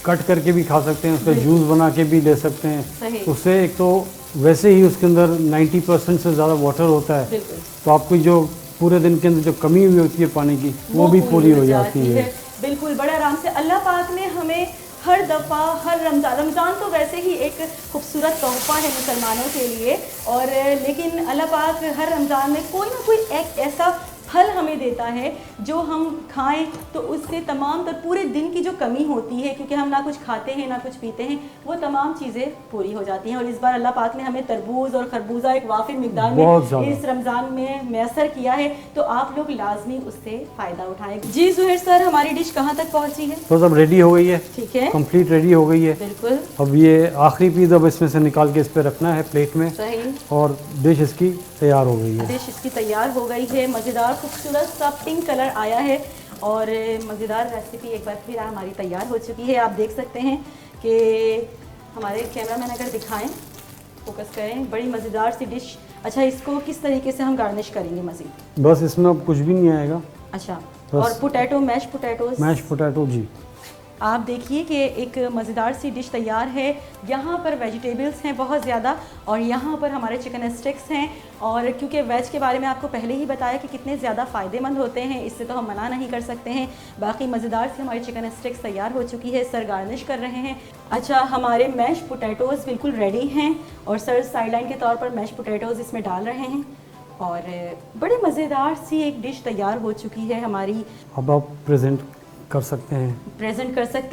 Speaker 14: کٹ کر کے بھی کھا سکتے ہیں, اس کا جوس بنا کے بھی لے سکتے ہیں. اس سے ایک تو ویسے ہی اس کے اندر 90% سے زیادہ واٹر ہوتا ہے, تو آپ کو جو پورے دن کے اندر جو کمی ہوئی ہوتی ہے پانی کی وہ بھی پوری ہو جاتی ہے.
Speaker 13: بالکل, بڑے آرام سے. اللہ پاک نے ہمیں ہر دفعہ ہر رمضان تو ویسے ہی ایک خوبصورت تحفہ ہے مسلمانوں کے لیے, اور لیکن اللہ پاک ہر رمضان میں کوئی نہ کوئی ایک ایسا پھل ہمیں دیتا ہے جو ہم کھائیں تو اس سے تمام تر پورے دن کی جو کمی ہوتی ہے, کیونکہ ہم نہ کچھ کھاتے ہیں نہ کچھ پیتے ہیں, وہ تمام چیزیں پوری ہو جاتی ہیں. اور اس بار اللہ پاک نے ہمیں تربوز اور خربوزہ ایک وافر مقدار میں اس رمضان میں میسر کیا ہے, تو آپ لوگ لازمی اس سے فائدہ اٹھائیں. جی زہیر سر, ہماری ڈش کہاں تک پہنچی ہے؟
Speaker 14: تو سب ریڈی ہو گئی ہے,
Speaker 13: ٹھیک ہے,
Speaker 14: کمپلیٹ ریڈی ہو گئی ہے.
Speaker 13: بالکل.
Speaker 14: اب یہ آخری پیس اب اس میں سے نکال کے اس پہ رکھنا ہے پلیٹ میں, اور ڈش اس کی تیار ہو گئی ہے.
Speaker 13: ڈش اس کی تیار ہو گئی ہے. مزیدار خوبصورت سا پنک کلر آیا ہے, اور مزیدار ریسیپی ایک بار پھر ہماری تیار ہو چکی ہے. آپ دیکھ سکتے ہیں کہ ہمارے کیمرہ مین اگر دکھائیں, فوکس کریں, بڑی مزیدار سی ڈش. اچھا, اس کو کس طریقے سے ہم گارنش کریں گے مزید؟
Speaker 14: بس اس میں اب کچھ بھی نہیں آئے گا.
Speaker 13: اچھا, اور پوٹیٹو, میش
Speaker 14: پوٹیٹو. جی,
Speaker 13: آپ دیکھیے کہ ایک مزیدار سی ڈش تیار ہے. یہاں پر ویجیٹیبلس ہیں بہت زیادہ, اور یہاں پر ہمارے چکن اسٹکس ہیں, اور کیونکہ ویج کے بارے میں آپ کو پہلے ہی بتایا کہ کتنے زیادہ فائدے مند ہوتے ہیں, اس سے تو ہم منع نہیں کر سکتے ہیں. باقی مزیدار سی ہماری چکن اسٹکس تیار ہو چکی ہے. سر گارنش کر رہے ہیں. اچھا, ہمارے میش پوٹیٹوز بالکل ریڈی ہیں, اور سر سائڈ لائن کے طور پر میش پوٹیٹوز اس میں ڈال رہے ہیں, اور بڑے مزیدار سی ایک ڈش تیار ہو چکی ہے ہماری.
Speaker 14: اب آپ پریزنٹ کر سکتے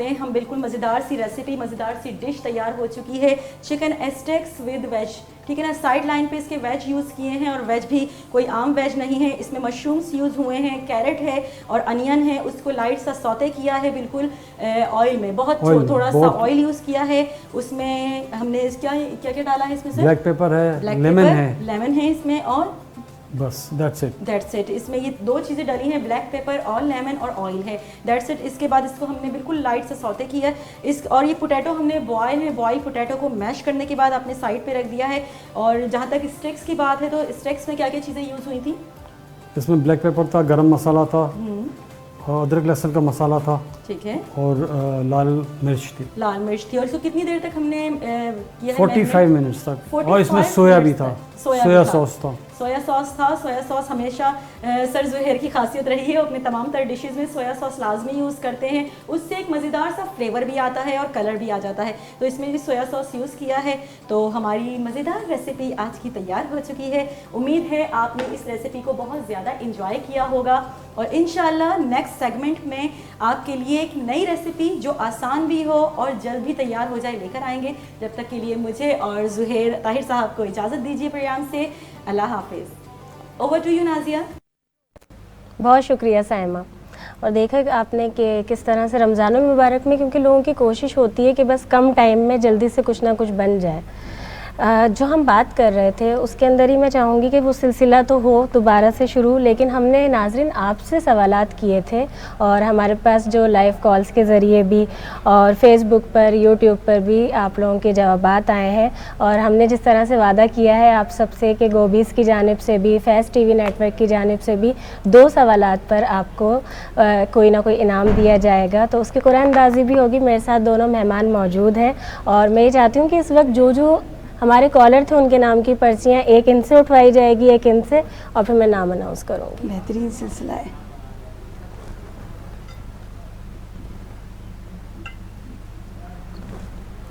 Speaker 14: ہیں.
Speaker 13: ہم بالکل مزیدار سی ریسیپی, مزیدار سی ڈش تیار ہو چکی ہے. چکن اسٹکس ود ویج, ٹھیک ہے نا. سائڈ لائن پہ اس کے ویج یوز کیے ہیں, اور ویج بھی کوئی عام ویج نہیں ہے. اس میں مشرومس یوز ہوئے ہیں, کیرٹ ہے اور انین ہے. اس کو لائٹ سا سوتے کیا ہے بالکل آئل میں, بہت تھوڑا سا آئل یوز کیا ہے. اس میں ہم نے کیا کیا ڈالا ہے اس میں؟
Speaker 14: بلیک پیپر ہے,
Speaker 13: لیمن ہے اس میں, اور
Speaker 14: بس دیٹس اٹ.
Speaker 13: اس میں یہ دو چیزیں ڈلی ہیں, بلیک پیپر اور لیمن اور آئل ہے. That's it. اس کے بعد اس کو ہم نے بالکل لائٹ سے سوتے کیا ہے. اور یہ پوٹیٹو ہم نے بوائل پوٹیٹو کو میش کرنے کے بعد اپنے سائڈ پہ رکھ دیا ہے. اور جہاں تک اسٹکس کی بات ہے, تو اسٹکس میں کیا کیا چیزیں یوز ہوئی تھیں؟
Speaker 14: اس میں بلیک پیپر تھا, گرم مسالہ تھا, ادرک لہسن کا مسالہ تھا,
Speaker 13: ٹھیک ہے,
Speaker 14: اور لال مرچ تھی.
Speaker 13: اور اس کو کتنی دیر تک ہم نے کیا؟
Speaker 14: 45 منٹس تک. اور اس میں سویا بھی تھا, سویا سوس تھا.
Speaker 13: سویا سوس ہمیشہ سر زہیر کی خاصیت رہی ہے, وہ اپنے تمام تر ڈشز میں سویا سوس لازمی یوز کرتے ہیں. اس سے ایک مزیدار سا فلیور بھی آتا ہے اور کلر بھی آ جاتا ہے, تو اس میں بھی سویا سوس یوز کیا ہے. تو ہماری مزیدار ریسیپی آج کی تیار ہو چکی ہے. امید ہے آپ نے اس ریسیپی کو بہت زیادہ انجوائے کیا ہوگا, اور انشاءاللہ نیکسٹ سیگمنٹ میں آپ کے لیے ایک نئی ریسیپی جو آسان بھی ہو اور جلد بھی تیار ہو جائے لے کر آئیں گے. جب تک کے لیے مجھے اور زہیر طاہر صاحب کو اجازت دیجیے پروگرام سے. اللہ حافظ. Over to you Nazia.
Speaker 2: بہت شکریہ سائمہ. اور دیکھا آپ نے کہ کس طرح سے رمضان المبارک میں, کیونکہ لوگوں کی کوشش ہوتی ہے کہ بس کم ٹائم میں جلدی سے کچھ نہ کچھ بن جائے. جو ہم بات کر رہے تھے اس کے اندر ہی میں چاہوں گی کہ وہ سلسلہ تو ہو دوبارہ سے شروع, لیکن ہم نے ناظرین آپ سے سوالات کیے تھے, اور ہمارے پاس جو لائیو کالز کے ذریعے بھی اور فیس بک پر, یوٹیوب پر بھی آپ لوگوں کے جوابات آئے ہیں. اور ہم نے جس طرح سے وعدہ کیا ہے آپ سب سے کہ گوبیز کی جانب سے بھی, فیس ٹی وی نیٹ ورک کی جانب سے بھی 2 سوالات پر آپ کو کوئی نہ کوئی انعام دیا جائے گا. تو اس کی قرآن اندازی بھی ہوگی. میرے ساتھ دونوں مہمان موجود ہیں, اور میں یہ چاہتی ہوں کہ اس وقت جو ہمارے کالر تھے ان کے نام کی پرچیاں ایک ان سے اٹھوائی جائے گی, ایک ان سے, اور پھر میں نام اناؤنس کروں گی.
Speaker 8: بہترین سلسلہ ہے.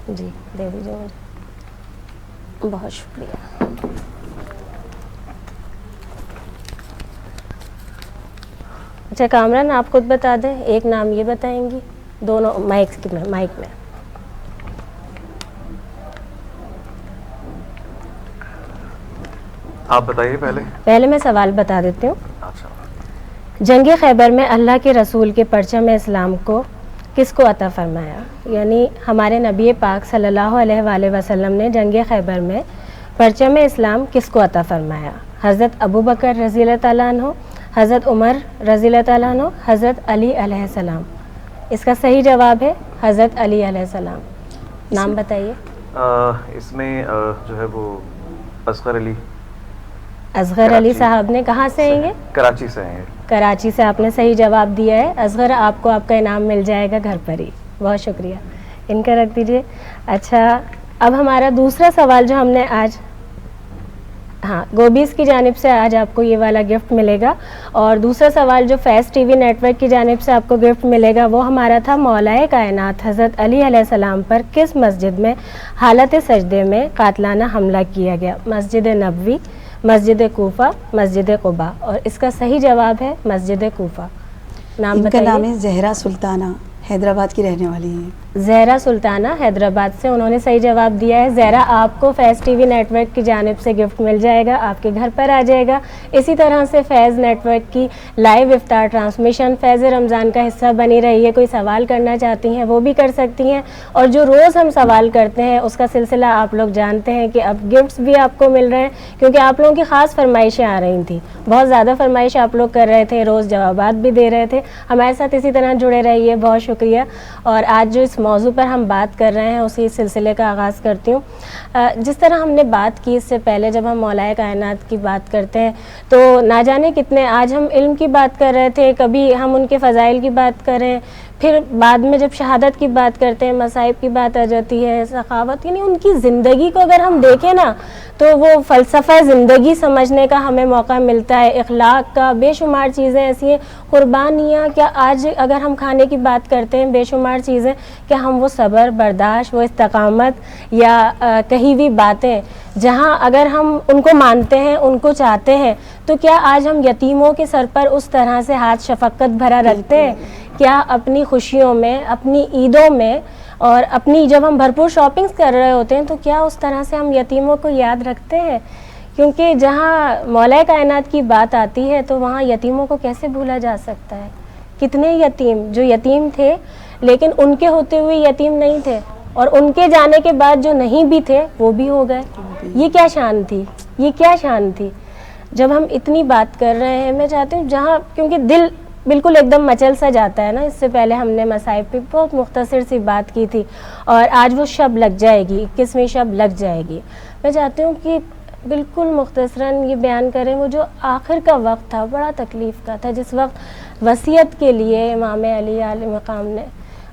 Speaker 2: جی دے دیجیے مجھے. بہت شکریہ. اچھا کامران آپ خود بتا دیں, ایک نام یہ بتائیں گی, دونوں مائک میں.
Speaker 10: آپ بتائیے
Speaker 2: پہلے میں سوال بتا دیتی ہوں.
Speaker 10: اچھا.
Speaker 2: جنگ خیبر میں اللہ کے رسول کے پرچم اسلام کو کس کو عطا فرمایا؟ یعنی ہمارے نبی پاک صلی اللہ علیہ وآلہ وسلم نے جنگ خیبر میں پرچم اسلام کس کو عطا فرمایا؟ حضرت ابو بکر رضی اللہ تعالیٰ عنہ، حضرت عمر رضی اللہ تعالیٰ عنہ، حضرت علی علیہ السلام. اس کا صحیح جواب ہے حضرت علی علیہ السلام. نام بتائیے.
Speaker 10: اس میں جو ہے وہ
Speaker 2: اصغر علی صاحب نے کہاں سے ہیں؟ یہ
Speaker 10: کراچی سے ہیں.
Speaker 2: کراچی سے آپ نے صحیح جواب دیا ہے. اصغر آپ کو آپ کا انعام مل جائے گا گھر پر ہی. بہت شکریہ. ان کا رکھ دیجیے. اچھا اب ہمارا دوسرا سوال جو ہم نے آج گوبیز کی جانب سے آج آپ کو یہ والا گفٹ ملے گا. اور دوسرا سوال جو فیض ٹی وی نیٹ ورک کی جانب سے آپ کو گفٹ ملے گا وہ ہمارا تھا مولا کائنات حضرت علی علیہ السلام پر کس مسجد میں حالت سجدے میں قاتلانہ حملہ کیا گیا؟ مسجد نبوی، مسجد کوفہ، مسجد قباء. اور اس کا صحیح جواب ہے مسجد کوفہ. نام
Speaker 8: ان کا
Speaker 2: بتائیے.
Speaker 8: نام ہے زہرا سلطانہ، حیدرآباد کی رہنے والی ہیں.
Speaker 2: زہرا سلطانہ حیدرآباد سے انہوں نے صحیح جواب دیا ہے. زہرا آپ کو فیض ٹی وی نیٹ ورک کی جانب سے گفٹ مل جائے گا، آپ کے گھر پر آ جائے گا. اسی طرح سے فیض نیٹ ورک کی لائیو افطار ٹرانسمیشن فیض رمضان کا حصہ بنی رہی ہے. کوئی سوال کرنا چاہتی ہیں وہ بھی کر سکتی ہیں. اور جو روز ہم سوال کرتے ہیں اس کا سلسلہ آپ لوگ جانتے ہیں کہ اب گفٹس بھی آپ کو مل رہے ہیں کیونکہ آپ لوگوں کی خاص فرمائشیں آ رہی تھیں. بہت زیادہ فرمائش آپ لوگ کر رہے تھے، روز جوابات بھی دے رہے تھے. ہمارے ساتھ اسی طرح جڑے رہیے. بہت شکریہ. اور آج جو اس موضوع پر ہم بات کر رہے ہیں اسی سلسلے کا آغاز کرتی ہوں. جس طرح ہم نے بات کی اس سے پہلے جب ہم مولا کائنات کی بات کرتے ہیں تو نہ جانے کتنے آج ہم علم کی بات کر رہے تھے، کبھی ہم ان کے فضائل کی بات کر رہے ہیں، پھر بعد میں جب شہادت کی بات کرتے ہیں مصائب کی بات آ جاتی ہے، سخاوت. یعنی ان کی زندگی کو اگر ہم دیکھیں نا تو وہ فلسفہ زندگی سمجھنے کا ہمیں موقع ملتا ہے. اخلاق کا بے شمار چیزیں ایسی ہیں، قربانیاں. کیا آج اگر ہم کھانے کی بات کرتے ہیں بے شمار چیزیں، کہ ہم وہ صبر، برداشت، وہ استقامت یا کہی ہوئی باتیں جہاں اگر ہم ان کو مانتے ہیں، ان کو چاہتے ہیں، تو کیا آج ہم یتیموں کے سر پر اس طرح سے ہاتھ شفقت بھرا رکھتے ہیں؟ کیا اپنی خوشیوں میں، اپنی عیدوں میں اور اپنی جب ہم بھرپور شاپنگز کر رہے ہوتے ہیں تو کیا اس طرح سے ہم یتیموں کو یاد رکھتے ہیں؟ کیونکہ جہاں مولا کائنات کی بات آتی ہے تو وہاں یتیموں کو کیسے بھولا جا سکتا ہے؟ کتنے یتیم جو یتیم تھے لیکن ان کے ہوتے ہوئے یتیم نہیں تھے، اور ان کے جانے کے بعد جو نہیں بھی تھے وہ بھی ہو گئے. یہ کیا شان تھی؟ یہ کیا شان تھی؟ جب ہم اتنی بات کر رہے ہیں میں چاہتی ہوں جہاں کیونکہ دل بالکل ایک دم مچل سا جاتا ہے نا. اس سے پہلے ہم نے مصائب پہ بہت مختصر سی بات کی تھی اور آج وہ شب لگ جائے گی، 21ویں شب لگ جائے گی. میں چاہتی ہوں کہ بالکل مختصراً یہ بیان کریں وہ جو آخر کا وقت تھا بڑا تکلیف کا تھا، جس وقت وصیت کے لیے امام علی علیہ مقام نے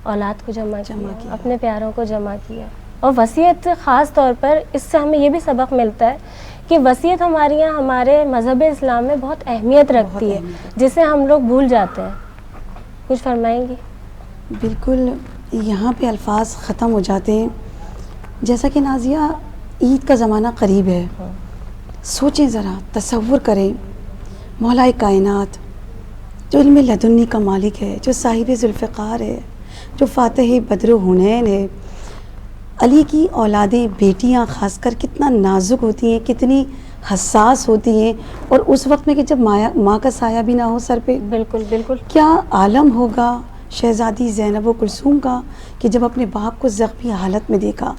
Speaker 2: اولاد کو جمع کیا، اپنے پیاروں کو جمع کیا. اور وصیت خاص طور پر اس سے ہمیں یہ بھی سبق ملتا ہے کہ وصیت ہمارے یہاں ہمارے مذہب اسلام میں بہت اہمیت رکھتی ہے جسے ہم لوگ بھول جاتے ہیں. کچھ فرمائیں گی؟
Speaker 8: بالکل یہاں پہ الفاظ ختم ہو جاتے ہیں. جیسا کہ نازیہ عید کا زمانہ قریب ہے، سوچیں ذرا، تصور کریں مولا کائنات جو علم لدنی کا مالک ہے، جو صاحب ذوالفقار ہے، جو فاتح بدر و حنین ہے. علی کی اولادیں، بیٹیاں خاص کر کتنا نازک ہوتی ہیں، کتنی حساس ہوتی ہیں، اور اس وقت میں کہ جب ماں کا سایہ بھی نہ ہو سر پہ.
Speaker 2: بالکل بالکل.
Speaker 8: کیا عالم ہوگا شہزادی زینب و کلثوم کا کہ جب اپنے باپ کو زخمی حالت میں دیکھا.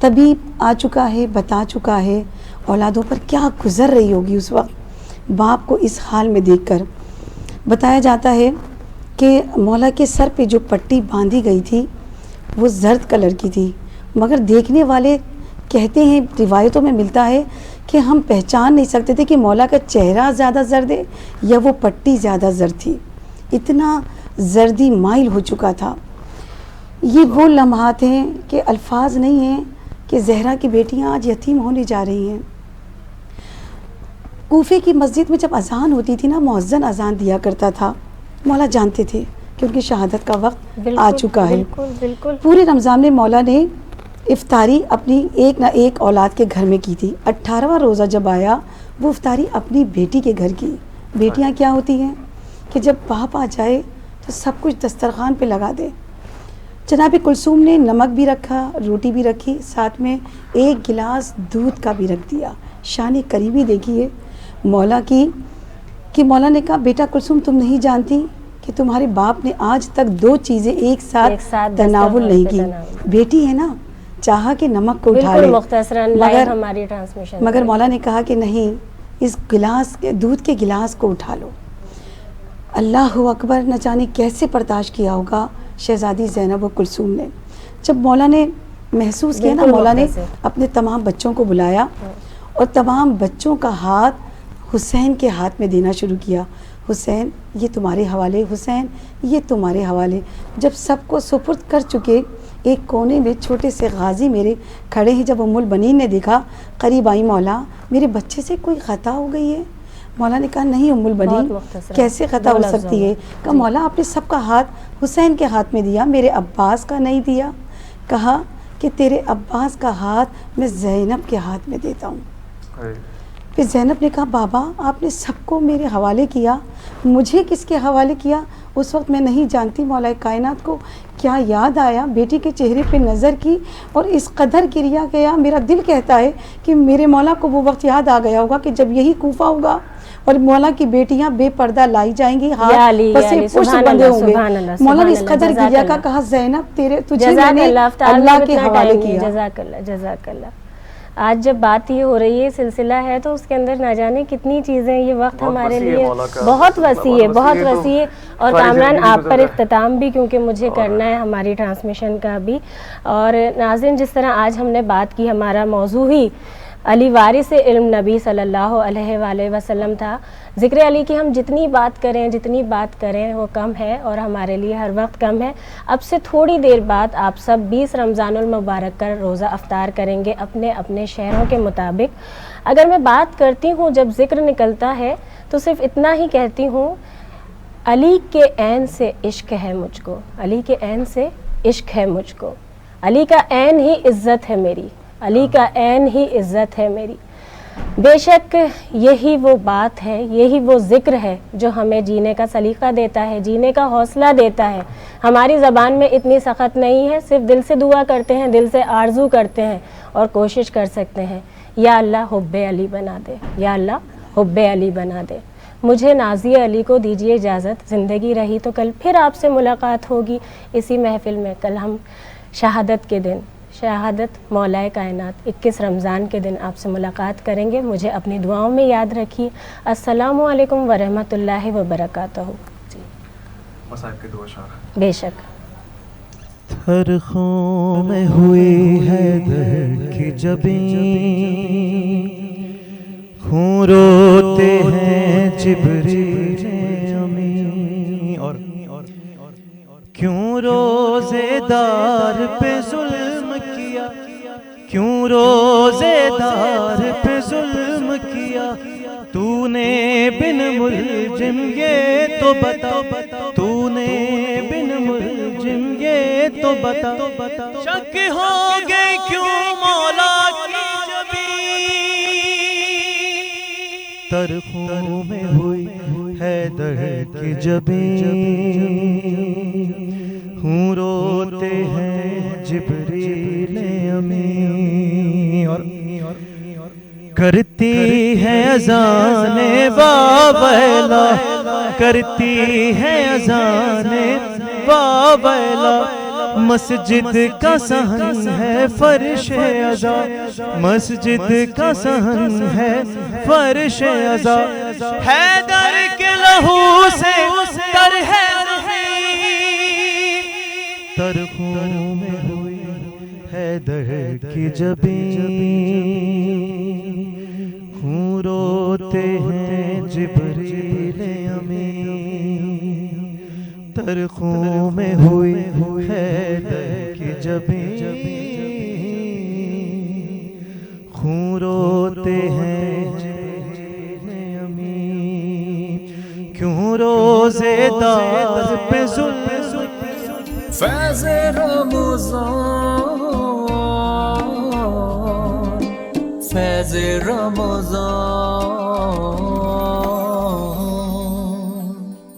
Speaker 8: طبیب آ چکا ہے، بتا چکا ہے اولادوں پر کیا گزر رہی ہوگی اس وقت باپ کو اس حال میں دیکھ کر. بتایا جاتا ہے کہ مولا کے سر پہ جو پٹی باندھی گئی تھی وہ زرد کلر کی تھی، مگر دیکھنے والے کہتے ہیں، روایتوں میں ملتا ہے کہ ہم پہچان نہیں سکتے تھے کہ مولا کا چہرہ زیادہ زرد ہے یا وہ پٹی زیادہ زرد تھی. اتنا زردی مائل ہو چکا تھا. یہ وہ لمحات ہیں کہ الفاظ نہیں ہیں کہ زہرا کی بیٹیاں آج یتیم ہونے جا رہی ہیں. کوفے کی مسجد میں جب اذان ہوتی تھی نا، مؤذن اذان دیا کرتا تھا. مولا جانتے تھے کہ ان کی شہادت کا وقت آ چکا ہے. پورے رمضان میں مولا نے افطاری اپنی ایک نہ ایک اولاد کے گھر میں کی تھی. 18واں روزہ جب آیا وہ افطاری اپنی بیٹی کے گھر کی. بیٹیاں کیا ہوتی ہیں کہ جب باپ آ جائے تو سب کچھ دسترخوان پہ لگا دے. جناب کلثوم نے نمک بھی رکھا، روٹی بھی رکھی، ساتھ میں ایک گلاس دودھ کا بھی رکھ دیا. شان قریبی دیکھیے مولا کی کہ مولا نے کہا بیٹا کلثوم تم نہیں جانتی کہ تمہارے باپ نے آج تک 2 چیزیں ایک ساتھ تناول نہیں کی. بیٹی ہے نا, چاہا کہ نمک کو اٹھا لے, مگر مولا نے کہا کہ نہیں, اس گلاس دودھ کے گلاس کو اٹھا لو. اللہ اکبر, نہ جانے کیسے برداشت کیا ہوگا شہزادی زینب و کلثوم نے. جب مولا نے محسوس کیا نا, مولا نے اپنے تمام بچوں کو بلایا اور تمام بچوں کا ہاتھ حسین کے ہاتھ میں دینا شروع کیا. حسین یہ تمہارے حوالے, حسین یہ تمہارے حوالے. جب سب کو سپرد کر چکے, ایک کونے میں چھوٹے سے غازی میرے کھڑے ہیں. جب ام البنین نے دیکھا, قریب آئی, مولا میرے بچے سے کوئی خطا ہو گئی ہے. مولا نے کہا نہیں ام البنین, کیسے خطا ہو سکتی ہے؟ کہا مولا آپ نے سب کا ہاتھ حسین کے ہاتھ میں دیا, میرے عباس کا نہیں دیا. کہا کہ تیرے عباس کا ہاتھ میں زینب کے ہاتھ میں دیتا ہوں. پھر زینب نے کہا بابا آپ نے سب کو میرے حوالے کیا, مجھے کس کے حوالے کیا؟ اس وقت میں نہیں جانتی مولا کائنات کو کیا یاد آیا, بیٹی کے چہرے پہ نظر کی اور اس قدر گریا گیا. میرا دل کہتا ہے کہ میرے مولا کو وہ وقت یاد آ گیا ہوگا کہ جب یہی کوفہ ہوگا اور مولا کی بیٹیاں بے پردہ لائی جائیں گی, ہاتھ پسے پشت بندھے ہوں گے. مولا نے اس قدر گریا کا کہا زینب تجھے میں نے اللہ کے حوالے کیا.
Speaker 2: جزاک اللہ, جزاک اللہ. آج جب بات یہ ہو رہی ہے, سلسلہ ہے, تو اس کے اندر نہ جانے کتنی چیزیں, یہ وقت ہمارے لیے بہت وسیع ہے, بہت وسیع ہے. اور کامران آپ پر اختتام بھی کیونکہ مجھے کرنا ہے ہماری ٹرانسمیشن کا بھی. اور ناظرین جس طرح آج ہم نے بات کی, ہمارا موضوع ہی علی وارث علم نبی صلی اللہ علیہ وآلہ وسلم تھا. ذکر علی کی ہم جتنی بات کریں وہ کم ہے, اور ہمارے لیے ہر وقت کم ہے. اب سے تھوڑی دیر بعد آپ سب 20 رمضان المبارک کا روزہ افطار کریں گے اپنے اپنے شہروں کے مطابق. اگر میں بات کرتی ہوں, جب ذکر نکلتا ہے تو صرف اتنا ہی کہتی ہوں, علی کے عین سے عشق ہے مجھ کو, علی کے عین سے عشق ہے مجھ کو, علی کا عین ہی عزت ہے میری, علی کا عین ہی عزت ہے میری. بے شک یہی وہ بات ہے, یہی وہ ذکر ہے جو ہمیں جینے کا سلیقہ دیتا ہے, جینے کا حوصلہ دیتا ہے. ہماری زبان میں اتنی سخت نہیں ہے, صرف دل سے دعا کرتے ہیں, دل سے آرزو کرتے ہیں اور کوشش کر سکتے ہیں, یا اللہ حب علی بنا دے, یا اللہ حب علی بنا دے. مجھے نازیہ علی کو دیجیے اجازت, زندگی رہی تو کل پھر آپ سے ملاقات ہوگی اسی محفل میں. کل ہم شہادت کے دن, شہادت مولا کائنات 21 رمضان کے دن آپ سے ملاقات کریں گے. مجھے اپنی دعاؤں میں یاد رکھیے. السلام علیکم ورحمۃ اللہ وبرکاتہ. جی
Speaker 10: مصائب کی دعا شاہ.
Speaker 2: بے شک.
Speaker 1: ہر خوں میں ہوئی ہے در کی جبیں, خون روتے ہیں جبریل امی, اور کیوں روزے دار پہ ظلم کیا, کیوں روزے دار پہ ظلم کیا, تو نے بن ملجم یہ تو بتا, تو نے بن ملجم یہ تو بتا, شک ہو گئے کیوں مولا کی جبیں, ترخوں میں ہوئی حیدر کی جبیں, ہوں روتے ہیں جبریل امی, اور کرتی ہے اذان وابیلا, کرتی ہے اذان وابیلا, مسجد کا صحن ہے فرش عزا, مسجد کا صحن ہے فرش عزا, حیدر کے لہو سے تر ہے زمین, ترخوں میں ہوئی حیدر کی جبیں, خون روتے ہیں جبریل امی, ترخوں میں ہوئی حیدر کی جبیں, خون روتے ہیں جبریل امی, کیوں روزے دار پہ ظلم.
Speaker 15: فیض رمضان, فیض رمضان.